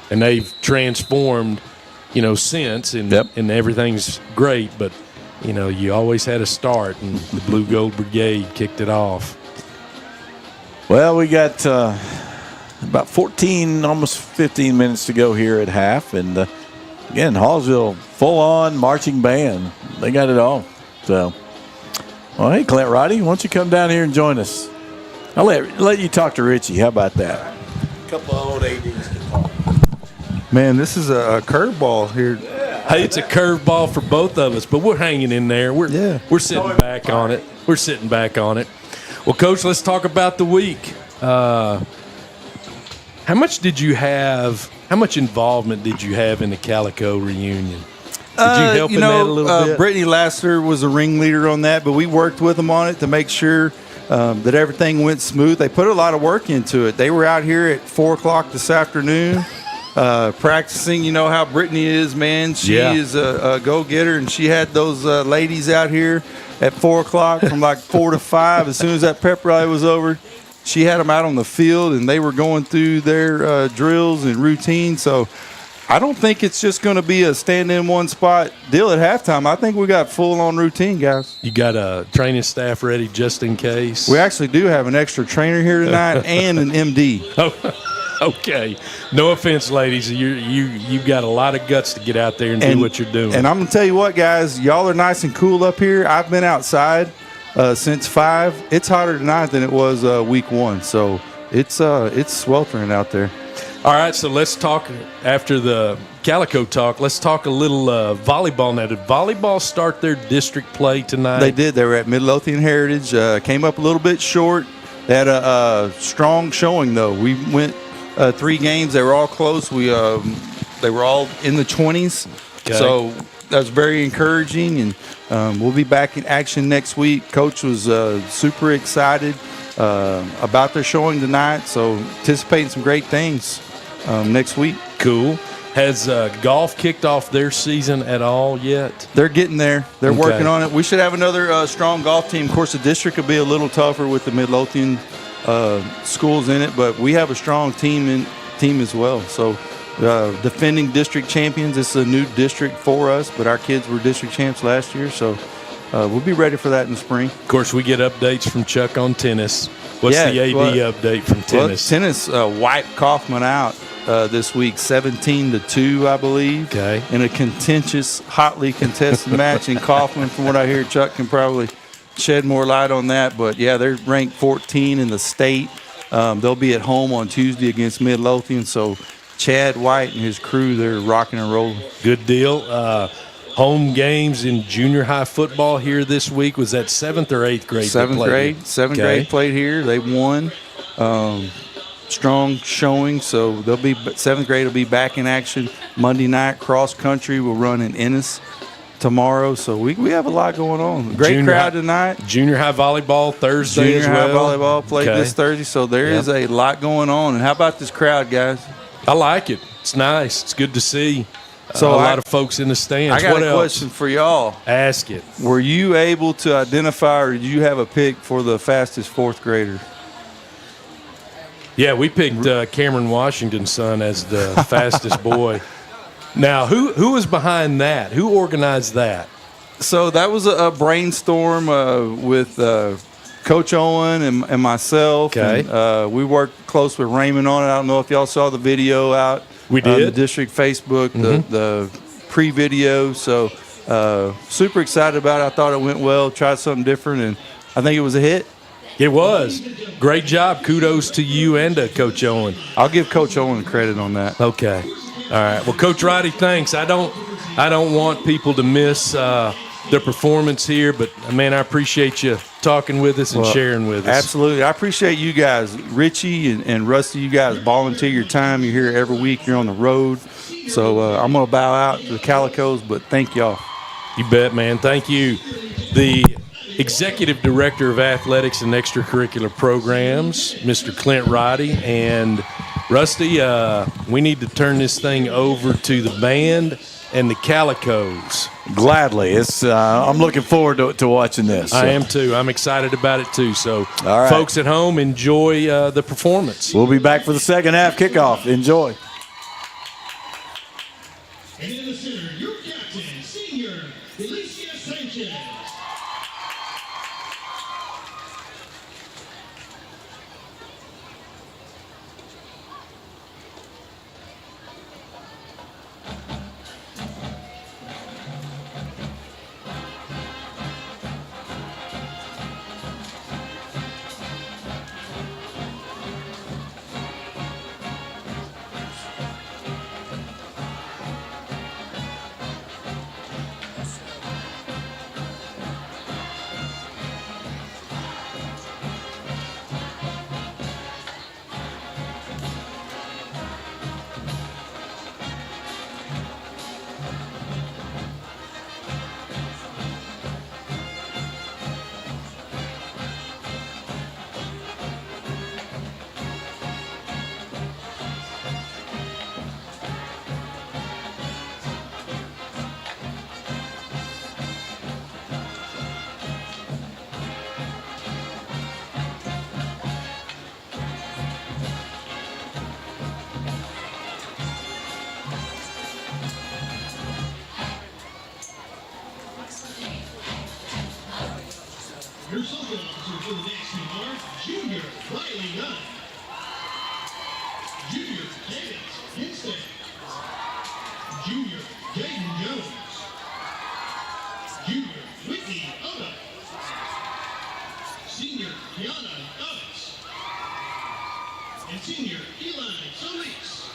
And they've transformed, since, and everything's great, but, you always had a start, and the Blue Gold Brigade kicked it off. Well, we got about 14, almost 15 minutes to go here at half, and again, Hallsville, full-on marching band. They got it all. So, well, hey, Clint Roddy, why don't you come down here and join us? I'll let you talk to Richie. How about that? A couple of old ADs to talk. Man, this is a curveball here. Hey, it's a curveball for both of us, but we're hanging in there. We're sitting back on it. We're sitting back on it. Well, Coach, let's talk about the week. How much did you have? How much involvement did you have in the Calico reunion? Did you help in that a little bit? Brittany Lassiter was a ringleader on that, but we worked with them on it to make sure that everything went smooth. They put a lot of work into it. They were out here at 4 o'clock this afternoon practicing. You know how Brittany is, man. She is a go-getter, and she had those ladies out here at 4 o'clock from like 4 to 5. As soon as that pep rally was over, she had them out on the field, and they were going through their drills and routine. So I don't think it's just going to be a stand in one spot deal at halftime. I think we got full-on routine, guys. You got a training staff ready just in case? We actually do have an extra trainer here tonight and an MD. Okay. No offense, ladies. You've got a lot of guts to get out there and do what you're doing. And I'm going to tell you what, guys. Y'all are nice and cool up here. I've been outside since 5. It's hotter tonight than it was week 1. So it's sweltering out there. All right, so let's talk after the Calico talk. Let's talk a little volleyball now. Did volleyball start their district play tonight? They did. They were at Midlothian Heritage. Came up a little bit short. They had a strong showing, though. We went 3 games. They were all close. They were all in the 20s. Okay. So that was very encouraging, and we'll be back in action next week. Coach was super excited about their showing tonight, so anticipating some great things next week. Cool. Has golf kicked off their season at all yet? They're getting there. They're Okay. working on it. We should have another strong golf team. Of course, the district will be a little tougher with the Midlothian schools in it, but we have a strong team as well. So defending district champions. This is a new district for us, but our kids were district champs last year, so we'll be ready for that in the spring. Of course, we get updates from Chuck on tennis. What's the AD update from tennis? Well, tennis wiped Kaufman out this week, 17-2, I believe. Okay. In a contentious, hotly contested match in Kaufman. From what I hear, Chuck can probably shed more light on that. But, yeah, they're ranked 14 in the state. They'll be at home on Tuesday against Midlothian. So Chad White and his crew, they're rocking and rolling. Good deal. Home games in junior high football here this week. Was that 7th or 8th grade? 7th grade. 7th grade played here. They won. Strong showing, so they'll be 7th grade will be back in action Monday night. Cross country will run in Ennis tomorrow, so we have a lot going on. Great crowd tonight. Junior high volleyball Thursday as well. Junior high volleyball played this Thursday, so there is a lot going on. And how about this crowd, guys? I like it. It's nice. It's good to see. So a lot of folks in the stands. I got what a else? question for y'all. Ask it. Were you able to identify, or did you have a pick for the fastest 4th grader? Yeah, we picked Cameron Washington's son as the fastest boy. Now, who was behind that? Who organized that? So that was a brainstorm with Coach Owen and myself. Okay. And, we worked close with Raymond on it. I don't know if y'all saw the video out. We did. On the district Facebook, the pre-video. So super excited about it. I thought it went well. Tried something different, and I think it was a hit. It was. Great job. Kudos to you and to Coach Owen. I'll give Coach Owen credit on that. Okay. All right. Well, Coach Roddy, thanks. I don't want people to miss the performance here, but, man, I appreciate you talking with us and sharing with us. Absolutely. I appreciate you guys. Richie and Rusty, you guys volunteer your time. You're here every week. You're on the road. So I'm going to bow out to the Calicos, but thank y'all. You bet, man. Thank you. The Executive Director of Athletics and Extracurricular Programs, Mr. Clint Roddy. And, Rusty, we need to turn this thing over to the band and the Calicos. Gladly. I'm looking forward to watching this. I am too. I'm excited about it too. So, all right, folks at home, enjoy the performance. We'll be back for the second half kickoff. Enjoy. And in the center, your captain, senior, Alicia Sanchez. Your social officer for the National Guard, Junior Riley Young. Junior Davis Hinstead. Junior Jaden Jones. Junior Whitney Oda. Senior Kiana Ellis. And Senior Eli Solis.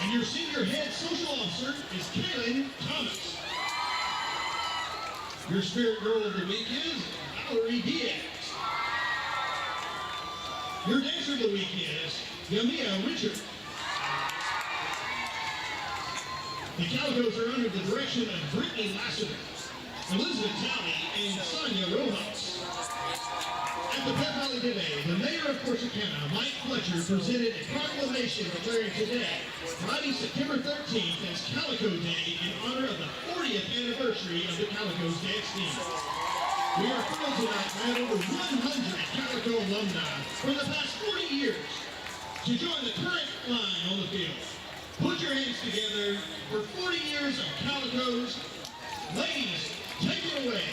And your Senior Head Social Officer is Kaylin Thomas. Your Spirit Girl of the Week is Valerie Diaz. Your dancer of the week is Yamia Richard. The Calicos are under the direction of Brittany Lassiter, Elizabeth Talley, and Sonia Rojas. At the Pep Rally today, the mayor of Corsicana, Mike Fletcher, presented a proclamation declaring today, Friday, September 13th, as Calico Day in honor of the 40th anniversary of the Calicos dance team. We are thrilled tonight to have over 100 Calico alumni from the past 40 years to join the current line on the field. Put your hands together for 40 years of Calicos. Ladies, take it away.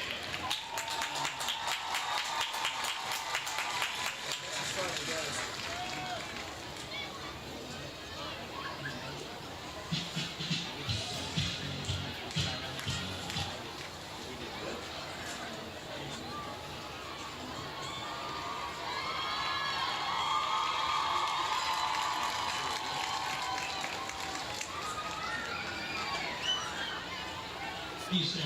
Easton.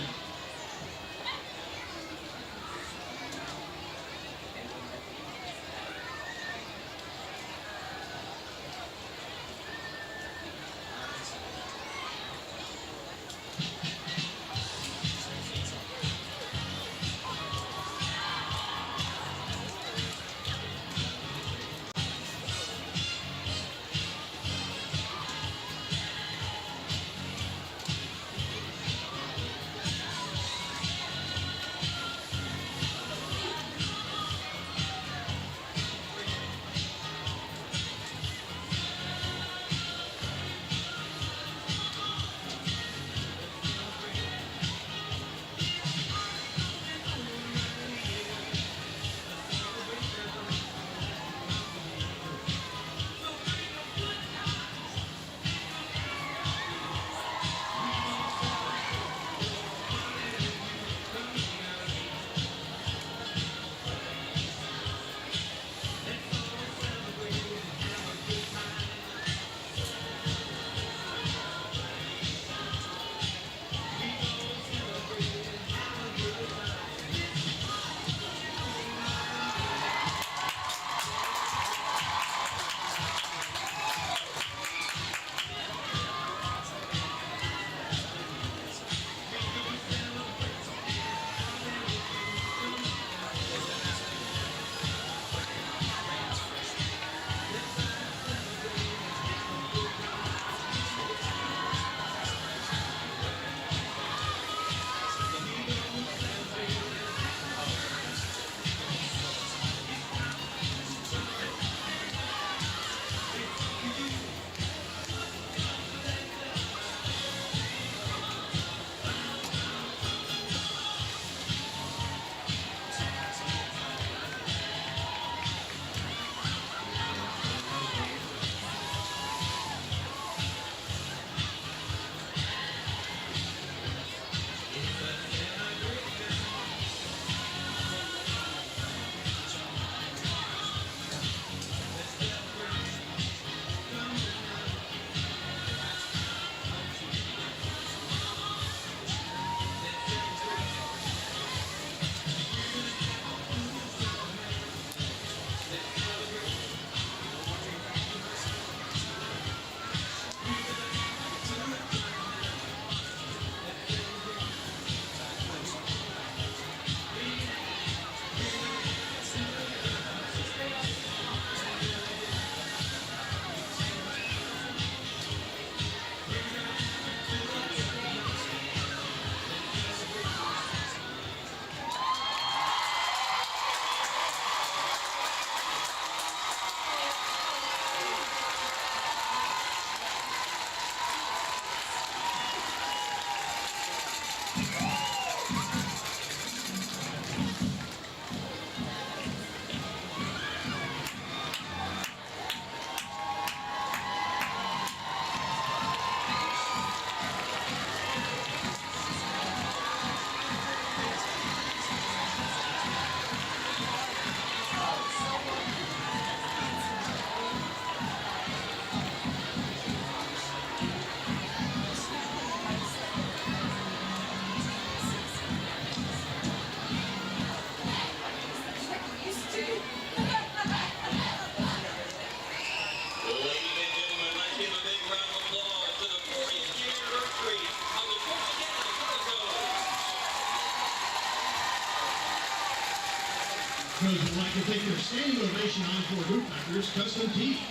standing ovation on for Bootmackers Custom Tees,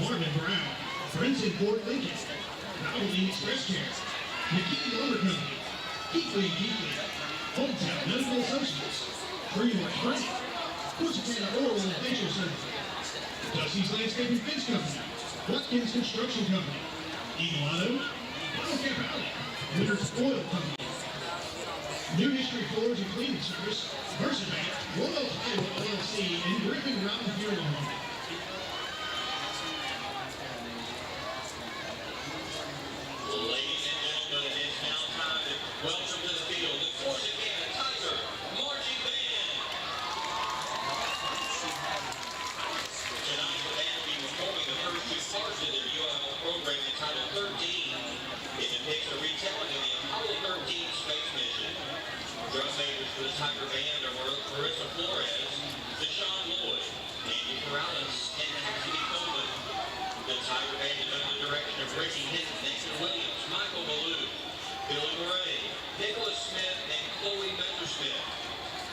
Marvin Brown, Prince and Fort Lincoln, Valvoline Express Care, McKinney Lumber Company, Keekly & Keekly, Hometown Medical Associates, Freeway Freight, Corsicana Oral and Facial Surgery, Dusty's Landscaping Fence Company, Watkins Construction Company, Eagle Auto, Wildcat Valley, Winners Oil Company, New History Floors and Cleaning Service, Mercerbank, Royal Iowa LLC, and Griffin Mountain Funeral Home. Ladies and gentlemen, it is now time to welcome to the field the Corsicana Tiger Marching Band. Tonight, the band will be performing the first two parts of their UIL program entitled 13. It depicts a retelling of the Apollo 13 space mission. Drum majors for the Tiger Band are Marissa Flores, Deshaun Lloyd, Andy Morales, and Cassidy Coleman. The Tiger Band is under the direction of Ricky Hinton, Nathan Williams, Michael Ballou, Billy Murray, Nicholas Smith, and Chloe Messersmith.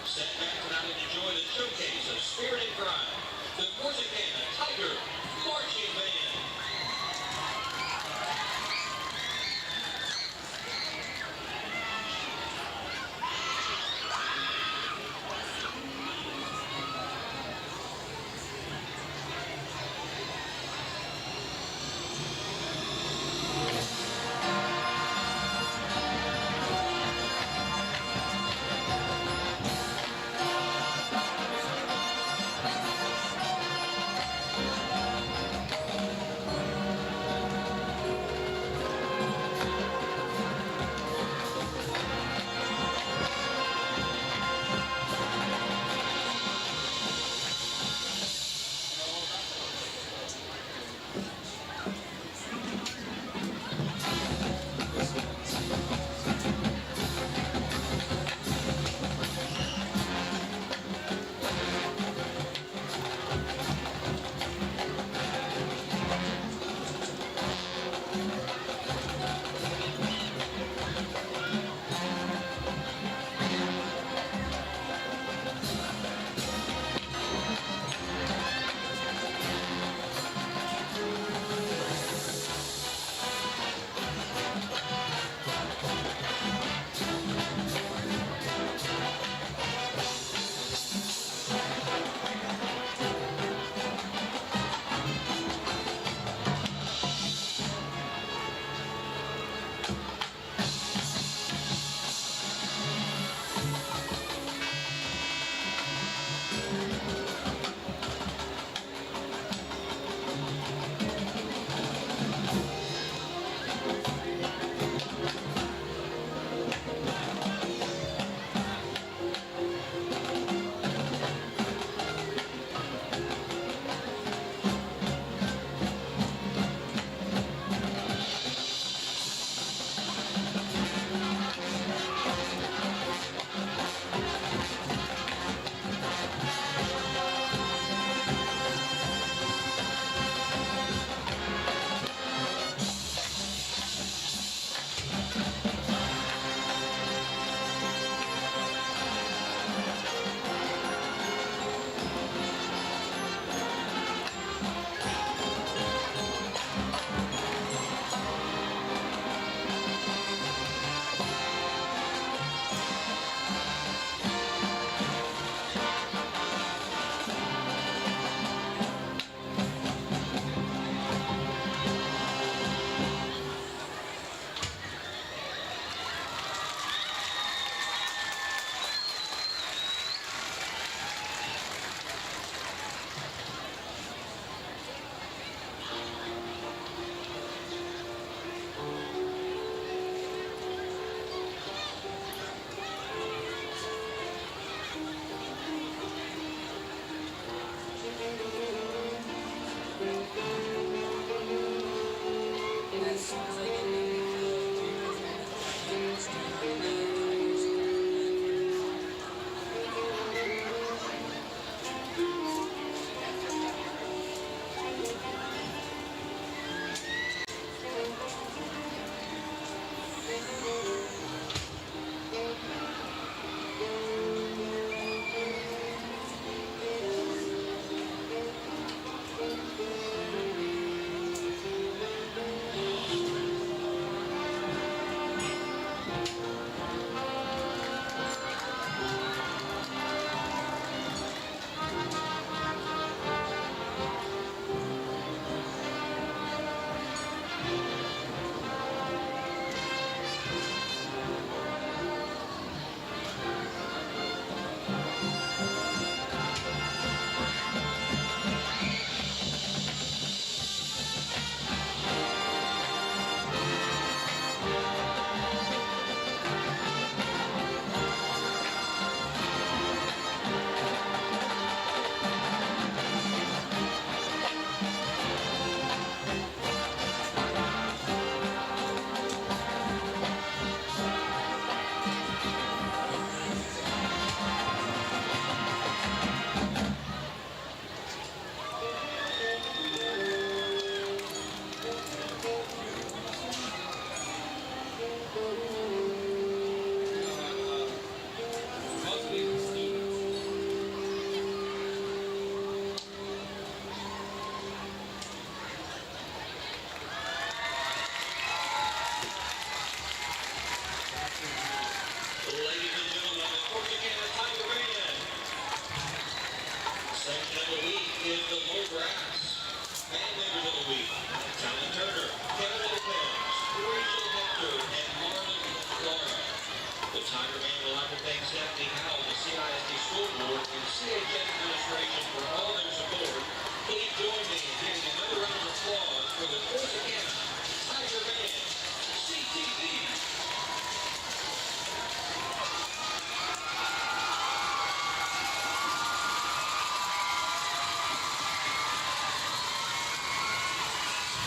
Sit back tonight and enjoy the showcase of spirit and pride, the Corsicana Tiger Marching Band.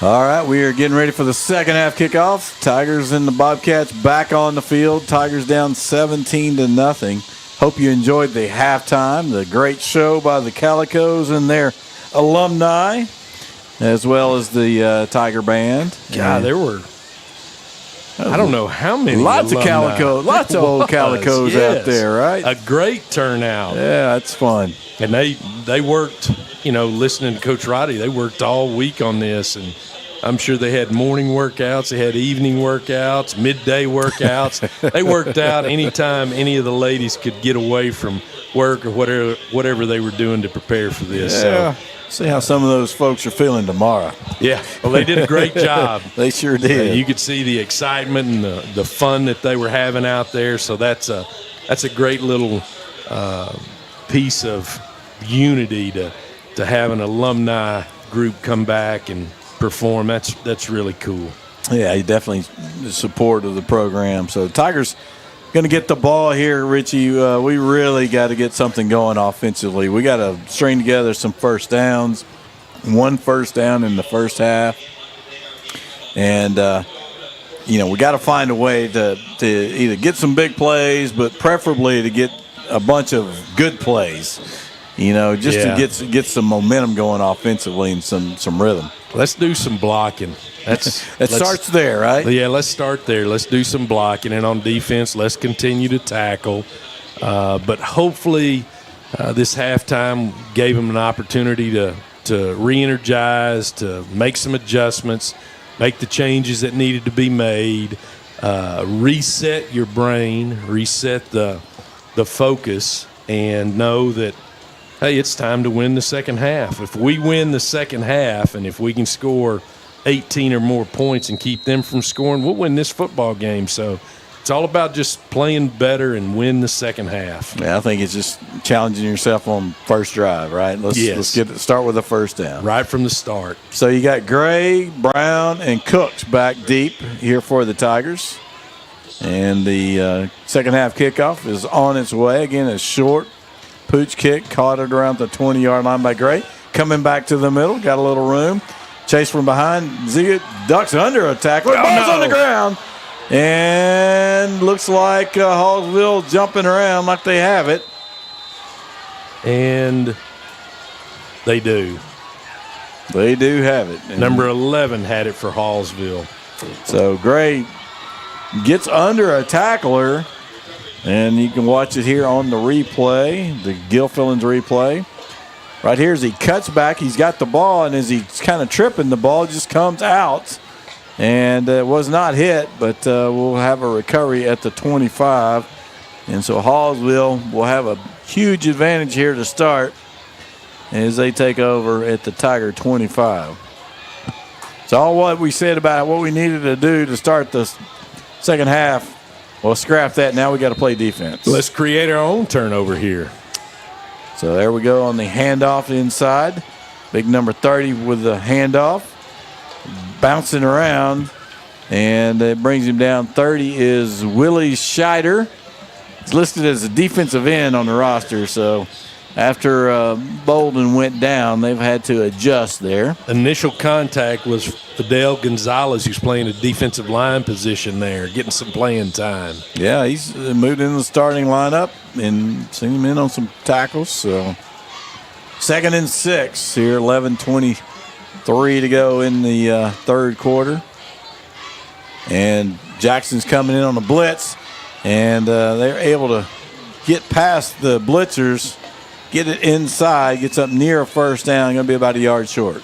All right, we are getting ready for the second half kickoff. Tigers and the Bobcats back on the field. Tigers down 17-0. Hope you enjoyed the halftime, the great show by the Calicos and their alumni, as well as the Tiger Band. God, there were, I don't know how many. Lots alumni. of Calicos, lots of old Calicos out there, right? A great turnout. Yeah, that's fun. And they worked, listening to Coach Roddy, they worked all week on this, and I'm sure they had morning workouts, they had evening workouts, midday workouts. They worked out anytime any of the ladies could get away from work or whatever they were doing to prepare for this. Yeah. So, see how some of those folks are feeling tomorrow. yeah, well, they did a great job. They sure did. You could see the excitement and the fun that they were having out there. So that's a great little piece of unity to have an alumni group come back and perform. That's really cool. Yeah, definitely the support of the program. So Tigers going to get the ball here, Richie. We really got to get something going offensively. We got to string together some first downs. 1 first down in the first half. And, we got to find a way to either get some big plays, but preferably to get a bunch of good plays, to get some momentum going offensively and some rhythm. Let's do some blocking. It starts there, right? Yeah, let's start there. Let's do some blocking. And on defense, let's continue to tackle. But hopefully this halftime gave them an opportunity to re-energize, to make some adjustments, make the changes that needed to be made, reset your brain, reset the focus, and know that, hey, it's time to win the second half. If we win the second half and if we can score 18 or more points and keep them from scoring, we'll win this football game. So it's all about just playing better and win the second half. Yeah, I think it's just challenging yourself on first drive, right? Let's start with the first down. Right from the start. So you got Gray, Brown, and Cooks back deep here for the Tigers. And the second half kickoff is on its way. Again, a short pooch kick, caught it around the 20-yard line by Gray. Coming back to the middle, got a little room. Chase from behind. Ziga ducks under a tackle. Ball's on the ground. And looks like Hallsville jumping around like they have it. And they do. They do have it. And Number 11 had it for Hallsville. so Gray gets under a tackler. And you can watch it here on the replay, the Gilfillan's replay. Right here as he cuts back, he's got the ball, and as he's kind of tripping, the ball just comes out. And it was not hit, but we'll have a recovery at the 25. And so Hallsville will have a huge advantage here to start as they take over at the Tiger 25. So all what we said about what we needed to do to start the second half, well, scrap that. Now we got to play defense. Let's create our own turnover here. So there we go on the handoff inside. Big number 30 with the handoff. Bouncing around, and it brings him down. 30 is Willie Scheider. It's listed as a defensive end on the roster, so after Bolden went down, they've had to adjust there. Initial contact was Fidel Gonzalez, who's playing a defensive line position there, getting some playing time. Yeah, he's moved into the starting lineup and seen him in on some tackles. So 2nd and 6 here, 11:23 to go in the third quarter. And Jackson's coming in on the blitz, and they're able to get past the blitzers, get it inside, gets up near a first down, going to be about a yard short.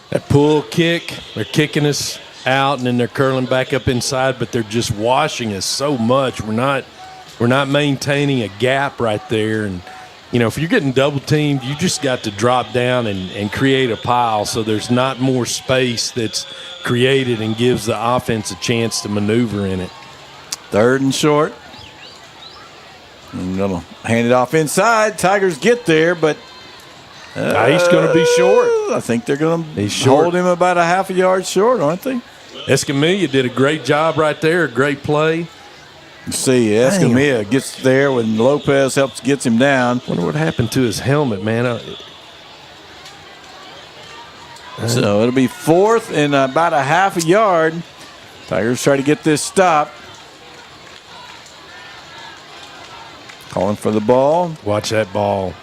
That pull kick, they're kicking us out, and then they're curling back up inside, but they're just washing us so much. We're not maintaining a gap right there. And, if you're getting double teamed, you just got to drop down and create a pile so there's not more space that's created and gives the offense a chance to maneuver in it. 3rd and short. I'm going to hand it off inside. Tigers get there, but he's going to be short. I think they're going to hold him about a half a yard short, aren't they? Escamilla did a great job right there, a great play. You see, Escamilla gets there when Lopez gets him down. Wonder what happened to his helmet, man. So it'll be 4th and about a half a yard. Tigers try to get this stop. Calling for the ball. Watch that ball.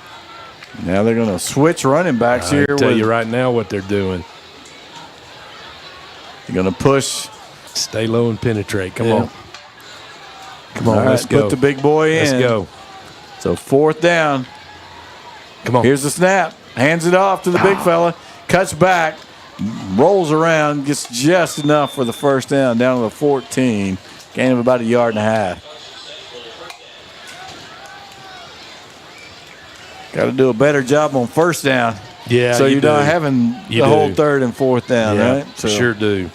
Now they're going to switch running backs here. I'll tell you right now what they're doing. They're going to push. Stay low and penetrate. Come Yeah. on. Come on, All right, let's go. Put the big boy in. Let's go. So 4th down. Come on. Here's the snap. Hands it off to the big fella. Cuts back. Rolls around. Gets just enough for the first down. Down to the 14. Gain of about a yard and a half. Got to do a better job on first down. Yeah, So you you're not do. having You the whole do. 3rd and 4th down, Yeah, right? So, sure do.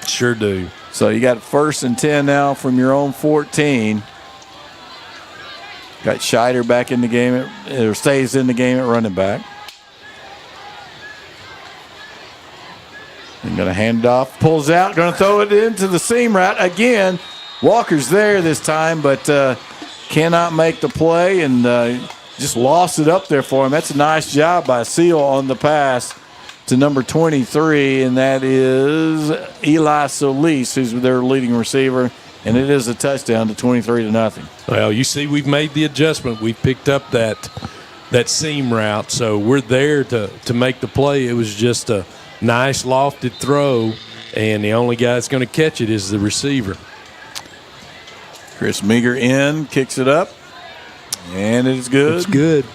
Sure do. So you got 1st and 10 now from your own 14. Got Scheider back in the game, or stays in the game at running back. And going to hand it off, pulls out, going to throw it into the seam route again. Walker's there this time, but cannot make the play and just lost it up there for him. That's a nice job by Seal on the pass to number 23, and that is Eli Solis, who's their leading receiver, and it is a touchdown to 23-0. Well, you see, we've made the adjustment. We picked up that seam route, so we're there to make the play. It was just a nice lofted throw, and the only guy that's going to catch it is the receiver. Chris Meager in, kicks it up, and it is good. It's good.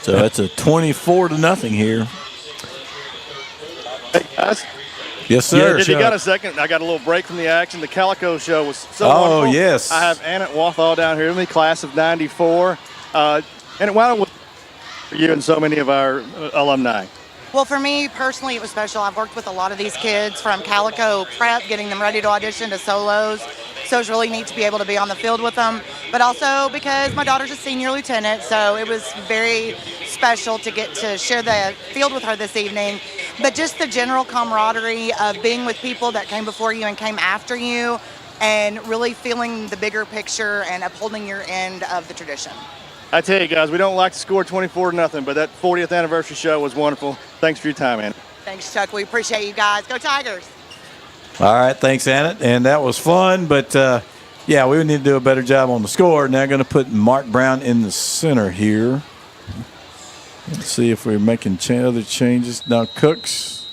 So that's a 24-0 here. Hey, guys. Yes, sir. If you got a second, I got a little break from the action. The Calico show was so Oh, wonderful. yes. I have Annette Wathall down here with me, class of 94. And why don't we for you and so many of our alumni? Well, for me personally, it was special. I've worked with a lot of these kids from Calico Prep, getting them ready to audition to solos. So it's really neat to be able to be on the field with them. But also because my daughter's a senior lieutenant, so it was very special to get to share the field with her this evening. But just the general camaraderie of being with people that came before you and came after you, and really feeling the bigger picture and upholding your end of the tradition. I tell you guys, we don't like to score 24-0, but that 40th anniversary show was wonderful. Thanks for your time, man. Thanks, Chuck. We appreciate you guys. Go Tigers. All right, thanks, Annette. And that was fun, but, yeah, we would need to do a better job on the score. Now going to put Mark Brown in the center here. Let's see if we're making other changes. Now, Cooks.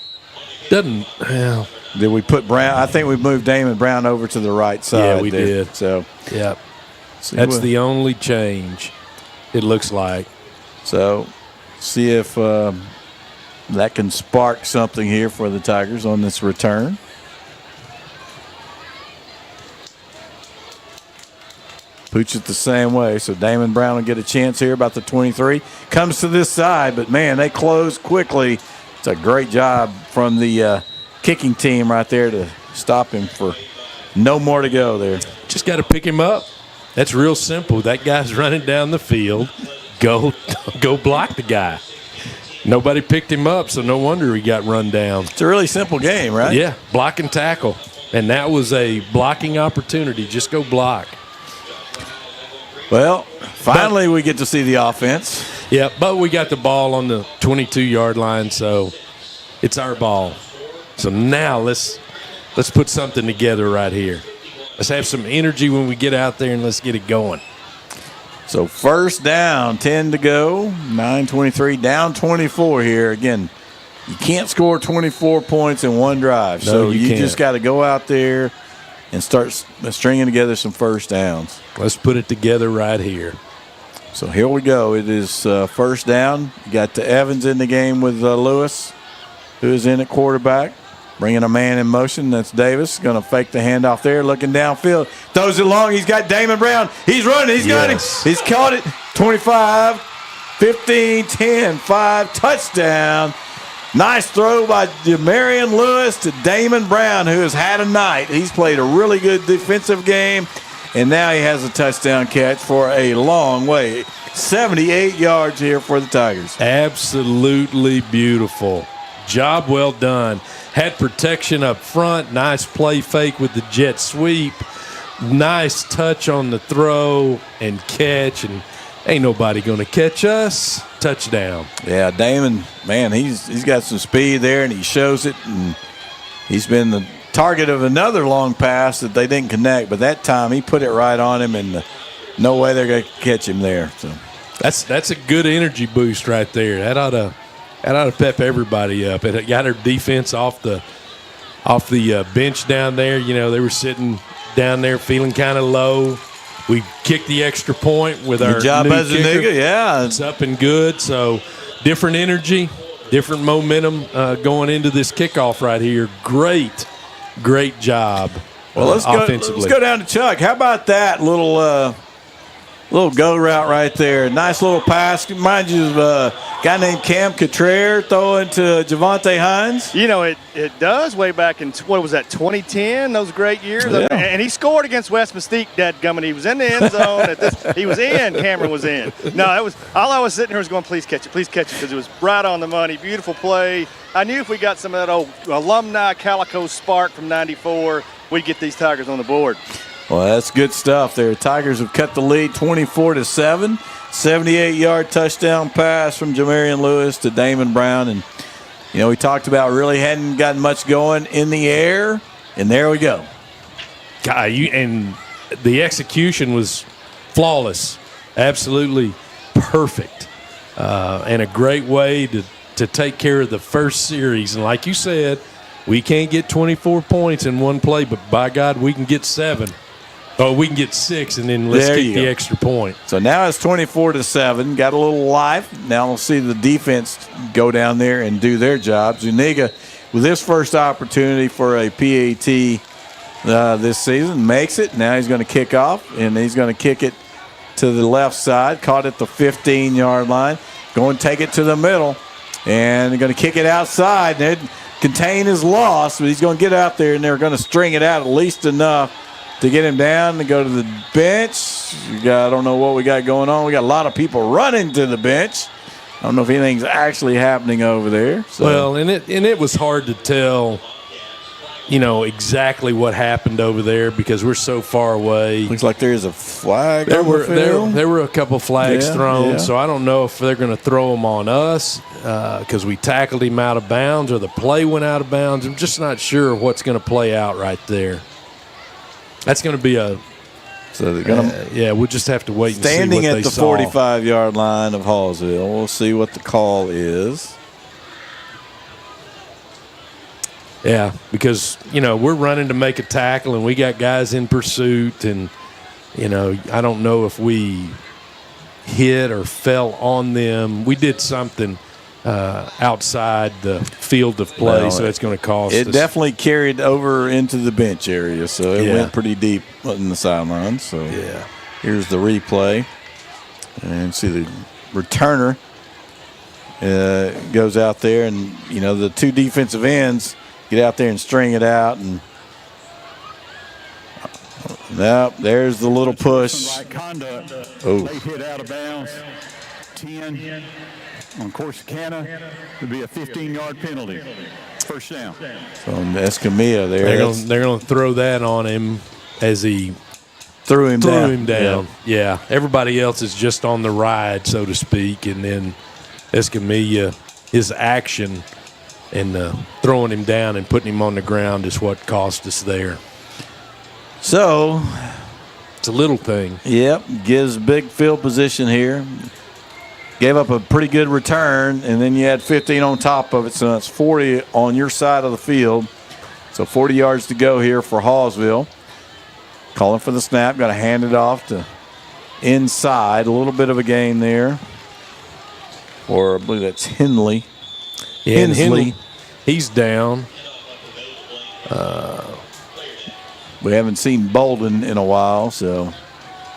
Doesn't, well. Did we put Brown? I think we moved Damon Brown over to the right side. Yeah, we there. did. So, yeah. That's the only change, it looks like. So, see if that can spark something here for the Tigers on this return. Pooch it the same way. So Damon Brown will get a chance here about the 23. Comes to this side, but, man, they close quickly. It's a great job from the kicking team right there to stop him for no more to go there. Just got to pick him up. That's real simple. That guy's running down the field. Go block the guy. Nobody picked him up, so no wonder he got run down. It's a really simple game, right? Yeah, block and tackle. And that was a blocking opportunity. Just go block. Well, finally we get to see the offense. Yeah, but we got the ball on the 22-yard line, so it's our ball. So now let's put something together right here. Let's have some energy when we get out there and let's get it going. So first down, 10 to go, 9:23, down 24 here. Again, you can't score 24 points in one drive. No, so you you can't. just got to go out there and start stringing together some first downs. Let's put it together right here. So here we go. It is first down. You got Evans in the game with Lewis, who is in at quarterback. Bringing a man in motion. That's Davis. Going to fake the handoff there. Looking downfield. Throws it long. He's got Damon Brown. He's running. He's got him. He's caught it. 25, 15, 10, 5. Touchdown. Nice throw by Demarion Lewis to Damon Brown, who has had a night. He's played a really good defensive game, and now he has a touchdown catch for a long way. 78 yards here for the Tigers. Absolutely beautiful. Job well done. Had protection up front. Nice play fake with the jet sweep. Nice touch on the throw and catch, and ain't nobody going to catch us. touchdown. Yeah, Damon, man, he's got some speed there, and he shows it. And he's been the target of another long pass that they didn't connect, but that time he put it right on him, and no way they're going to catch him there. So that's a good energy boost right there. That ought to pep everybody up. It got our defense off the bench down there. You know, they were sitting down there feeling kind of low. We kicked the extra point with our good job, new Azuniga. kicker. Yeah, It's up and good. So different energy, different momentum going into this kickoff right here. Great job. Well, let's offensively. go down to Chuck. How about that little go route right there? Nice little pass. Reminds you of a guy named Cam Cottrell throwing to Javante Hines. You know, it does way back in, 2010, those great years. Yeah. And he scored against West Mystique, dadgummit. He was in the end zone. He was in, Cameron was in. No, it was all I was sitting here was going, please catch it, because it was right on the money. Beautiful play. I knew if we got some of that old alumni Calico spark from 94, we'd get these Tigers on the board. Well, that's good stuff there. Tigers have cut the lead 24-7. 78-yard touchdown pass from Jamarian Lewis to Damon Brown. And, you know, we talked about really hadn't gotten much going in the air, and there we go. God, and the execution was flawless, absolutely perfect, and a great way to take care of the first series. And like you said, we can't get 24 points in one play, but by God, we can get 7. Oh, we can get 6, and then let's get the extra point. So now it's 24-7. Got a little life. Now we'll see the defense go down there and do their job. Zuniga, with his first opportunity for a PAT this season, makes it. Now he's going to kick off, and he's going to kick it to the left side. Caught at the 15-yard line. Going to take it to the middle, and they're going to kick it outside. And contain his loss, but he's going to get out there, and they're going to string it out at least enough to get him down and go to the bench. I don't know what we got going on. We got a lot of people running to the bench. I don't know if anything's actually happening over there. So. Well, and it was hard to tell, you know, exactly what happened over there because we're so far away. Looks like there's a flag. There were a couple flags thrown, so I don't know if they're going to throw them on us because we tackled him out of bounds or the play went out of bounds. I'm just not sure what's going to play out right there. That's going to be So they're going to we'll just have to wait and see what standing they at the saw. 45-yard line of Hallsville. We'll see what the call is. Yeah, because, you know, we're running to make a tackle and we got guys in pursuit and, you know, I don't know if we hit or fell on them. We did something outside the field of play, so it's going to cost us. It definitely carried over into the bench area, so it went pretty deep in the sidelines. So here's the replay. And see the returner goes out there, and, you know, the two defensive ends get out there and string it out. And now there's the little push. Right conduct. Oh. Late hit out of bounds. 10 on Corsicana would be a 15-yard penalty. First down. So Escamilla there. They're going to throw that on him as he threw him down. Yeah. Everybody else is just on the ride, so to speak, and then Escamilla, his action and throwing him down and putting him on the ground is what cost us there. So it's a little thing. Yep, gives big field position here. Gave up a pretty good return, and then you had 15 on top of it, so that's 40 on your side of the field. So 40 yards to go here for Hallsville. Calling for the snap, got to hand it off to inside. A little bit of a gain there. Or I believe that's Henley. Yeah, Hensley. He's down. We haven't seen Bolden in a while, so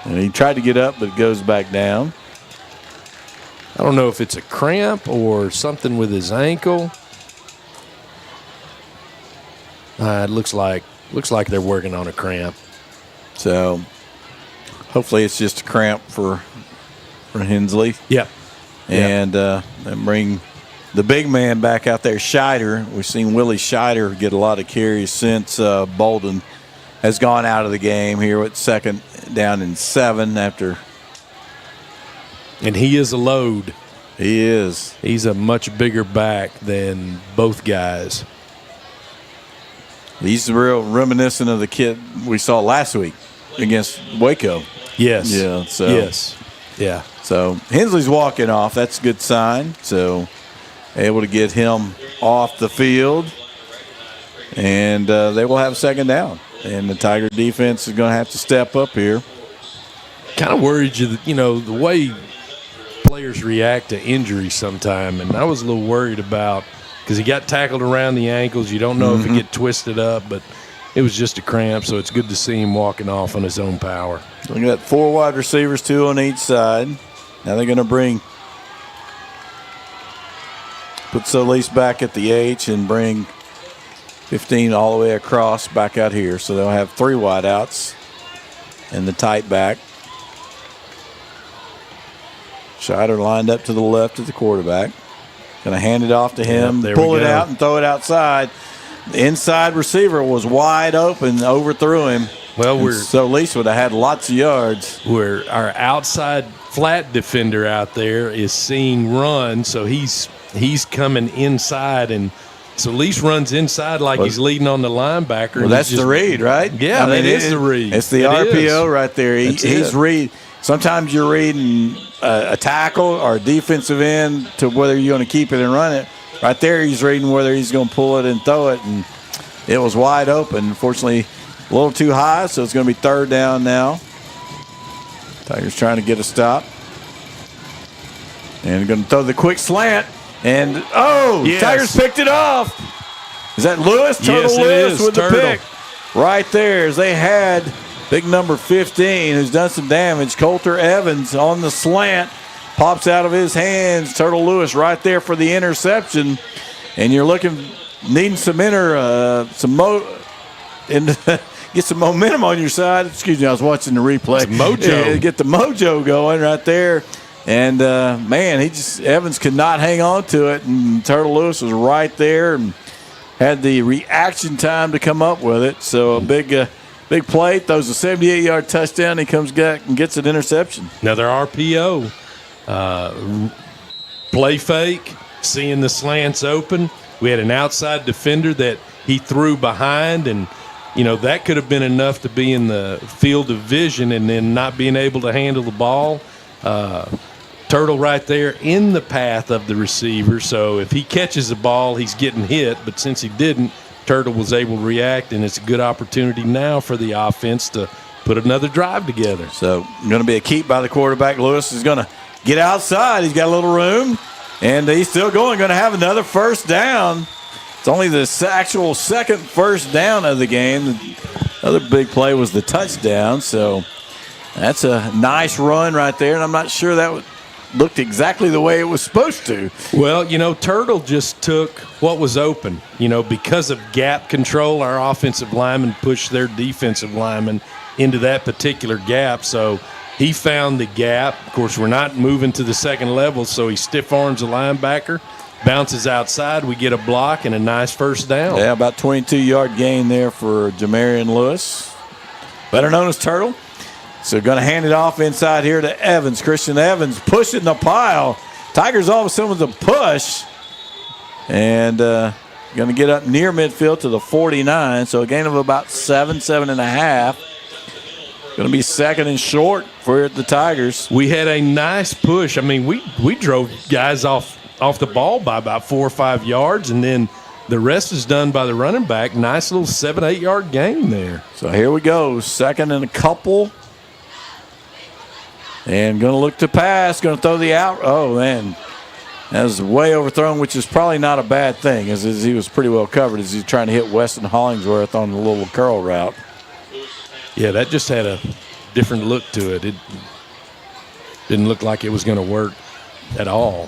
and he tried to get up, but it goes back down. I don't know if it's a cramp or something with his ankle. It looks like they're working on a cramp. So hopefully it's just a cramp for Hensley. Yep. And bring the big man back out there, Scheider. We've seen Willie Scheider get a lot of carries since Bolden has gone out of the game here with 2nd down and 7 after. And he is a load. He is. He's a much bigger back than both guys. He's real reminiscent of the kid we saw last week against Waco. Yes. Yeah. So yes. Yeah. So Hensley's walking off. That's a good sign. So able to get him off the field, and they will have a second down. And the Tiger defense is going to have to step up here. Kind of worried you, the way players react to injuries sometime, and I was a little worried about because he got tackled around the ankles. You don't know if he get twisted up, but it was just a cramp, so it's good to see him walking off on his own power. Look at that, 4 wide receivers, 2 on each side. Now they're going to put Solis back at the H and bring 15 all the way across back out here. So they'll have 3 wideouts and the tight back. Scheider lined up to the left of the quarterback. Going to hand it off to him, pull it out and throw it outside. The inside receiver was wide open, overthrew him. Well, Solis would have had lots of yards. Where our outside flat defender out there is seeing run, so he's coming inside, and Solis runs inside like he's leading on the linebacker. Well, that's the read, right? Yeah, that is the read. It's the RPO right there. He's read. Sometimes you're reading a tackle or a defensive end to whether you're going to keep it and run it. Right there, he's reading whether he's going to pull it and throw it, and it was wide open. Unfortunately, a little too high, so it's going to be 3rd down now. Tigers trying to get a stop. And going to throw the quick slant. And, Tigers picked it off. Is that Lewis? Turtle Lewis with the pick. Right there, as they had big number 15, who's done some damage. Coulter Evans on the slant. Pops out of his hands. Turtle Lewis right there for the interception. And you're needing some get some momentum on your side. Excuse me, I was watching the replay. Some mojo. Get the mojo going right there. And, Evans could not hang on to it. And Turtle Lewis was right there and had the reaction time to come up with it. So a big play, throws a 78-yard touchdown. He comes back and gets an interception. Another RPO. Play fake, seeing the slants open. We had an outside defender that he threw behind, and that could have been enough to be in the field of vision and then not being able to handle the ball. Turtle right there in the path of the receiver, so if he catches the ball, he's getting hit, but since he didn't, Turtle was able to react, and it's a good opportunity now for the offense to put another drive together. So going to be a keep by the quarterback. Lewis is going to get outside. He's got a little room, and he's still going to have another 1st down. It's only the actual second 1st down of the game. The other big play was the touchdown, so that's a nice run right there, and I'm not sure that looked exactly the way it was supposed to. Well, Turtle just took what was open. Because of gap control, our offensive linemen pushed their defensive linemen into that particular gap, so he found the gap. Of course, we're not moving to the second level, so he stiff arms the linebacker, bounces outside. We get a block and a nice 1st down. Yeah, about 22-yard gain there for Jamarian Lewis, better known as Turtle. So going to hand it off inside here to Evans. Christian Evans pushing the pile. Tigers all of a sudden with a push. And going to get up near midfield to the 49. So a gain of about 7.5. Going to be 2nd and short for the Tigers. We had a nice push. I mean, we drove guys off the ball by about 4 or 5 yards, and then the rest is done by the running back. Nice little 7-8 yard gain there. So here we go. 2nd and a couple. And going to look to pass. Going to throw the out. Oh, man. That was way overthrown, which is probably not a bad thing, as he was pretty well covered as he's trying to hit Weston Hollingsworth on the little curl route. Yeah, that just had a different look to it. It didn't look like it was going to work at all.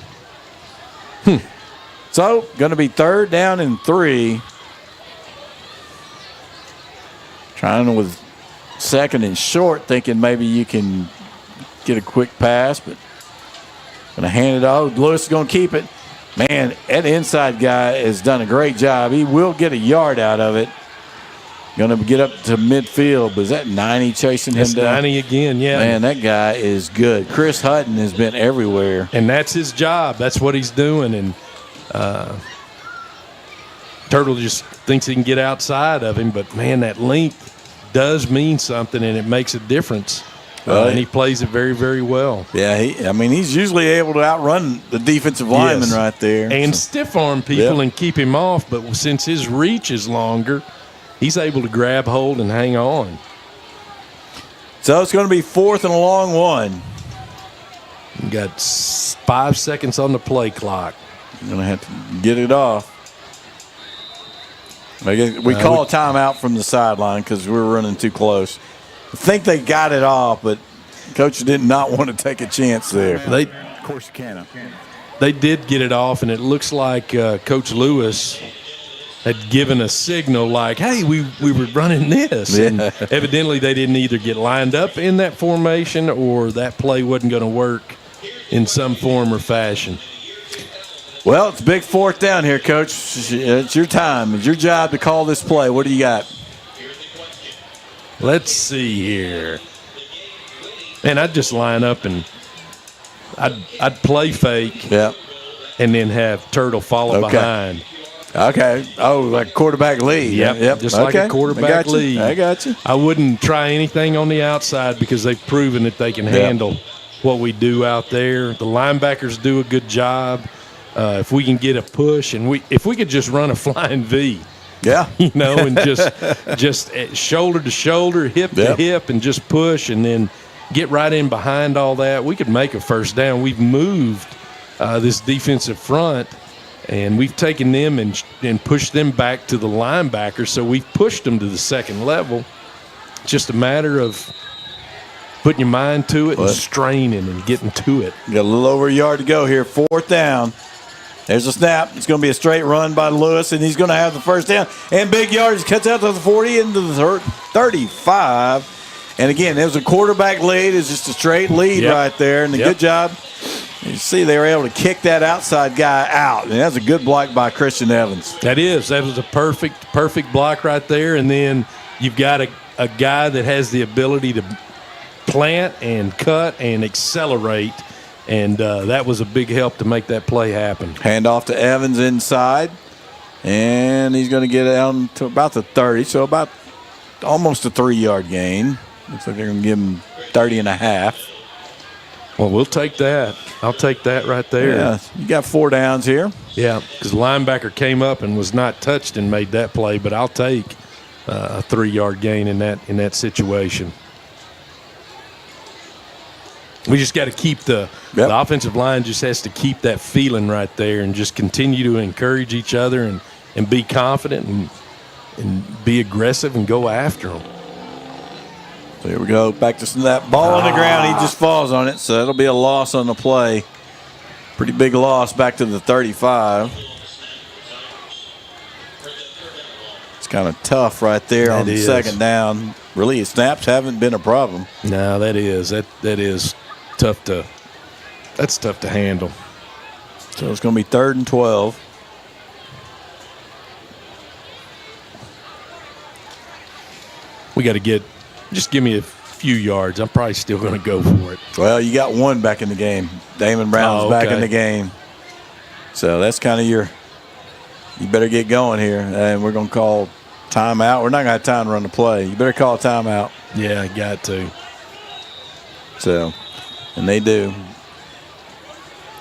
So, going to be 3rd down and 3. Trying with 2nd and short, thinking maybe you can get a quick pass, but going to hand it off. Lewis is going to keep it. Man, that inside guy has done a great job. He will get a yard out of it. Going to get up to midfield, but is that 90 chasing him That's down? 90 again, yeah. Man, that guy is good. Chris Hutton has been everywhere. And that's his job. That's what he's doing. And Turtle just thinks he can get outside of him. But, man, that length does mean something, and it makes a difference. And he plays it very, very well. Yeah, he's usually able to outrun the defensive lineman right there. And stiff-arm people and keep him off. But since his reach is longer, he's able to grab hold and hang on. So it's going to be 4th and a long one. You got 5 seconds on the play clock. You're going to have to get it off. We call a timeout from the sideline because we're running too close. I think they got it off, but Coach did not want to take a chance there. Corsicana. They did get it off, and it looks like Coach Lewis had given a signal like, hey, we were running this. Yeah. And evidently they didn't either get lined up in that formation or that play wasn't going to work in some form or fashion. Well, it's a big 4th down here, Coach. It's your time. It's your job to call this play. What do you got? Let's see here. Man, I'd just line up and I'd play fake and then have Turtle follow behind. Okay. Oh, like quarterback lead. Yep. Just like a quarterback lead. I got you. I wouldn't try anything on the outside because they've proven that they can handle what we do out there. The linebackers do a good job. If we can get a push and if we could just run a flying V. Yeah. And just shoulder to shoulder, hip to hip, and just push and then get right in behind all that, we could make a first down. We've moved this defensive front, and we've taken them and pushed them back to the linebackers, so we've pushed them to the second level. It's just a matter of putting your mind to it and straining and getting to it. You got a little over a yard to go here, 4th down. There's a snap. It's going to be a straight run by Lewis, and he's going to have the first down. And big yardage, cuts out to the 40 into the 35. And again, it was a quarterback lead. It's just a straight lead right there. And a good job. You see they were able to kick that outside guy out. And that's a good block by Christian Evans. That was a perfect block right there. And then you've got a guy that has the ability to plant and cut and accelerate. And that was a big help to make that play happen. Handoff to Evans inside. And he's going to get down to about the 30. So about almost a 3-yard gain. Looks like they're going to give him 30 and a half. Well, we'll take that. I'll take that right there. Yeah, you got 4 downs here. Yeah, because the linebacker came up and was not touched and made that play. But I'll take a 3-yard gain in that situation. We just got to keep the offensive line just has to keep that feeling right there and just continue to encourage each other and be confident and be aggressive and go after them. So here we go. Back to that ball on the ground. He just falls on it, so that'll be a loss on the play. Pretty big loss back to the 35. It's kind of tough right there on the second down. Really, snaps haven't been a problem. No, that is tough to handle. So it's going to be 3rd and 12. We got to just give me a few yards. I'm probably still going to go for it. Well, you got 1 back in the game. Damon Brown's back in the game. So that's kind of you better get going here. And we're going to call timeout. We're not going to have time to run the play. You better call a timeout. Yeah, I got to. So, and they do.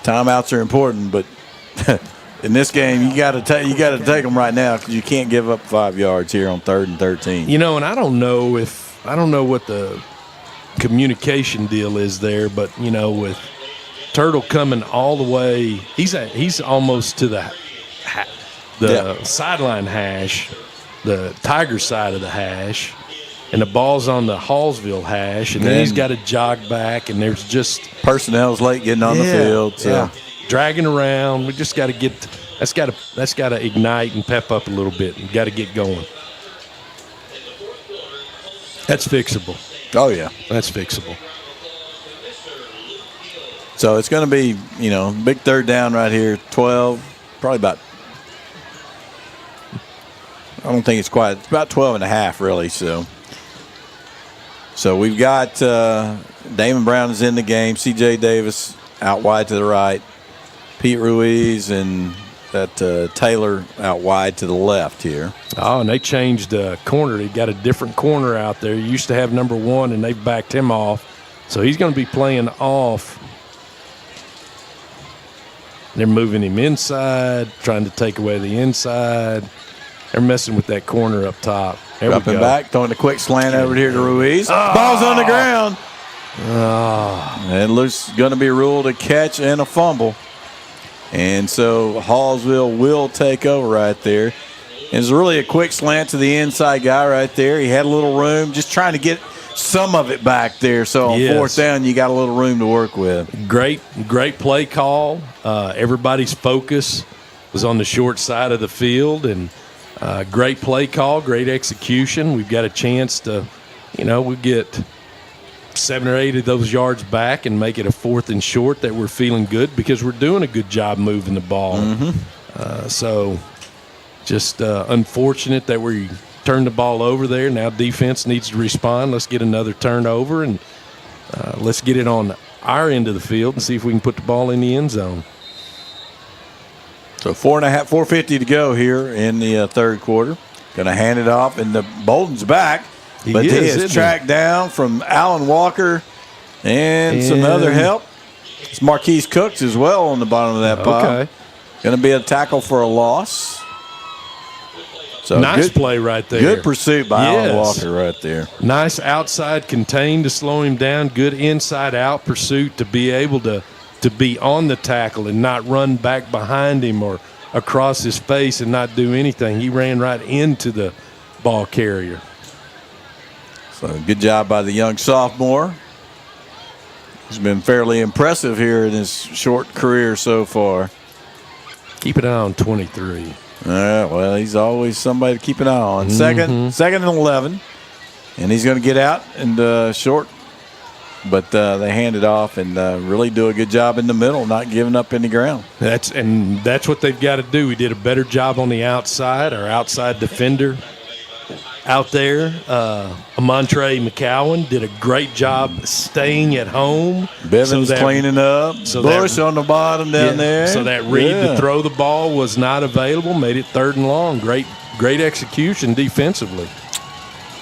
Timeouts are important, but in this game, you got to take them right now because you can't give up 5 yards here on 3rd and 13. And I don't know what the communication deal is there, but with Turtle coming all the way, he's almost to the sideline hash, the Tiger side of the hash. And the ball's on the Hallsville hash, and then he's got to jog back, and there's just personnel's late getting on the field, so dragging around. We just got to get that's got to ignite and pep up a little bit. We got to get going. That's fixable. Oh yeah, that's fixable. So it's going to be big 3rd down right here, 12, probably about I don't think it's quite. It's about 12 and a half, really. So we've got Damon Brown is in the game. C.J. Davis out wide to the right. Pete Ruiz and that Taylor out wide to the left here. Oh, and they changed the corner. They got a different corner out there. You used to have number 1, and they've backed him off. So he's going to be playing off. They're moving him inside, trying to take away the inside. They're messing with that corner up top. There we go. Back, throwing a quick slant over here to Ruiz. Ball's on the ground. And looks going to be ruled a catch and a fumble. And so Hallsville will take over right there. And it's really a quick slant to the inside guy right there. He had a little room, just trying to get some of it back there. So on fourth down, you got a little room to work with. Great play call. Everybody's focus was on the short side of the field, and great play call, great execution. We've got a chance to, we get 7 or 8 of those yards back and make it a 4th and short that we're feeling good because we're doing a good job moving the ball. So just unfortunate that we turned the ball over there. Now defense needs to respond. Let's get another turnover, and let's get it on our end of the field and see if we can put the ball in the end zone. So 4:50 to go here in the third quarter. Going to hand it off, and the Bolden's back. But he is tracked down from Alan Walker and some other help. It's Marquise Cooks as well on the bottom of that pile. Okay. Going to be a tackle for a loss. So nice play right there. Good pursuit by Alan Walker right there. Nice outside contain to slow him down. Good inside-out pursuit to be able to be on the tackle and not run back behind him or across his face and not do anything. He ran right into the ball carrier. So good job by the young sophomore. He's been fairly impressive here in his short career so far. Keep an eye on 23. Well, he's always somebody to keep an eye on. Second and 11. And he's going to get out and short. But they hand it off and really do a good job in the middle, not giving up any ground. That's what they've got to do. We did a better job on the outside. Our outside defender out there, Amontre McCowan, did a great job staying at home. Bivens cleaning up. Bush on the bottom down there. So that read to throw the ball was not available. Made it 3rd and long. Great execution defensively.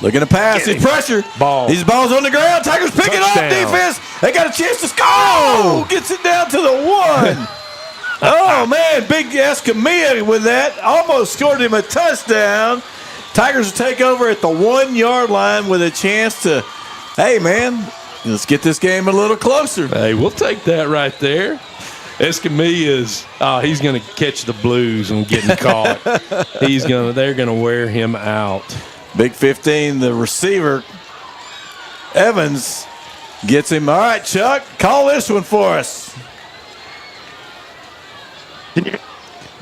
Looking to pass. His pressure. Ball. These balls on the ground. Tigers pick it up. Defense. They got a chance to score. Oh, gets it down to the 1. Oh, man. Big Escamilla with that. Almost scored him a touchdown. Tigers will take over at the 1-yard line with a chance to, hey, man, let's get this game a little closer. Hey, we'll take that right there. Escamilla's, he's going to catch the blues and getting caught. They're going to wear him out. Big 15, the receiver, Evans, gets him. All right, Chuck, call this one for us.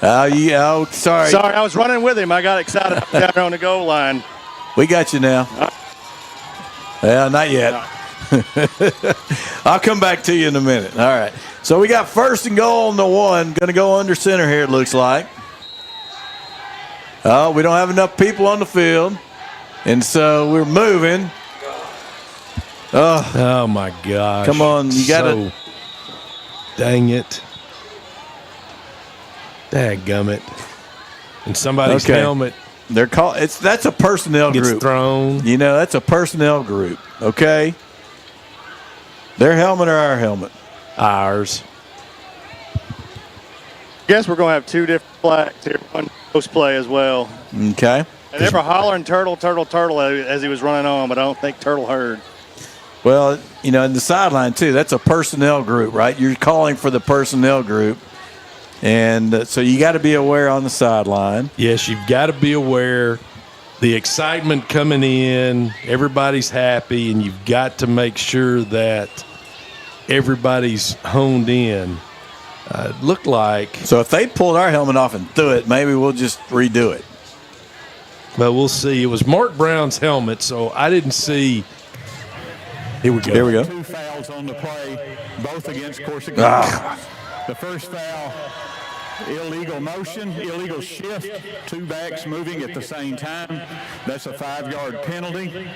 Sorry. Sorry, I was running with him. I got excited down there on the goal line. We got you now. Well, not yet. I'll come back to you in a minute. All right. So we got 1st and goal on the 1. Going to go under center here, it looks like. Oh, we don't have enough people on the field. And so we're moving. Oh my gosh. Come on. You got to. Dang it. Dadgummit. And somebody's helmet. They're called. That's a personnel gets group. Thrown. That's a personnel group. Okay. Their helmet or our helmet? Ours. Guess we're going to have 2 different flags here. One post play as well. Okay. And they were hollering turtle as he was running on, but I don't think Turtle heard. Well, in the sideline too. That's a personnel group, right? You're calling for the personnel group. And so you got to be aware on the sideline. Yes, you've got to be aware. The excitement coming in, everybody's happy, and you've got to make sure that everybody's honed in. It looked like. So if they pulled our helmet off and threw it, maybe we'll just redo it. But we'll see. It was Mark Brown's helmet, so I didn't see. Here we go. Here we go. 2 fouls on the play, both against Corsicana. The first foul illegal motion, illegal shift, 2 backs moving at the same time. That's a 5-yard penalty.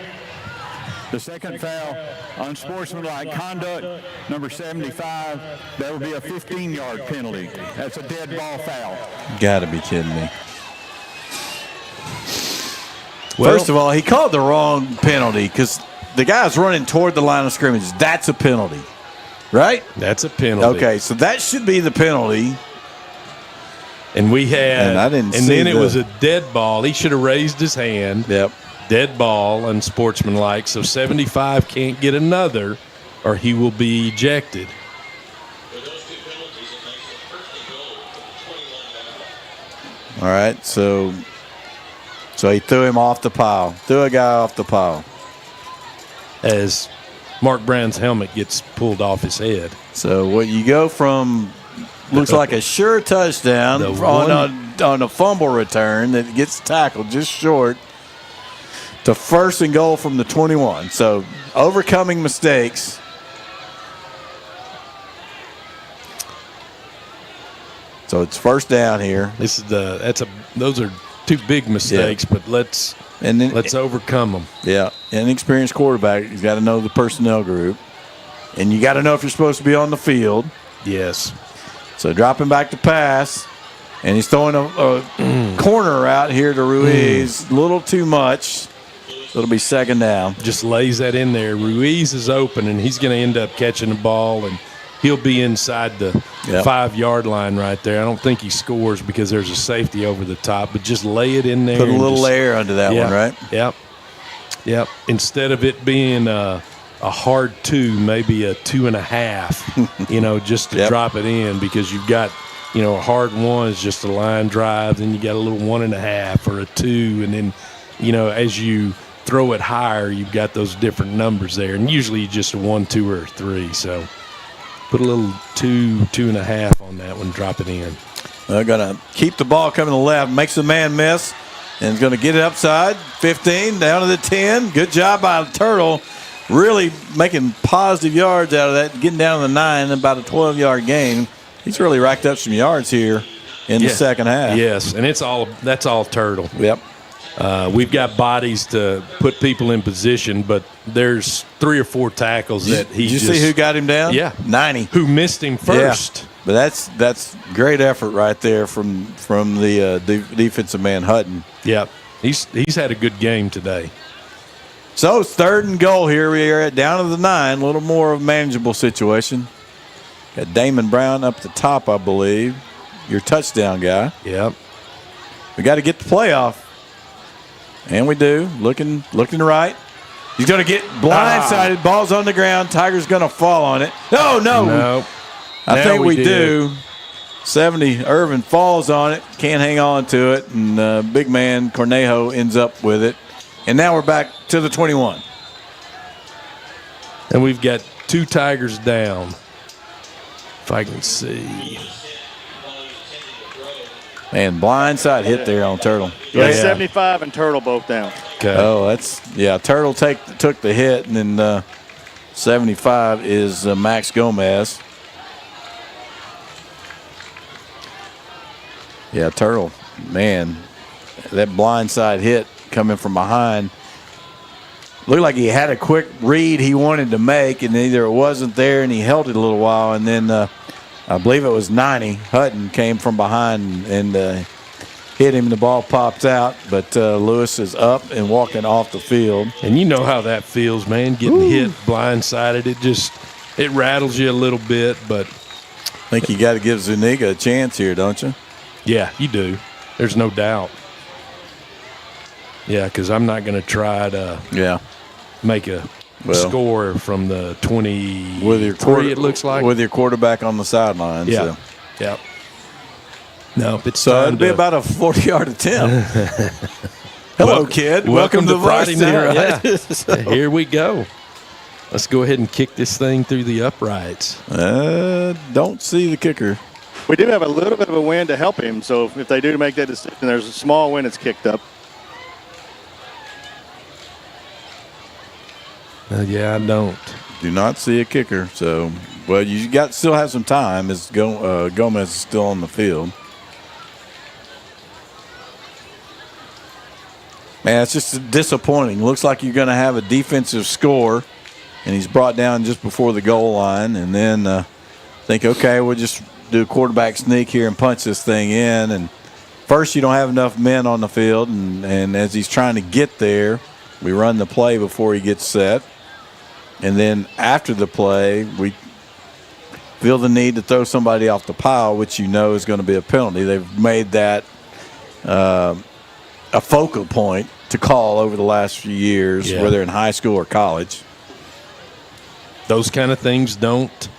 The second foul, unsportsmanlike conduct, number 75, that would be a 15-yard penalty. That's a dead ball foul. Got to be kidding me. Well, First of all, he called the wrong penalty because the guy's running toward the line of scrimmage. That's a penalty, right? That's a penalty. Okay, so that should be the penalty. And we had, And I didn't see then it the- was a dead ball. He should have raised his hand. Yep. Dead ball, unsportsmanlike. So 75 can't get another, or he will be ejected. With those 2 penalties, it makes it first and goal from 21 now. All right, so he threw him off the pile. Threw a guy off the pile. As Mark Brown's helmet gets pulled off his head. So what you go from looks like a sure touchdown The on a fumble return that gets tackled just short to first and goal from the 21. So overcoming mistakes. So it's first down here. This is those are 2 big mistakes, but let's overcome them. Yeah, inexperienced quarterback. He's got to know the personnel group, and you got to know if you're supposed to be on the field. Yes. So dropping back to pass, and he's throwing a corner out here to Ruiz. A little too much. It'll be second down. Just lays that in there. Ruiz is open, and he's going to end up catching the ball, and he'll be inside the 5-yard line right there. I don't think he scores because there's a safety over the top, but just lay it in there. Put a little layer under that one, right? Yep. Instead of it being a hard 2, maybe a 2.5, just to drop it in, because you've got, a hard 1 is just a line drive, then you got a little 1.5 or a 2, and then, as you throw it higher, you've got those different numbers there, and usually just a 1, 2, or a 3. So put a little 2, 2.5 on that one, drop it in. They're going to keep the ball coming to the left, makes the man miss, and is going to get it upside. 15, down to the 10. Good job by Turtle, really making positive yards out of that, getting down to the 9, about a 12-yard gain. He's really racked up some yards here in the second half. Yes, and that's all Turtle. Yep. We've got bodies to put people in position, but there's 3 or 4 tackles that he Did you see who got him down? Yeah. 90. Who missed him first. Yeah. But that's great effort right there from the defensive man, Hutton. Yep. He's had a good game today. So it's third and goal here. We are down to the 9, a little more of a manageable situation. Got Damon Brown up the top, I believe, your touchdown guy. Yep. We got to get the playoff. And we do. Looking right. He's going to get blindsided. Ball's on the ground. Tiger's going to fall on it. No. I think we do. 70, Irvin falls on it. Can't hang on to it. And big man Cornejo ends up with it. And now we're back to the 21. And we've got 2 Tigers down. If I can see. And blindside hit there on Turtle. Yeah, 75 and Turtle both down. Okay. Oh, Turtle took the hit, and then 75 is Max Gomez. Yeah, Turtle, man, that blindside hit coming from behind. Looked like he had a quick read he wanted to make, and either it wasn't there, and he held it a little while, and then I believe it was 90. Hutton came from behind and hit him. The ball pops out, but Lewis is up and walking off the field. And you know how that feels, man, getting hit blindsided. It rattles you a little bit, but I think you got to give Zuniga a chance here, don't you? yeah, you do. There's no doubt. Yeah, because I'm not going to try to make a score from the 20 with your it looks like, with your quarterback on the sideline. Yeah, so. yeah. No, it's so it'll be about a 40-yard attempt. Hello, kid. Welcome to Friday night. Right? Yeah. Here we go. Let's go ahead and kick this thing through the uprights. Don't see the kicker. We do have a little bit of a wind to help him, so if they do make that decision, there's a small wind that's kicked up. Yeah, I don't. Do not see a kicker. So, well, you still have some time as Gomez is still on the field. Man, it's just disappointing. Looks like you're going to have a defensive score, and he's brought down just before the goal line, and then think, okay, we'll just do a quarterback sneak here and punch this thing in. And first, you don't have enough men on the field, and as he's trying to get there, we run the play before he gets set. And then after the play, we feel the need to throw somebody off the pile, which you know is going to be a penalty. They've made that a focal point to call over the last few years, whether in high school or college. Those kind of things don't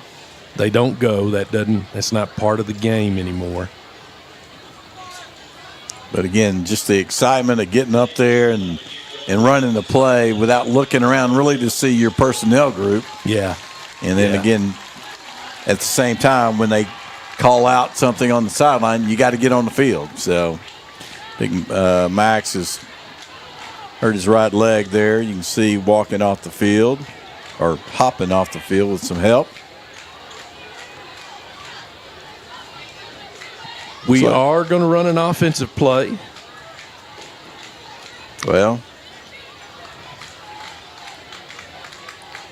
go. That's not part of the game anymore. But again, just the excitement of getting up there and running the play without looking around really to see your personnel group. Yeah. And then again, at the same time, when they call out something on the sideline, you got to get on the field. So I think Max has hurt his right leg there. You can see walking off the field or hopping off the field with some help. We are going to run an offensive play. Well,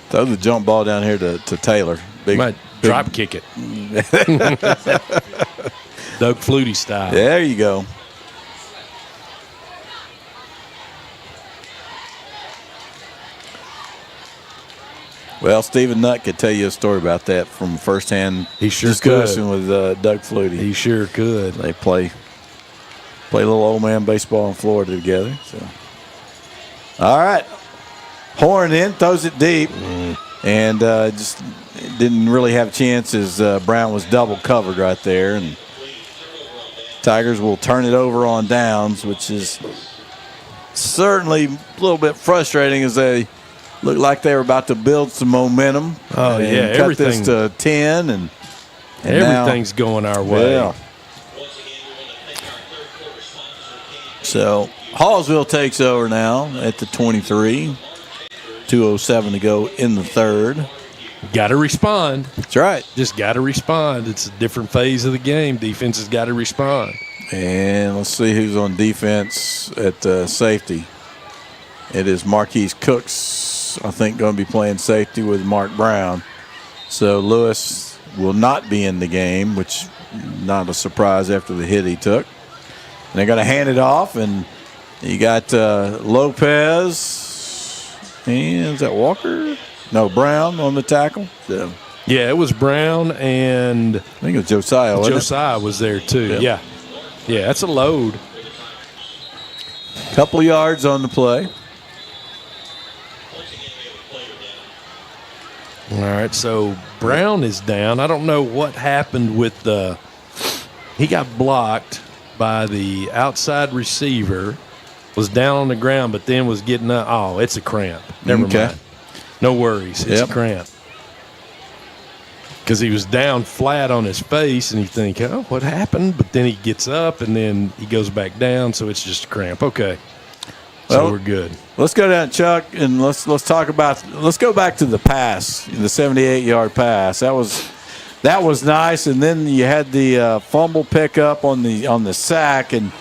throw the jump ball down here to Taylor. Might drop kick it. Doug Flutie style. There you go. Well, Stephen Nutt could tell you a story about that from firsthand discussion with Doug Flutie. He sure could. They play a little old man baseball in Florida together. So, all right, Horn in, throws it deep, and just didn't really have a chance as Brown was double covered right there. And Tigers will turn it over on downs, which is certainly a little bit frustrating as they looked like they were about to build some momentum. Oh, yeah. Cut this to 10. And everything's going our way. Yeah. So Hallsville takes over now at the 23. 2:07 to go in the third. Got to respond. That's right. Just got to respond. It's a different phase of the game. Defense has got to respond. And let's see who's on defense at safety. It is Marquise Cooks, I think, going to be playing safety with Mark Brown. So Lewis will not be in the game, which not a surprise after the hit he took. And they're going to hand it off, and you got Lopez. And is that Walker? No, Brown on the tackle. So. Yeah, it was Brown, and I think it was Josiah. Josiah was there too. Yep. Yeah, that's a load. Couple yards on the play. All right, so Brown is down. I don't know what happened with he got blocked by the outside receiver, was down on the ground, but then was getting up. Oh, it's a cramp. Never mind. No worries. It's a cramp. Because he was down flat on his face, and you think, oh, what happened? But then he gets up, and then he goes back down, so it's just a cramp. Okay. So we're good. Let's go down, Chuck, and let's talk about. Let's go back to the pass, the 78-yard pass. That was nice, and then you had the fumble pickup on the sack, and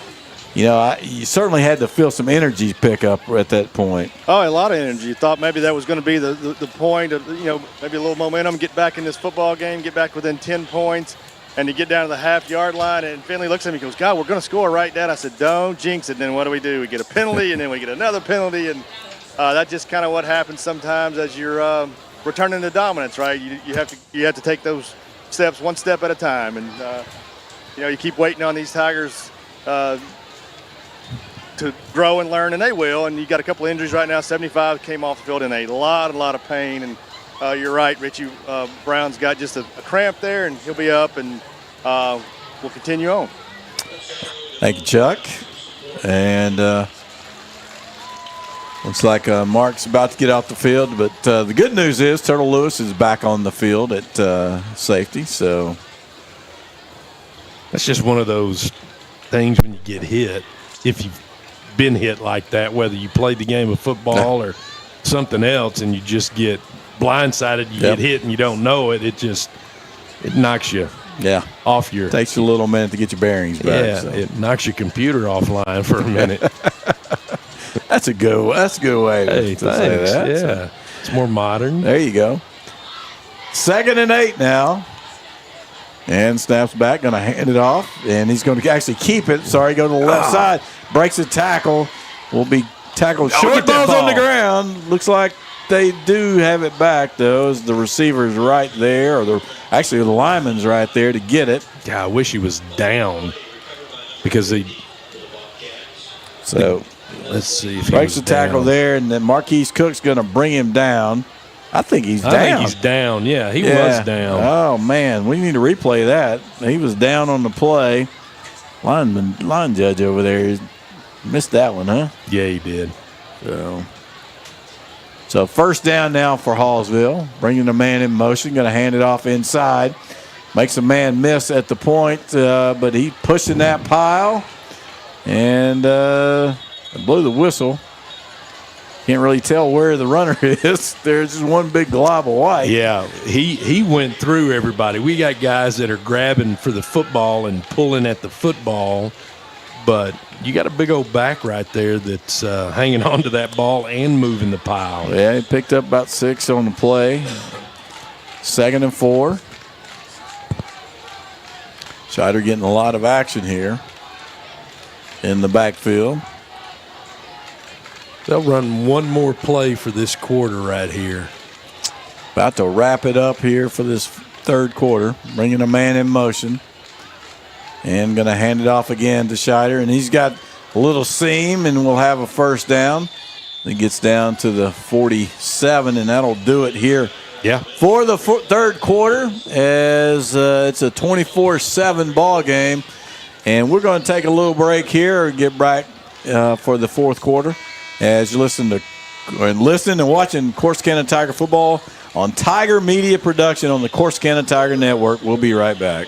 you certainly had to feel some energy pick up at that point. Oh, a lot of energy. You thought maybe that was going to be the point of maybe a little momentum, get back in this football game, get back within 10 points. And you get down to the half-yard line, and Finley looks at me and goes, God, we're going to score right, Dad. I said, don't jinx it. And then what do? We get a penalty, and then we get another penalty. And that's just kind of what happens sometimes as you're returning to dominance, right? You have to take those steps one step at a time. And, you keep waiting on these Tigers to grow and learn, and they will. And you got a couple of injuries right now. 75 came off the field in a lot of pain. And you're right, Richie. Brown's got just a cramp there, and he'll be up, and we'll continue on. Thank you, Chuck. And looks like Mark's about to get off the field, but the good news is Turtle Lewis is back on the field at safety. So that's just one of those things when you get hit. If you've been hit like that, whether you played the game of football or something else, and you just get blindsided, you get hit and you don't know it, it knocks you off your. Takes you a little minute to get your bearings back. Yeah, so. It knocks your computer offline for a minute. That's a good way Hey, to say thanks. that. Yeah, it's more modern. There you go. 2nd and 8 now. And snaps back, going to hand it off. And he's going to actually keep it. Sorry, go to the left side. Breaks a tackle. Will be tackled short. get that Ball's on the ball. ground. Looks like they do have it back, though, as the receiver's right there. Or the lineman's right there to get it. God, I wish he was down because So let's see if he breaks was the tackle down. there. And then Marquise Cook's going to bring him down. I think he's down. I think he's down. Yeah, he was down. Oh, man. We need to replay that. He was down on the play. Line judge over there missed that one, huh? Yeah, he did. So first down now for Hallsville. Bringing the man in motion. Going to hand it off inside. Makes a man miss at the point, but he pushing that pile. And blew the whistle. Can't really tell where the runner is. There's just one big glob of white. Yeah, he went through everybody. We got guys that are grabbing for the football and pulling at the football, but you got a big old back right there that's hanging on to that ball and moving the pile. Yeah, he picked up about 6 on the play. 2nd and 4. Scheider getting a lot of action here in the backfield. They'll run one more play for this quarter right here. About to wrap it up here for this 3rd quarter. Bringing a man in motion. And going to hand it off again to Scheider. And he's got a little seam, and we'll have a first down. It gets down to the 47, and that'll do it here. Yeah. For the 3rd quarter, as it's a 24-7 ball game. And we're going to take a little break here and get back for the 4th quarter. As you listen and watching Corsicana Tiger football on Tiger Media Production on the Corsicana Tiger Network. We'll be right back.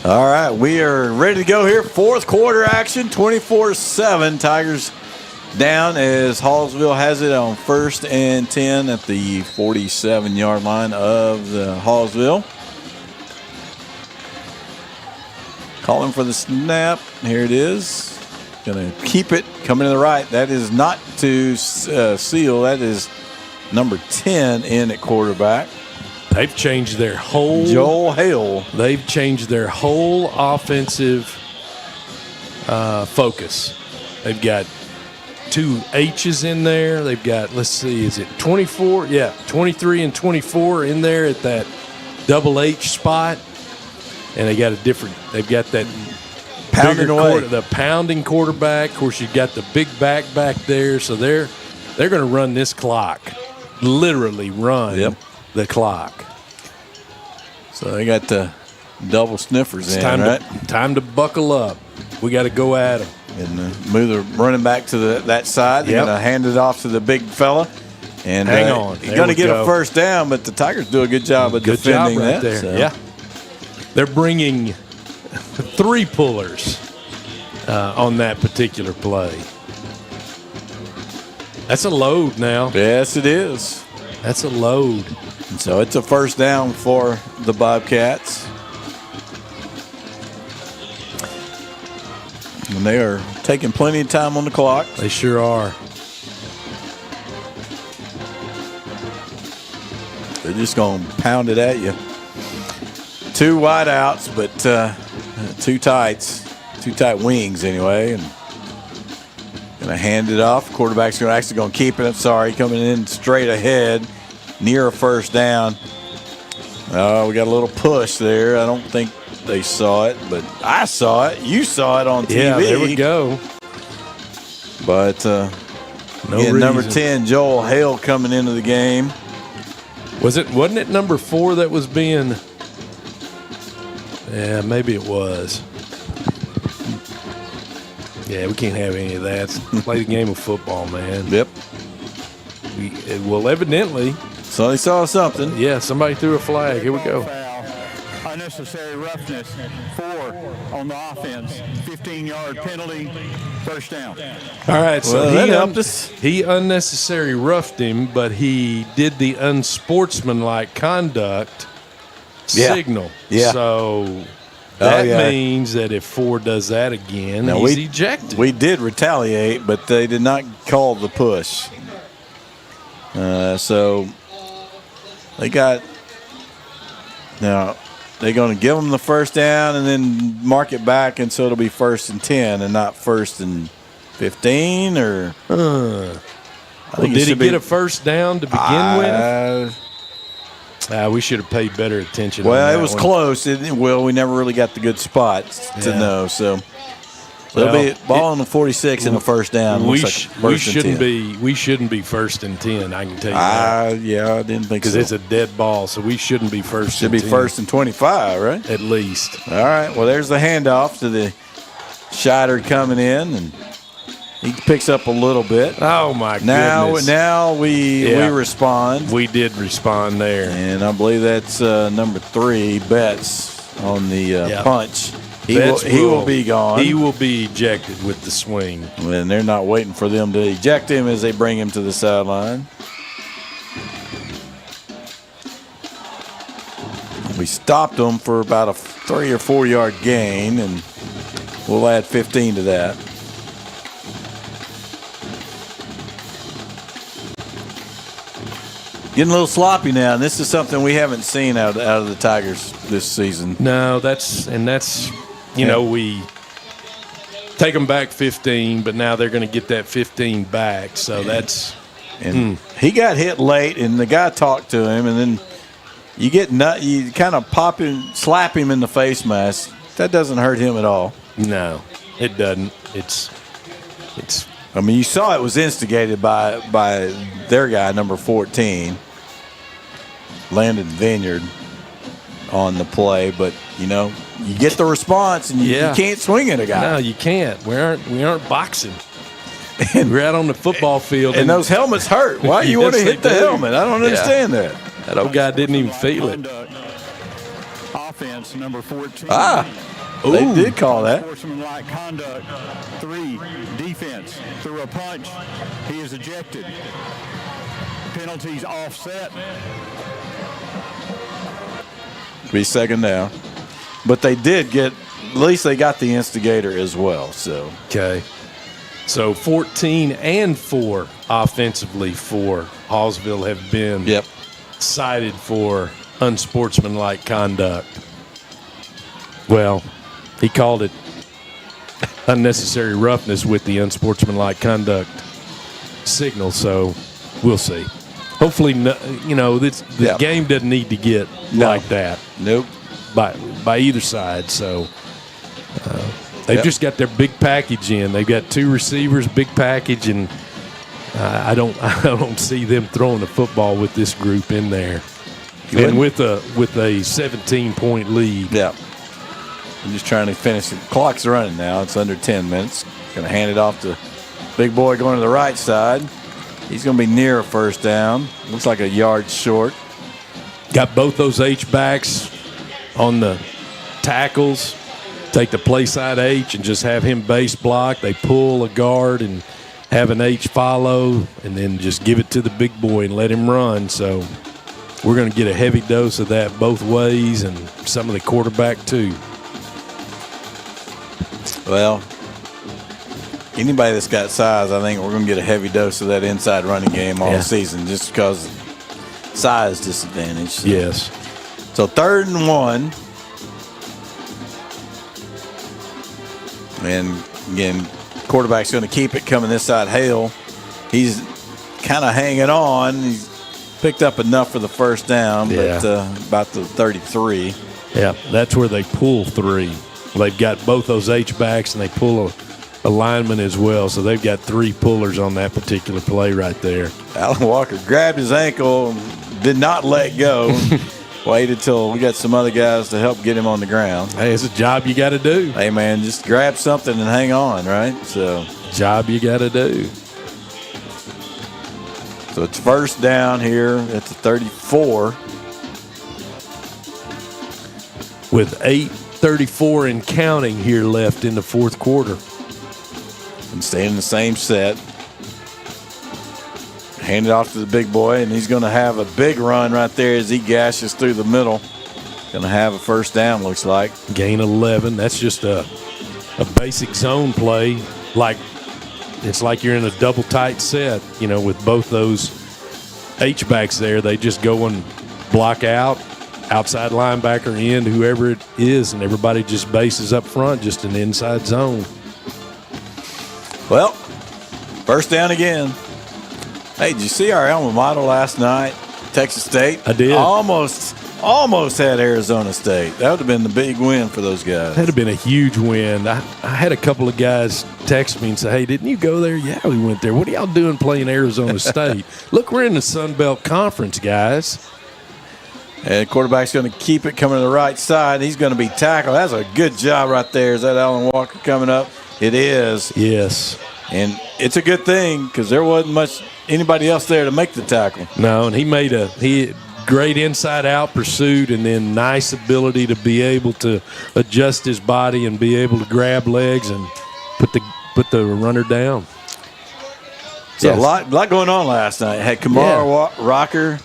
All right, we are ready to go here. 4th quarter action, 24-7. Tigers down as Hallsville has it on 1st and 10 at the 47-yard line of the Hallsville. Calling for the snap. Here it is. Going to keep it. Coming to the right. That is not to Seal. That is number 10 in at quarterback. They've changed their whole Joel Hale. They've changed their whole offensive focus. They've got 2 H's in there. They've got, let's see, is it 24? Yeah, 23 and 24 in there at that double H spot. And they've got that Pounding away. The pounding quarterback. Of course, you've got the big back there. So they're going to run this clock. Literally run the clock. So they got the double sniffers It's in, time right? Time to buckle up. We got to go at him. And move the running back to that side. They're going to hand it off to the big fella. And hang on. He's going to get a first down, but the Tigers do a good job of defending that. There. So. Yeah. They're bringing 3 pullers on that particular play. That's a load now. Yes, it is. That's a load. And so it's a first down for the Bobcats. And they are taking plenty of time on the clock. They sure are. They're just going to pound it at you. 2 wide outs, but 2 tights. 2 tight wings anyway. And going to hand it off. Quarterback's actually going to keep it. I'm sorry, coming in straight ahead near a first down. We got a little push there. I don't think they saw it, but I saw it. You saw it on TV. Yeah, there we go. But number 10, Joel Hale, coming into the game. Wasn't it number 4 that was being? Yeah, maybe it was. Yeah, we can't have any of that. Play the game of football, man. Yep. Well, evidently. So they saw something. Yeah, somebody threw a flag. Here we go. Unnecessary roughness, 4 on the offense, 15-yard penalty, first down. All right, so that helped us. He unnecessary roughed him, but he did the unsportsmanlike conduct signal. Yeah. So that means that if Ford does that again, he's ejected. We did retaliate, but they did not call the push. So they got now. They're going to give them the first down and then mark it back, and so it'll be 1st and 10 and not 1st and 15, or did he get a first down to begin with? We should have paid better attention. Well, on it was one. close. We never really got the good spots to know. So it'll be ball on the 46 and a first down. We shouldn't be 1st and 10. I can tell you that. Yeah, I didn't think so. Because it's a dead ball, so we shouldn't be 1st. Should be 1st and 25, right? At least. All right. Well, there's the handoff to the Scheider coming in, and he picks up a little bit. Oh my goodness! Now we respond. We did respond there, and I believe that's number 3, Betts, on the punch. He will be gone. He will be ejected with the swing. And they're not waiting for them to eject him as they bring him to the sideline. We stopped them for about a 3 or 4 yard gain, and we'll add 15 to that. Getting a little sloppy now, and this is something we haven't seen out of the Tigers this season. No, that's we take them back 15, but now they're going to get that 15 back. So that's he got hit late, and the guy talked to him, and then you kind of slap him in the face mask. That doesn't hurt him at all. No, it doesn't. It's. I mean, you saw it was instigated by their guy, number 14, Landon Vineyard, on the play, but you get the response, and you can't swing at a guy. No, you can't. We aren't boxing. We're out on the football field, and those helmets hurt. Why do you want to hit the helmet? I don't understand that. That old guy didn't even feel it. Offense number 14. They did call that. Sportsmanlike conduct. 3, defense. Through a punch, he is ejected. Penalties offset. Be second down. But they did at least they got the instigator as well. So okay. So 14 and 4 offensively for Hallsville have been cited for unsportsmanlike conduct. Well, he called it unnecessary roughness with the unsportsmanlike conduct signal, so we'll see. Hopefully, the game doesn't need to get like that. Nope. By either side, so they've just got their big package in. They've got 2 receivers, big package, and I don't see them throwing the football with this group in there. And with a 17-point lead. Yeah. I'm just trying to finish. The clock's running now. It's under 10 minutes. Going to hand it off to big boy going to the right side. He's going to be near a first down. Looks like a yard short. Got both those H-backs on the tackles. Take the play side H and just have him base block. They pull a guard and have an H follow, and then just give it to the big boy and let him run. So we're going to get a heavy dose of that both ways, and some of the quarterback too. Well, anybody that's got size, I think we're going to get a heavy dose of that inside running game all season, just because size disadvantage. So. Yes. So 3rd and 1. And again, quarterback's going to keep it coming this side. Hale, he's kind of hanging on. He's picked up enough for the first down, but about the 33. Yeah, that's where they pull 3. They've got both those H-backs, and they pull a lineman as well. So they've got 3 pullers on that particular play right there. Alan Walker grabbed his ankle, did not let go. Waited till we got some other guys to help get him on the ground. Hey, it's a job you got to do. Hey, man, just grab something and hang on, right? So, job you got to do. So it's first down here at the 34. With 8:34 and counting here left in the 4th quarter. And staying in the same set. Hand it off to the big boy, and he's going to have a big run right there as he gashes through the middle. Going to have a first down, looks like. Gain 11. That's just a basic zone play. It's like you're in a double tight set, with both those H-backs there. They just go and block out, outside linebacker, end, whoever it is, and everybody just bases up front, just an inside zone. Well, first down again. Hey, did you see our alma mater last night? Texas State? I did. Almost had Arizona State. That would have been the big win for those guys. That would have been a huge win. I had a couple of guys text me and say, hey, didn't you go there? Yeah, we went there. What are y'all doing playing Arizona State? Look, we're in the Sun Belt Conference, guys. And the quarterback's going to keep it coming to the right side. He's going to be tackled. That's a good job right there. Is that Alan Walker coming up? It is. Yes. And it's a good thing because there wasn't much anybody else there to make the tackle. No, and he made great inside-out pursuit, and then nice ability to be able to adjust his body and be able to grab legs and put the runner down. So a lot going on last night. Had Kamar Rocker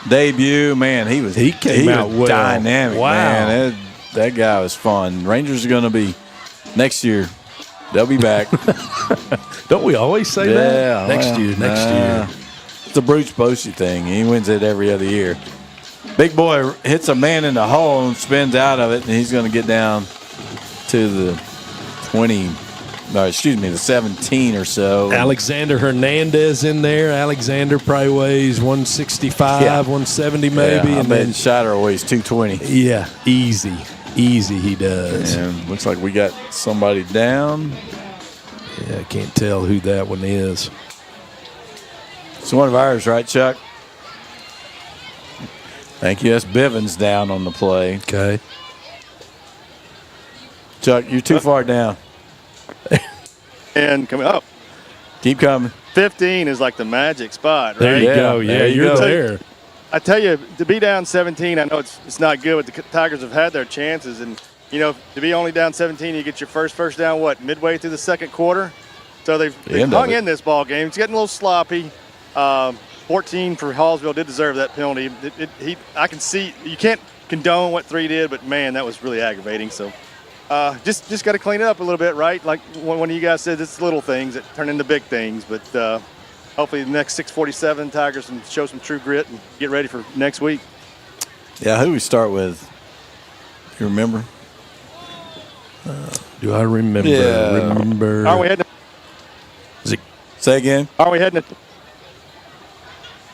debut. Man, he came out well. Dynamic. Wow. Man, that guy was fun. Rangers are going to be next year. They'll be back. Don't we always say that? Next year. It's a Bruce Bochy thing. He wins it every other year. Big boy hits a man in the hole and spins out of it, and he's going to get down to the 17 or so. Alexander Hernandez in there. Alexander probably weighs 165, 170 maybe. Yeah, and then Shatter weighs 220. Yeah, easy he does. And looks like we got somebody down. Yeah, I can't tell who that one is. It's one of ours, right, Chuck? Thank you. That's Bivens down on the play. Okay. Chuck, you're too far down. And coming up. Keep coming. 15 is like the magic spot, right? There you go. Yeah, you're there. I tell you, to be down 17, I know it's not good, but the Tigers have had their chances. And, to be only down 17, you get your first down, midway through the 2nd quarter? So they've hung in this ball game. It's getting a little sloppy. 14 for Hallsville did deserve that penalty. I can see – you can't condone what 3 did, but, man, that was really aggravating. So just got to clean it up a little bit, right? Like one of you guys said, it's little things that turn into big things. But hopefully the next 6:47 Tigers can show some true grit and get ready for next week. Yeah, who we start with? You remember? Do I remember? Yeah. Remember? Are we heading? Say again. Are we heading?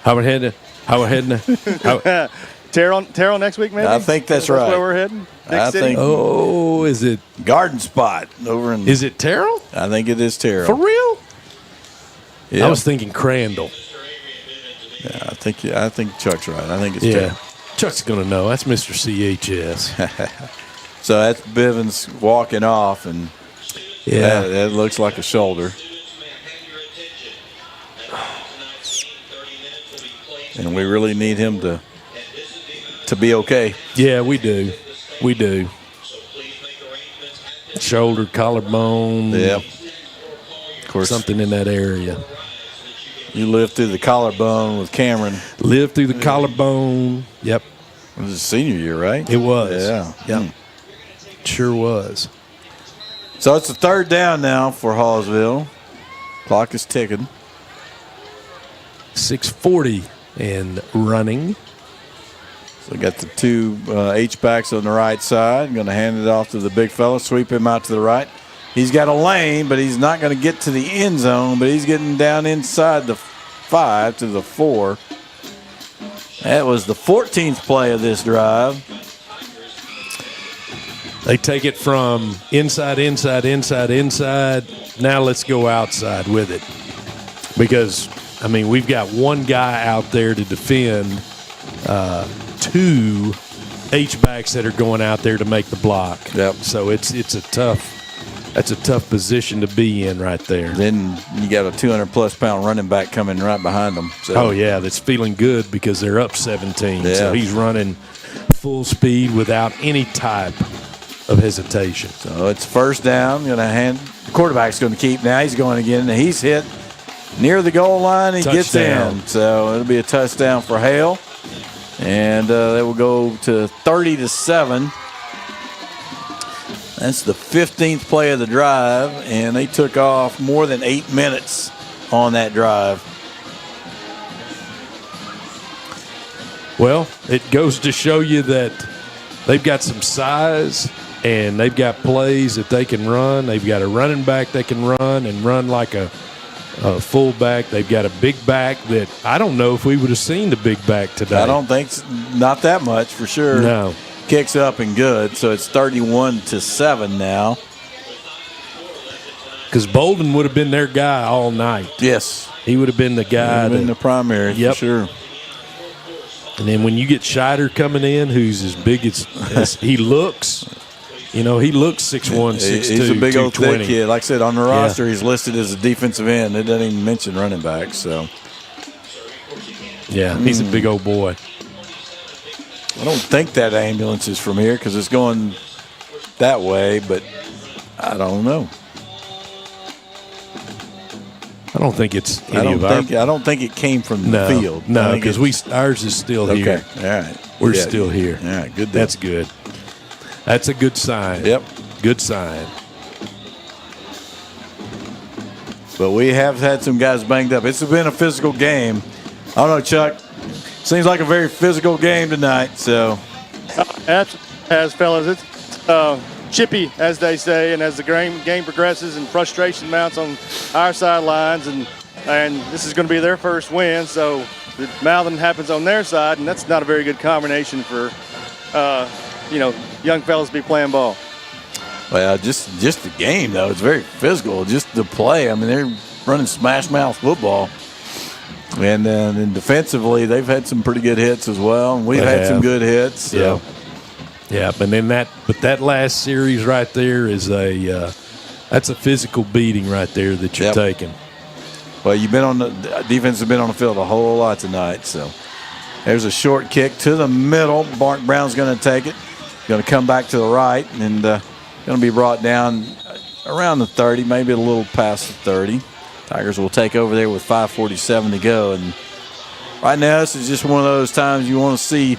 How we're heading? Terrell next week, maybe? I think that's right. Where we're heading? Next city? Oh, is it Garden Spot over in? Is it Terrell? I think it is Terrell. For real? Yeah. I was thinking Crandall. Yeah, I think Chuck's right. I think it's Yeah. Terrell. Chuck's gonna know. That's Mr. CHS. So that's Bivens walking off, and that looks like a shoulder. And we really need him to be okay. Yeah, we do. We do. Shoulder, collarbone. Yep. Of course. Something in that area. You lived through the collarbone with Cameron. Lived through the collarbone. Yep. It was his senior year, right? It was. Yeah. Yep. Sure was. So it's a third down now for Hallsville. Clock is ticking. 6:40 and running. So we got the two H-backs on the right side. Going to hand it off to the big fella, sweep him out to the right. He's got a lane, but he's not going to get to the end zone, but he's getting down inside the 5 to the 4. That was the 14th play of this drive. They take it from inside. Now let's go outside with it. Because, I mean, we've got one guy out there to defend two H-backs that are going out there to make the block. Yep. So that's a tough position to be in right there. Then you got a 200-plus pound running back coming right behind them. So. Oh, yeah, that's feeling good because they're up 17. Yeah. So he's running full speed without any type of hesitation. So it's first down. Going to hand. The quarterback's going to keep. Now he's going again. He's hit near the goal line. He gets in. So it'll be a touchdown for Hale. And they will go to 30-7. That's the 15th play of the drive, and they took off more than 8 minutes on that drive. Well, it goes to show you that they've got some size and they've got plays that they can run. They've got a running back that can run and run like a fullback. They've got a big back that I don't know if we would have seen the big back today. I don't think not that much for sure. No. Kicks up and good, so it's 31-7 now. Because Bolden would have been their guy all night. Yes. He would have been the guy. In the primary, yep. For sure. And then when you get Scheider coming in, who's as big as he looks, he looks 6'1", 6'2", He's a big old thick 220. kid. Like I said, on the roster, he's listed as a defensive end. It doesn't even mention running back, so. Yeah, he's a big old boy. I don't think that ambulance is from here because it's going that way, but I don't know. I don't think it's I don't think it came from the field. No, because ours is still here. Okay, all right. We're still here. All right, good deal. That's good. That's a good sign. Yep. Good sign. But we have had some guys banged up. It's been a physical game. I don't know, Chuck. Seems like a very physical game tonight. So, as fellas, it's chippy, as they say, and as the game progresses and frustration mounts on our sidelines, and this is going to be their first win, so the mouthing happens on their side, and that's not a very good combination for young fellas to be playing ball. Well, just the game though, it's very physical. Just the play. I mean, they're running smash mouth football. And then defensively, they've had some pretty good hits as well. And we've had some good hits. So. Yeah, but then that last series right there is that's a physical beating right there that you're taking. Well, the defense has been on the field a whole lot tonight. So there's a short kick to the middle. Bart Brown's going to take it. Going to come back to the right and going to be brought down around the 30, maybe a little past the 30. Tigers will take over there with 5:47 to go. And right now, this is just one of those times you want to see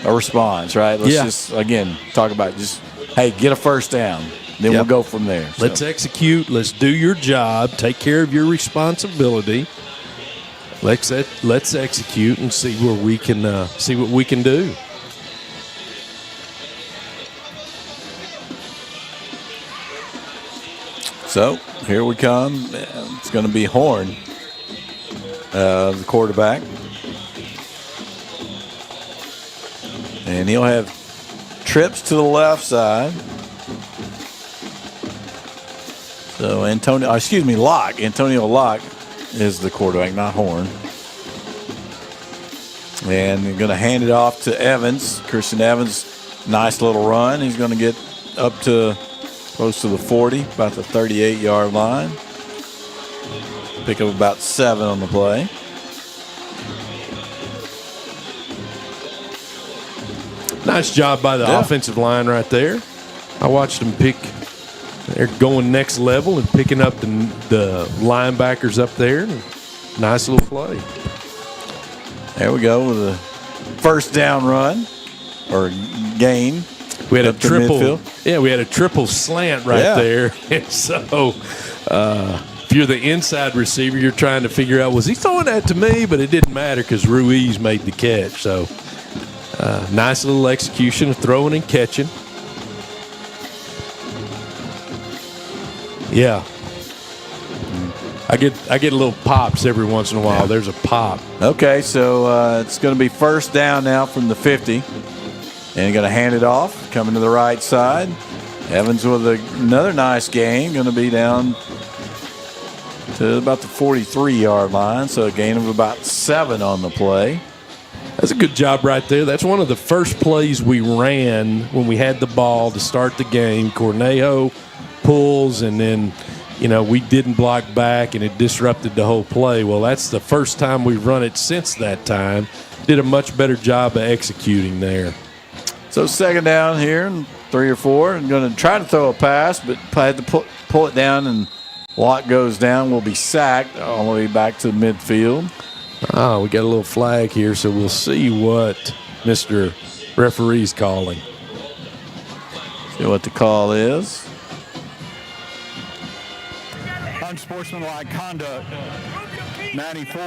a response, right? Let's just, again, talk about hey, get a first down. Then we'll go from there. So. Let's execute. Let's do your job. Take care of your responsibility. Let's execute and see where we can see what we can do. So here we come. It's going to be Horn, the quarterback. And he'll have trips to the left side. So Antonio Locke is the quarterback, not Horn. And they're going to hand it off to Evans. Christian Evans Nice little run. He's going to get up to close to the 40, about the 38-yard line. Pick up about 7 on the play. Nice job by the offensive line right there. I watched them pick. They're going next level and picking up the linebackers up there. Nice little play. There we go with a first down run or gain. We had a triple. Midfield. Yeah, we had a triple slant right there. And so if you're the inside receiver, you're trying to figure out, was he throwing that to me? But it didn't matter because Ruiz made the catch. So nice little execution of throwing and catching. Yeah. I get a little pops every once in a while. There's a pop. Okay, so it's going to be first down now from the 50. And going to hand it off, coming to the right side. Evans with another nice gain, going to be down to about the 43-yard line, so a gain of about 7 on the play. That's a good job right there. That's one of the first plays we ran when we had the ball to start the game. Cornejo pulls, and then, we didn't block back, and it disrupted the whole play. Well, that's the first time we've run it since that time. Did a much better job of executing there. So second down here, and 3 or 4. I'm going to try to throw a pass, but had to pull it down, and Watt goes down. Will be sacked all the way back to midfield. We got a little flag here, so we'll see what Mr. Referee's calling. See what the call is. Unsportsmanlike conduct, 94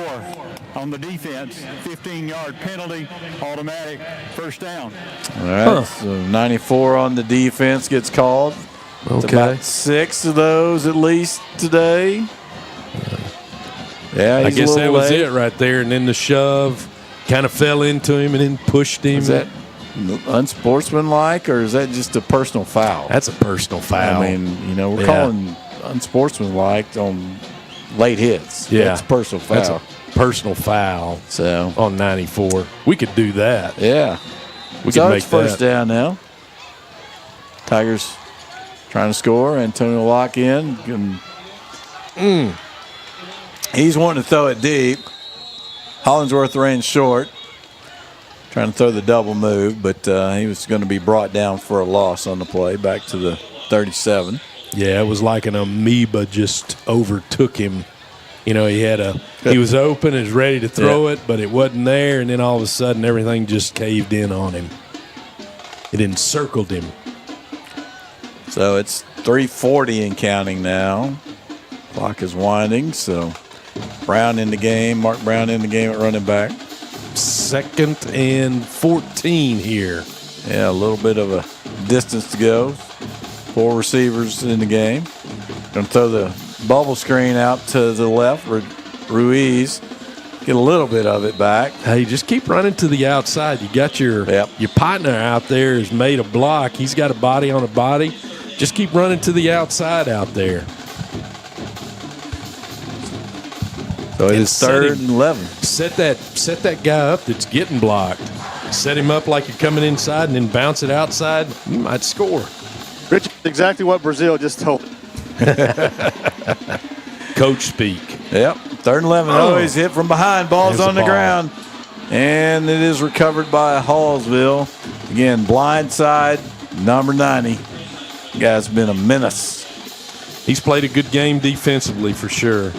on the defense, 15-yard penalty, automatic, first down. All right, so 94 on the defense gets called. It's about 6 of those at least today. Yeah, I he's guess that was late. it right there, and then the shove kind of fell into him and then pushed him. Is that unsportsmanlike, or is that just a personal foul? That's a personal foul. I mean, we're calling unsportsmanlike on late hits. Yeah. That's a personal foul. That's a personal foul. So on 94. We could do that. Yeah. We could make it's first down now. Tigers trying to score. Antonio Locke in. He's wanting to throw it deep. Hollingsworth ran short. Trying to throw the double move, but he was going to be brought down for a loss on the play back to the 37. Yeah, it was like an amoeba just overtook him. He was open and was ready to throw it, but it wasn't there, and then all of a sudden everything just caved in on him. It encircled him. So it's 3:40 and counting now. Clock is winding, so Brown in the game, Mark Brown in the game at running back. 2nd and 14 here. Yeah, a little bit of a distance to go. 4 receivers in the game. Going to throw the bubble screen out to the left. Ruiz get a little bit of it back. Hey, just keep running to the outside. You got your partner out there has made a block. He's got a body on a body. Just keep running to the outside out there. So it is 3rd and 11. Set that guy up that's getting blocked. Set him up like you're coming inside and then bounce it outside. You might score. Rich, exactly what Brazil just told. Coach speak. Yep. 3rd and 11. Always hit from behind. Ball's on the ground. And it is recovered by Hallsville. Again, blind side, number 90. The guy's been a menace. He's played a good game defensively for sure.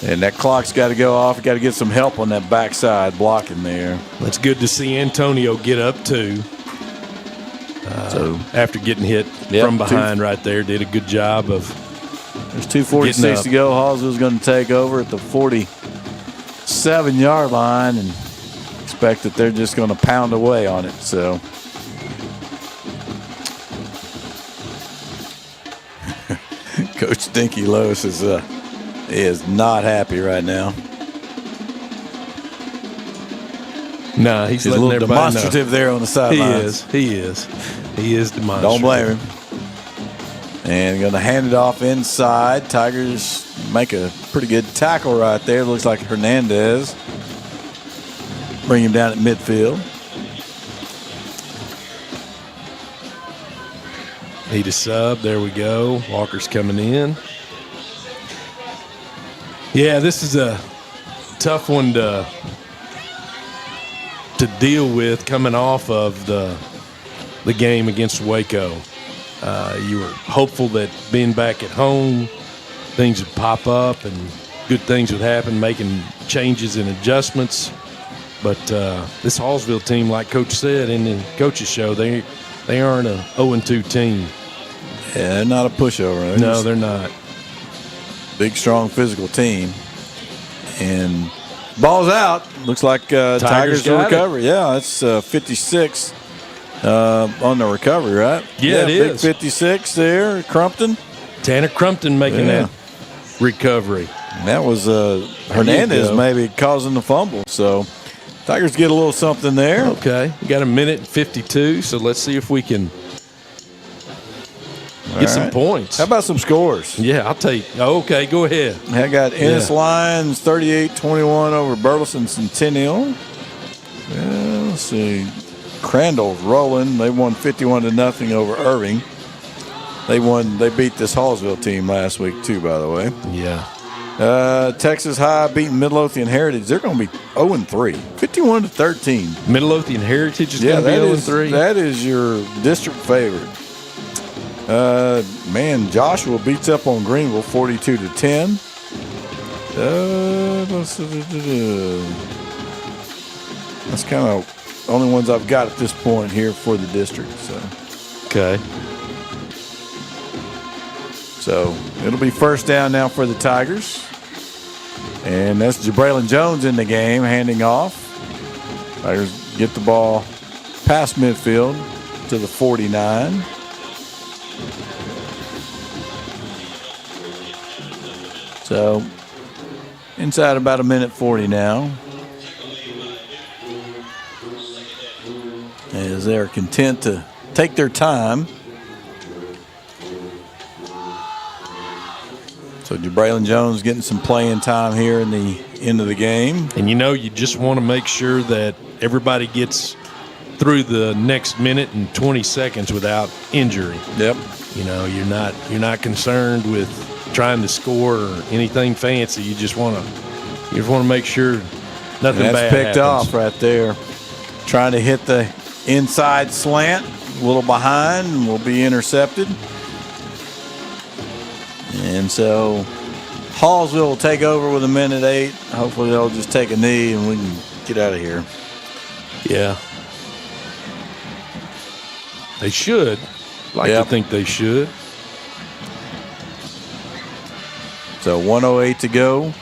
And that clock's got to go off. Got to get some help on that backside blocking there. It's good to see Antonio get up too. So after getting hit from behind right there, did a good job of. There's 2:46 to go. Hallsville's going to take over at the 47-yard line and expect that they're just going to pound away on it. So. Coach Stinky Lois is not happy right now. No, he's a little demonstrative there on the sidelines. He is demonstrative. Don't blame him. And going to hand it off inside. Tigers make a pretty good tackle right there. Looks like Hernandez. bring him down at midfield. Need a sub. There we go. Walker's coming in. Yeah, this is a tough one to deal with coming off of the game against Waco. You were hopeful that being back at home, things would pop up and good things would happen, making changes and adjustments. But this Hallsville team, like Coach said in the coaches show, they aren't a 0-2 team. Yeah, they're not a pushover. No, they're not. Big, strong, physical team. And ball's out. Looks like Tigers will recover. Yeah, that's 56 on the recovery, right? Yeah, it is. Big 56 there, Crumpton. Tanner Crumpton making that recovery. And that was Hernandez maybe causing the fumble. So Tigers get a little something there. Okay, we got a minute and 52, so let's see if we can get some points. How about some scores? Yeah, I'll take. Oh, okay, go ahead. I got Ennis Lions 38-21 over Burleson Centennial. Yeah, let's see. Crandall's rolling. They won 51-0 over Irving. They beat this Hallsville team last week too, by the way. Yeah. Texas High beating Midlothian Heritage. They're going to be 0-3, 51-13. Midlothian Heritage is going to be 0-3. That is your district favorite. Joshua beats up on Greenville 42-10. That's kind of the only ones I've got at this point here for the district. Okay. So it'll be first down now for the Tigers. And that's Jabraylon Jones in the game, handing off. Tigers get the ball past midfield to the 49. So inside about a minute 40 now. As they're content to take their time. So Jabraylon Jones getting some playing time here in the end of the game. And you just want to make sure that everybody gets through the next minute and 20 seconds without injury. Yep. You're not concerned with trying to score or anything fancy. You just want to make sure nothing bad happens. That's picked off right there. Trying to hit the inside slant, a little behind, and will be intercepted. And so Hallsville will take over with a minute 8. Hopefully they'll just take a knee and we can get out of here. Yeah. They should. To think they should. So 1:08 to go.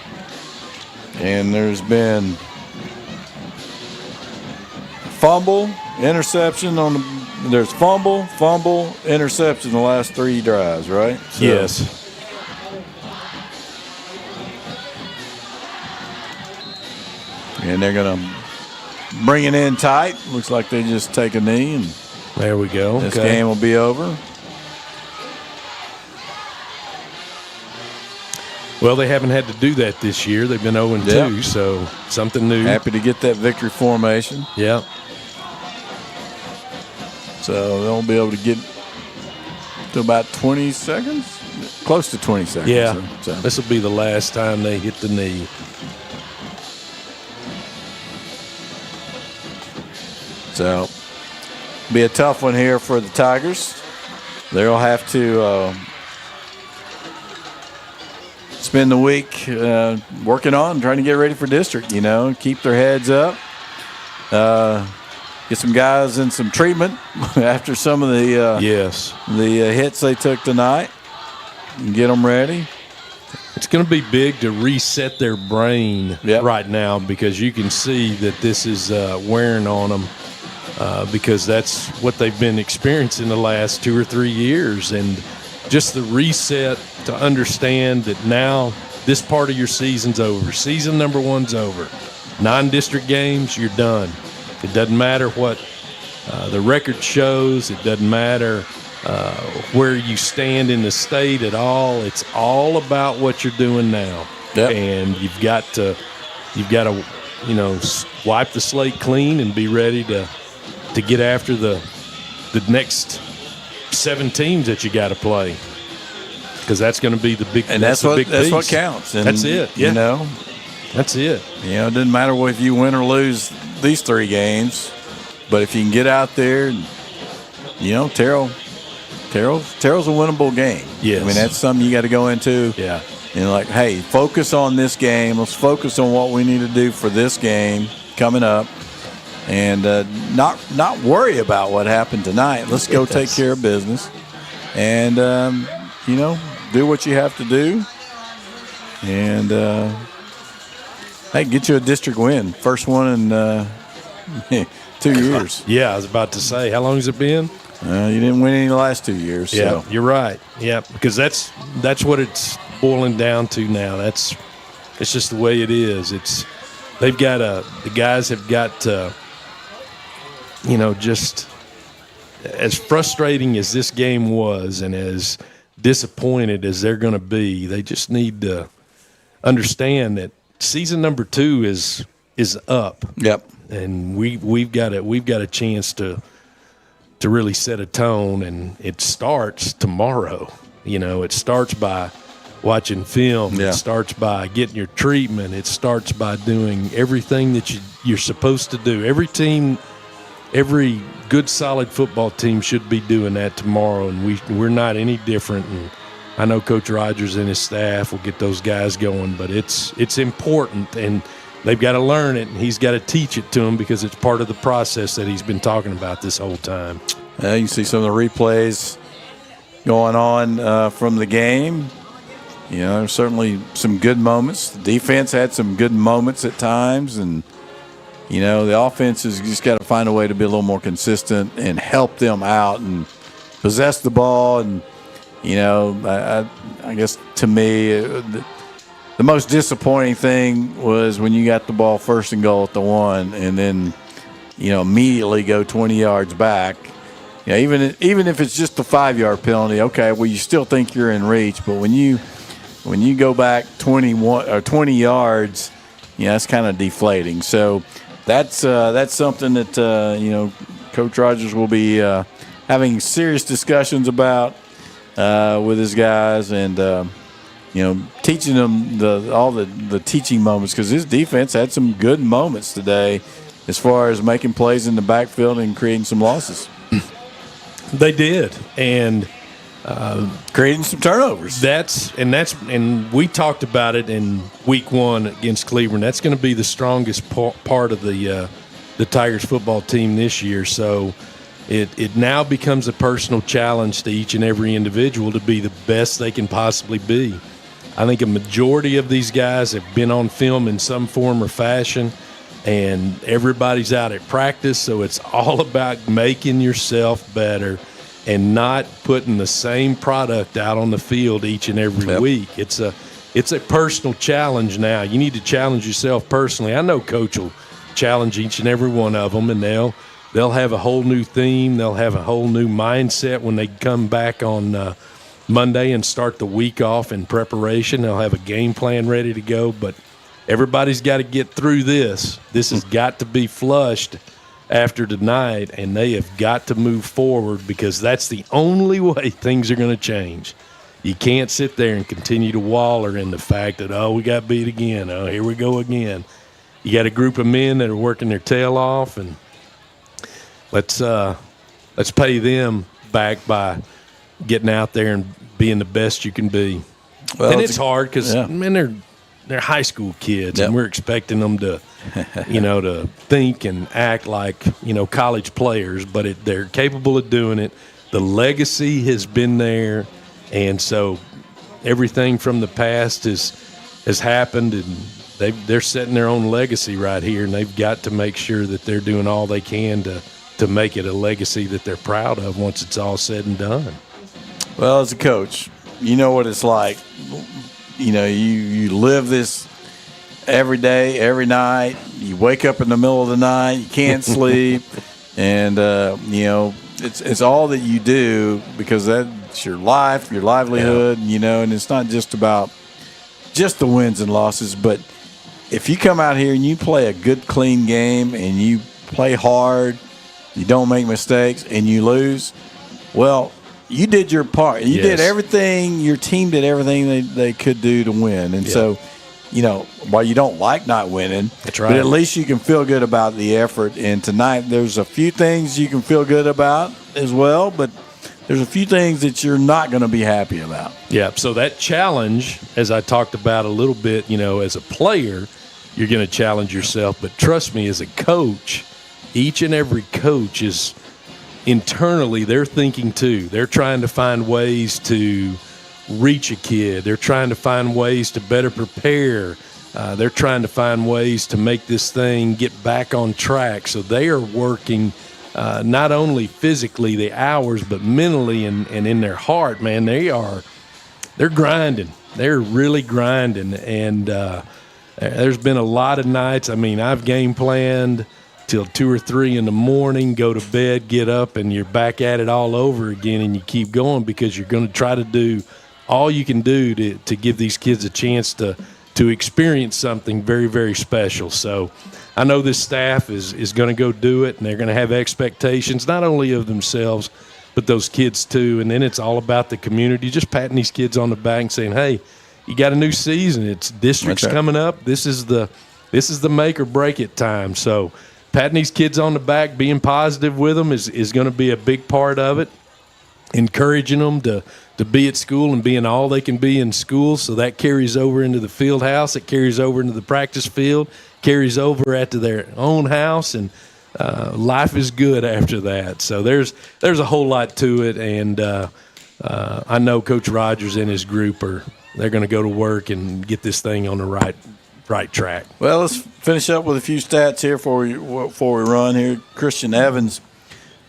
And there's been fumble, interception there's fumble, interception the last 3 drives, right? So, yes. And they're going to bring it in tight. Looks like they just take a knee, and there we go. This game will be over. Well, they haven't had to do that this year. They've been 0-2, so something new. Happy to get that victory formation. Yeah. So they'll be able to get to about 20 seconds, close to 20 seconds. Yeah. So. This will be the last time they hit the knee. So be a tough one here for the Tigers. They'll have to spend the week working on trying to get ready for district, keep their heads up. Get some guys in some treatment after some of the hits they took tonight and get them ready. It's going to be big to reset their brain right now because you can see that this is wearing on them because that's what they've been experiencing the last 2 or 3 years. And just the reset to understand that now this part of your season's over. Season number 1's over. 9 district games, you're done. It doesn't matter what the record shows. It doesn't matter where you stand in the state at all. It's all about what you're doing now. Yep. And you've got to wipe the slate clean and be ready to get after the next 7 teams that you got to play, because that's going to be the big. And that's what piece. counts. And, that's it. Yeah. That's it. It doesn't matter if you win or lose these 3 games, but if you can get out there, Terrell's a winnable game. Yes. I mean, that's something you got to go into. Yeah. Like, hey, focus on this game. Let's focus on what we need to do for this game coming up, and not worry about what happened tonight. Let's go take care of business, and do what you have to do, and hey, get you a district win, first one in 2 years. Yeah, I was about to say, how long has it been? You didn't win any the last 2 years. Yeah, so. you're right. Yeah, because that's what it's boiling down to now. It's just the way it is. The guys have got to, just as frustrating as this game was and as disappointed as they're going to be, they just need to understand that season number 2 is up. Yep. And we've got a chance to really set a tone, and it starts tomorrow. It starts by watching film. Yeah. It starts by getting your treatment. It starts by doing everything that you're supposed to do. Every good, solid football team should be doing that tomorrow, and we're not any different. And I know Coach Rogers and his staff will get those guys going, but it's important, and they've got to learn it, and he's got to teach it to them, because it's part of the process that he's been talking about this whole time. You can see some of the replays going on from the game. There's certainly some good moments. The defense had some good moments at times, and the offense has just got to find a way to be a little more consistent and help them out and possess the ball. And I guess to me, the most disappointing thing was when you got the ball 1st and goal at the 1, and then immediately go 20 yards back. Even if it's just a 5-yard penalty, okay, well, you still think you're in reach, but when you go back 21 or 20 yards, that's kind of deflating. So that's something that Coach Rogers will be having serious discussions about with his guys, and teaching them all the teaching moments, because his defense had some good moments today as far as making plays in the backfield and creating some losses. They did, and creating some turnovers. And we talked about it in week 1 against Cleveland. That's going to be the strongest part of the Tigers football team this year. So it now becomes a personal challenge to each and every individual to be the best they can possibly be. I think a majority of these guys have been on film in some form or fashion, and everybody's out at practice, so it's all about making yourself better and not putting the same product out on the field each and every week. It's a personal challenge now. You need to challenge yourself personally. I know Coach will challenge each and every one of them, and they'll have a whole new theme. They'll have a whole new mindset when they come back on Monday and start the week off in preparation. They'll have a game plan ready to go, but everybody's got to get through this. This has got to be flushed after tonight, and they have got to move forward, because that's the only way things are going to change. You can't sit there and continue to waller in the fact that, we got beat again. Oh, here we go again. You got a group of men that are working their tail off, and let's pay them back by getting out there and being the best you can be. Well, and it's hard because they're high school kids, and we're expecting them to, to think and act like, college players, but they're capable of doing it. The legacy has been there, and so everything from the past has happened, and they're setting their own legacy right here, and they've got to make sure that they're doing all they can to make it a legacy that they're proud of once it's all said and done. Well, as a coach, you know what it's like. You live this every day, every night. You wake up in the middle of the night, you can't sleep, and it's all that you do, because that's your life, your livelihood, and it's not just about just the wins and losses, but if you come out here and you play a good, clean game and you play hard, you don't make mistakes, and you lose, well, you did your part. You did everything. Your team did everything they could do to win. And so, while you don't like not winning, that's right. But at least you can feel good about the effort. And tonight, there's a few things you can feel good about as well, but there's a few things that you're not going to be happy about. Yeah, so that challenge, as I talked about a little bit, as a player, you're going to challenge yourself. But trust me, as a coach, each and every coach is internally, they're thinking too. They're trying to find ways to reach a kid. They're trying to find ways to better prepare. They're trying to find ways to make this thing get back on track. So they are working not only physically the hours, but mentally and in their heart, man. They're grinding. They're really grinding. And there's been a lot of nights. I mean, I've game planned till 2 or 3 in the morning, go to bed, get up, and you're back at it all over again, and you keep going because you're going to try to do all you can do to give these kids a chance to experience something very, very special. So I know this staff is going to go do it, and they're going to have expectations not only of themselves but those kids too. And then it's all about the community, just patting these kids on the back and saying, hey, you got a new season. It's districts coming up. This is the make or break it time. So patting these kids on the back, being positive with them is going to be a big part of it. Encouraging them to be at school and being all they can be in school, so that carries over into the field house. It carries over into the practice field, carries over at their own house, and life is good after that. So there's a whole lot to it, and I know Coach Rogers and his group they're going to go to work and get this thing on the right track. Well, let's finish up with a few stats here before we run here. Christian Evans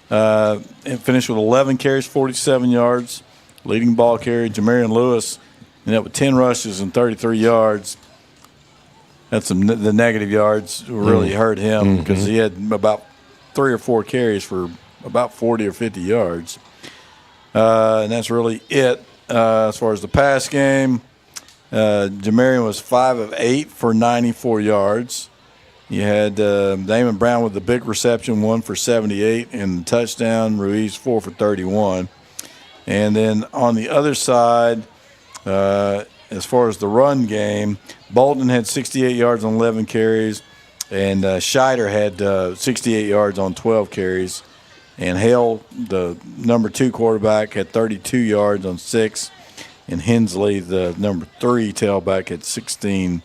finished with 11 carries, 47 yards, leading ball carrier. Jamarian Lewis ended up with 10 rushes and 33 yards. That's the negative yards really hurt him because he had about 3 or 4 carries for about 40 or 50 yards. And that's really it as far as the pass game. Jamarian was 5 of 8 for 94 yards. You had Damon Brown with the big reception, 1 for 78, and the touchdown. Ruiz 4 for 31. And then on the other side, as far as the run game, Bolton had 68 yards on 11 carries, and Scheider had 68 yards on 12 carries. And Hale, the number 2 quarterback, had 32 yards on 6. And Hensley, the number 3 tailback, had 16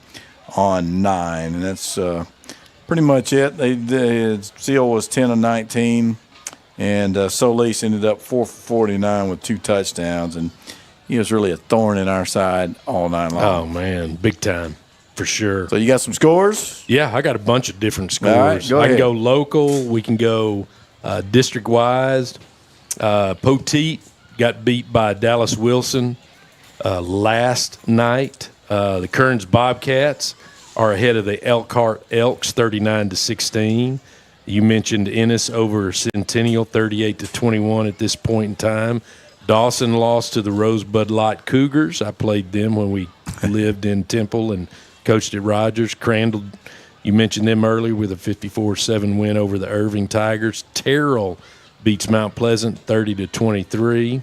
on 9. And that's pretty much it. Seal was 10 of 19, and Solis ended up 4 for 49 with 2 touchdowns, and he was really a thorn in our side all night long. Oh man, big time for sure. So you got some scores? Yeah, I got a bunch of different scores. All right, go ahead. I can go local. We can go district-wise. Poteet got beat by Dallas Wilson last night. The Kearns Bobcats are ahead of the Elkhart Elks 39-16. You mentioned Ennis over Centennial 38-21 at this point in time. Dawson lost to the Rosebud Lot Cougars. I played them when we lived in Temple and coached at Rogers. Crandall, you mentioned them earlier with a 54-7 win over the Irving Tigers. Terrell beats Mount Pleasant 30-23.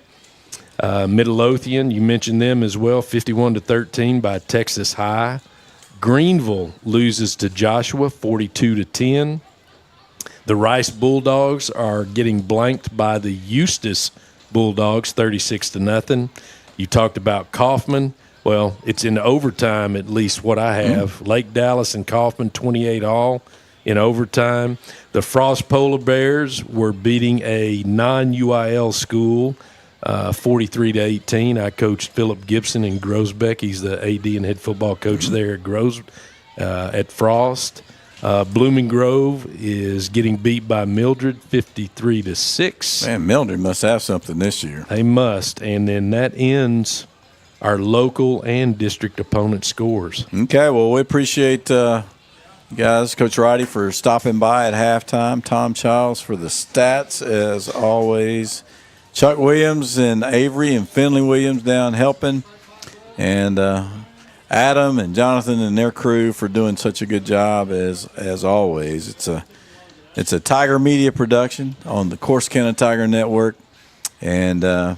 Midlothian, you mentioned them as well, 51-13 by Texas High. Greenville loses to Joshua 42-10. The Rice Bulldogs are getting blanked by the Eustis Bulldogs 36-0. You talked about Kaufman. Well, it's in overtime, at least what I have. Lake Dallas and Kaufman 28-all in overtime. The Frost Polar Bears were beating a non-UIL school 43-18. I coached Philip Gibson in Grosbeck. He's the AD and head football coach there at Frost. Blooming Grove is getting beat by Mildred 53-6. Man, Mildred must have something this year. They must. And then that ends our local and district opponent scores. Okay, well, we appreciate you guys, Coach Roddy, for stopping by at halftime. Tom Childs for the stats, as always. Chuck Williams and Avery and Finley Williams down helping. And Adam and Jonathan and their crew for doing such a good job as always. It's a Tiger Media production on the Corsicana Tiger Network, and I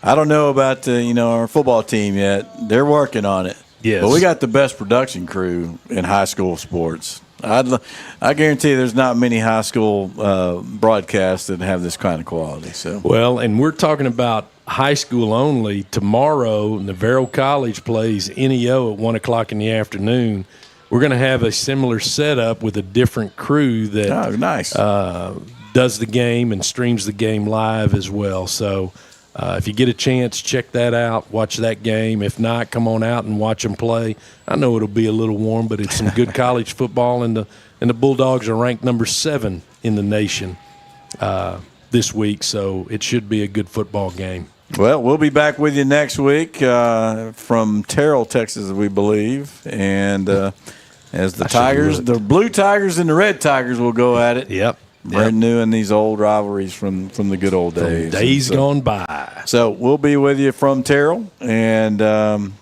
don't know about our football team yet. They're working on it. Yes. But we got the best production crew in high school sports. I guarantee there's not many high school broadcasts that have this kind of quality. So well, and we're talking about high school only. Tomorrow, Navarro College plays NEO at 1 o'clock in the afternoon. We're going to have a similar setup with a different crew that nice. Does the game and streams the game live as well. So if you get a chance, check that out. Watch that game. If not, come on out and watch them play. I know it'll be a little warm, but it's some good college football, and the Bulldogs are ranked number 7 in the nation this week, so it should be a good football game. Well, we'll be back with you next week from Terrell, Texas, we believe, and as the Tigers, the Blue Tigers and the Red Tigers will go at it. Yep. Brand new in these old rivalries from the good old days. Days gone by. So we'll be with you from Terrell, and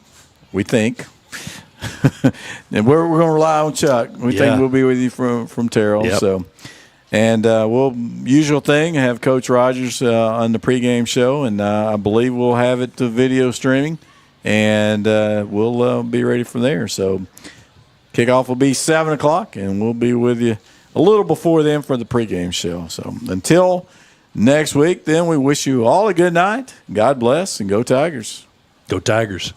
we think. And we're going to rely on Chuck. We think we'll be with you from Terrell. Yep. So, and we'll, usual thing, have Coach Rogers on the pregame show, and I believe we'll have it to video streaming, and we'll be ready from there. So kickoff will be 7 o'clock, and we'll be with you a little before then for the pregame show. So until next week, then we wish you all a good night. God bless, and go Tigers. Go Tigers.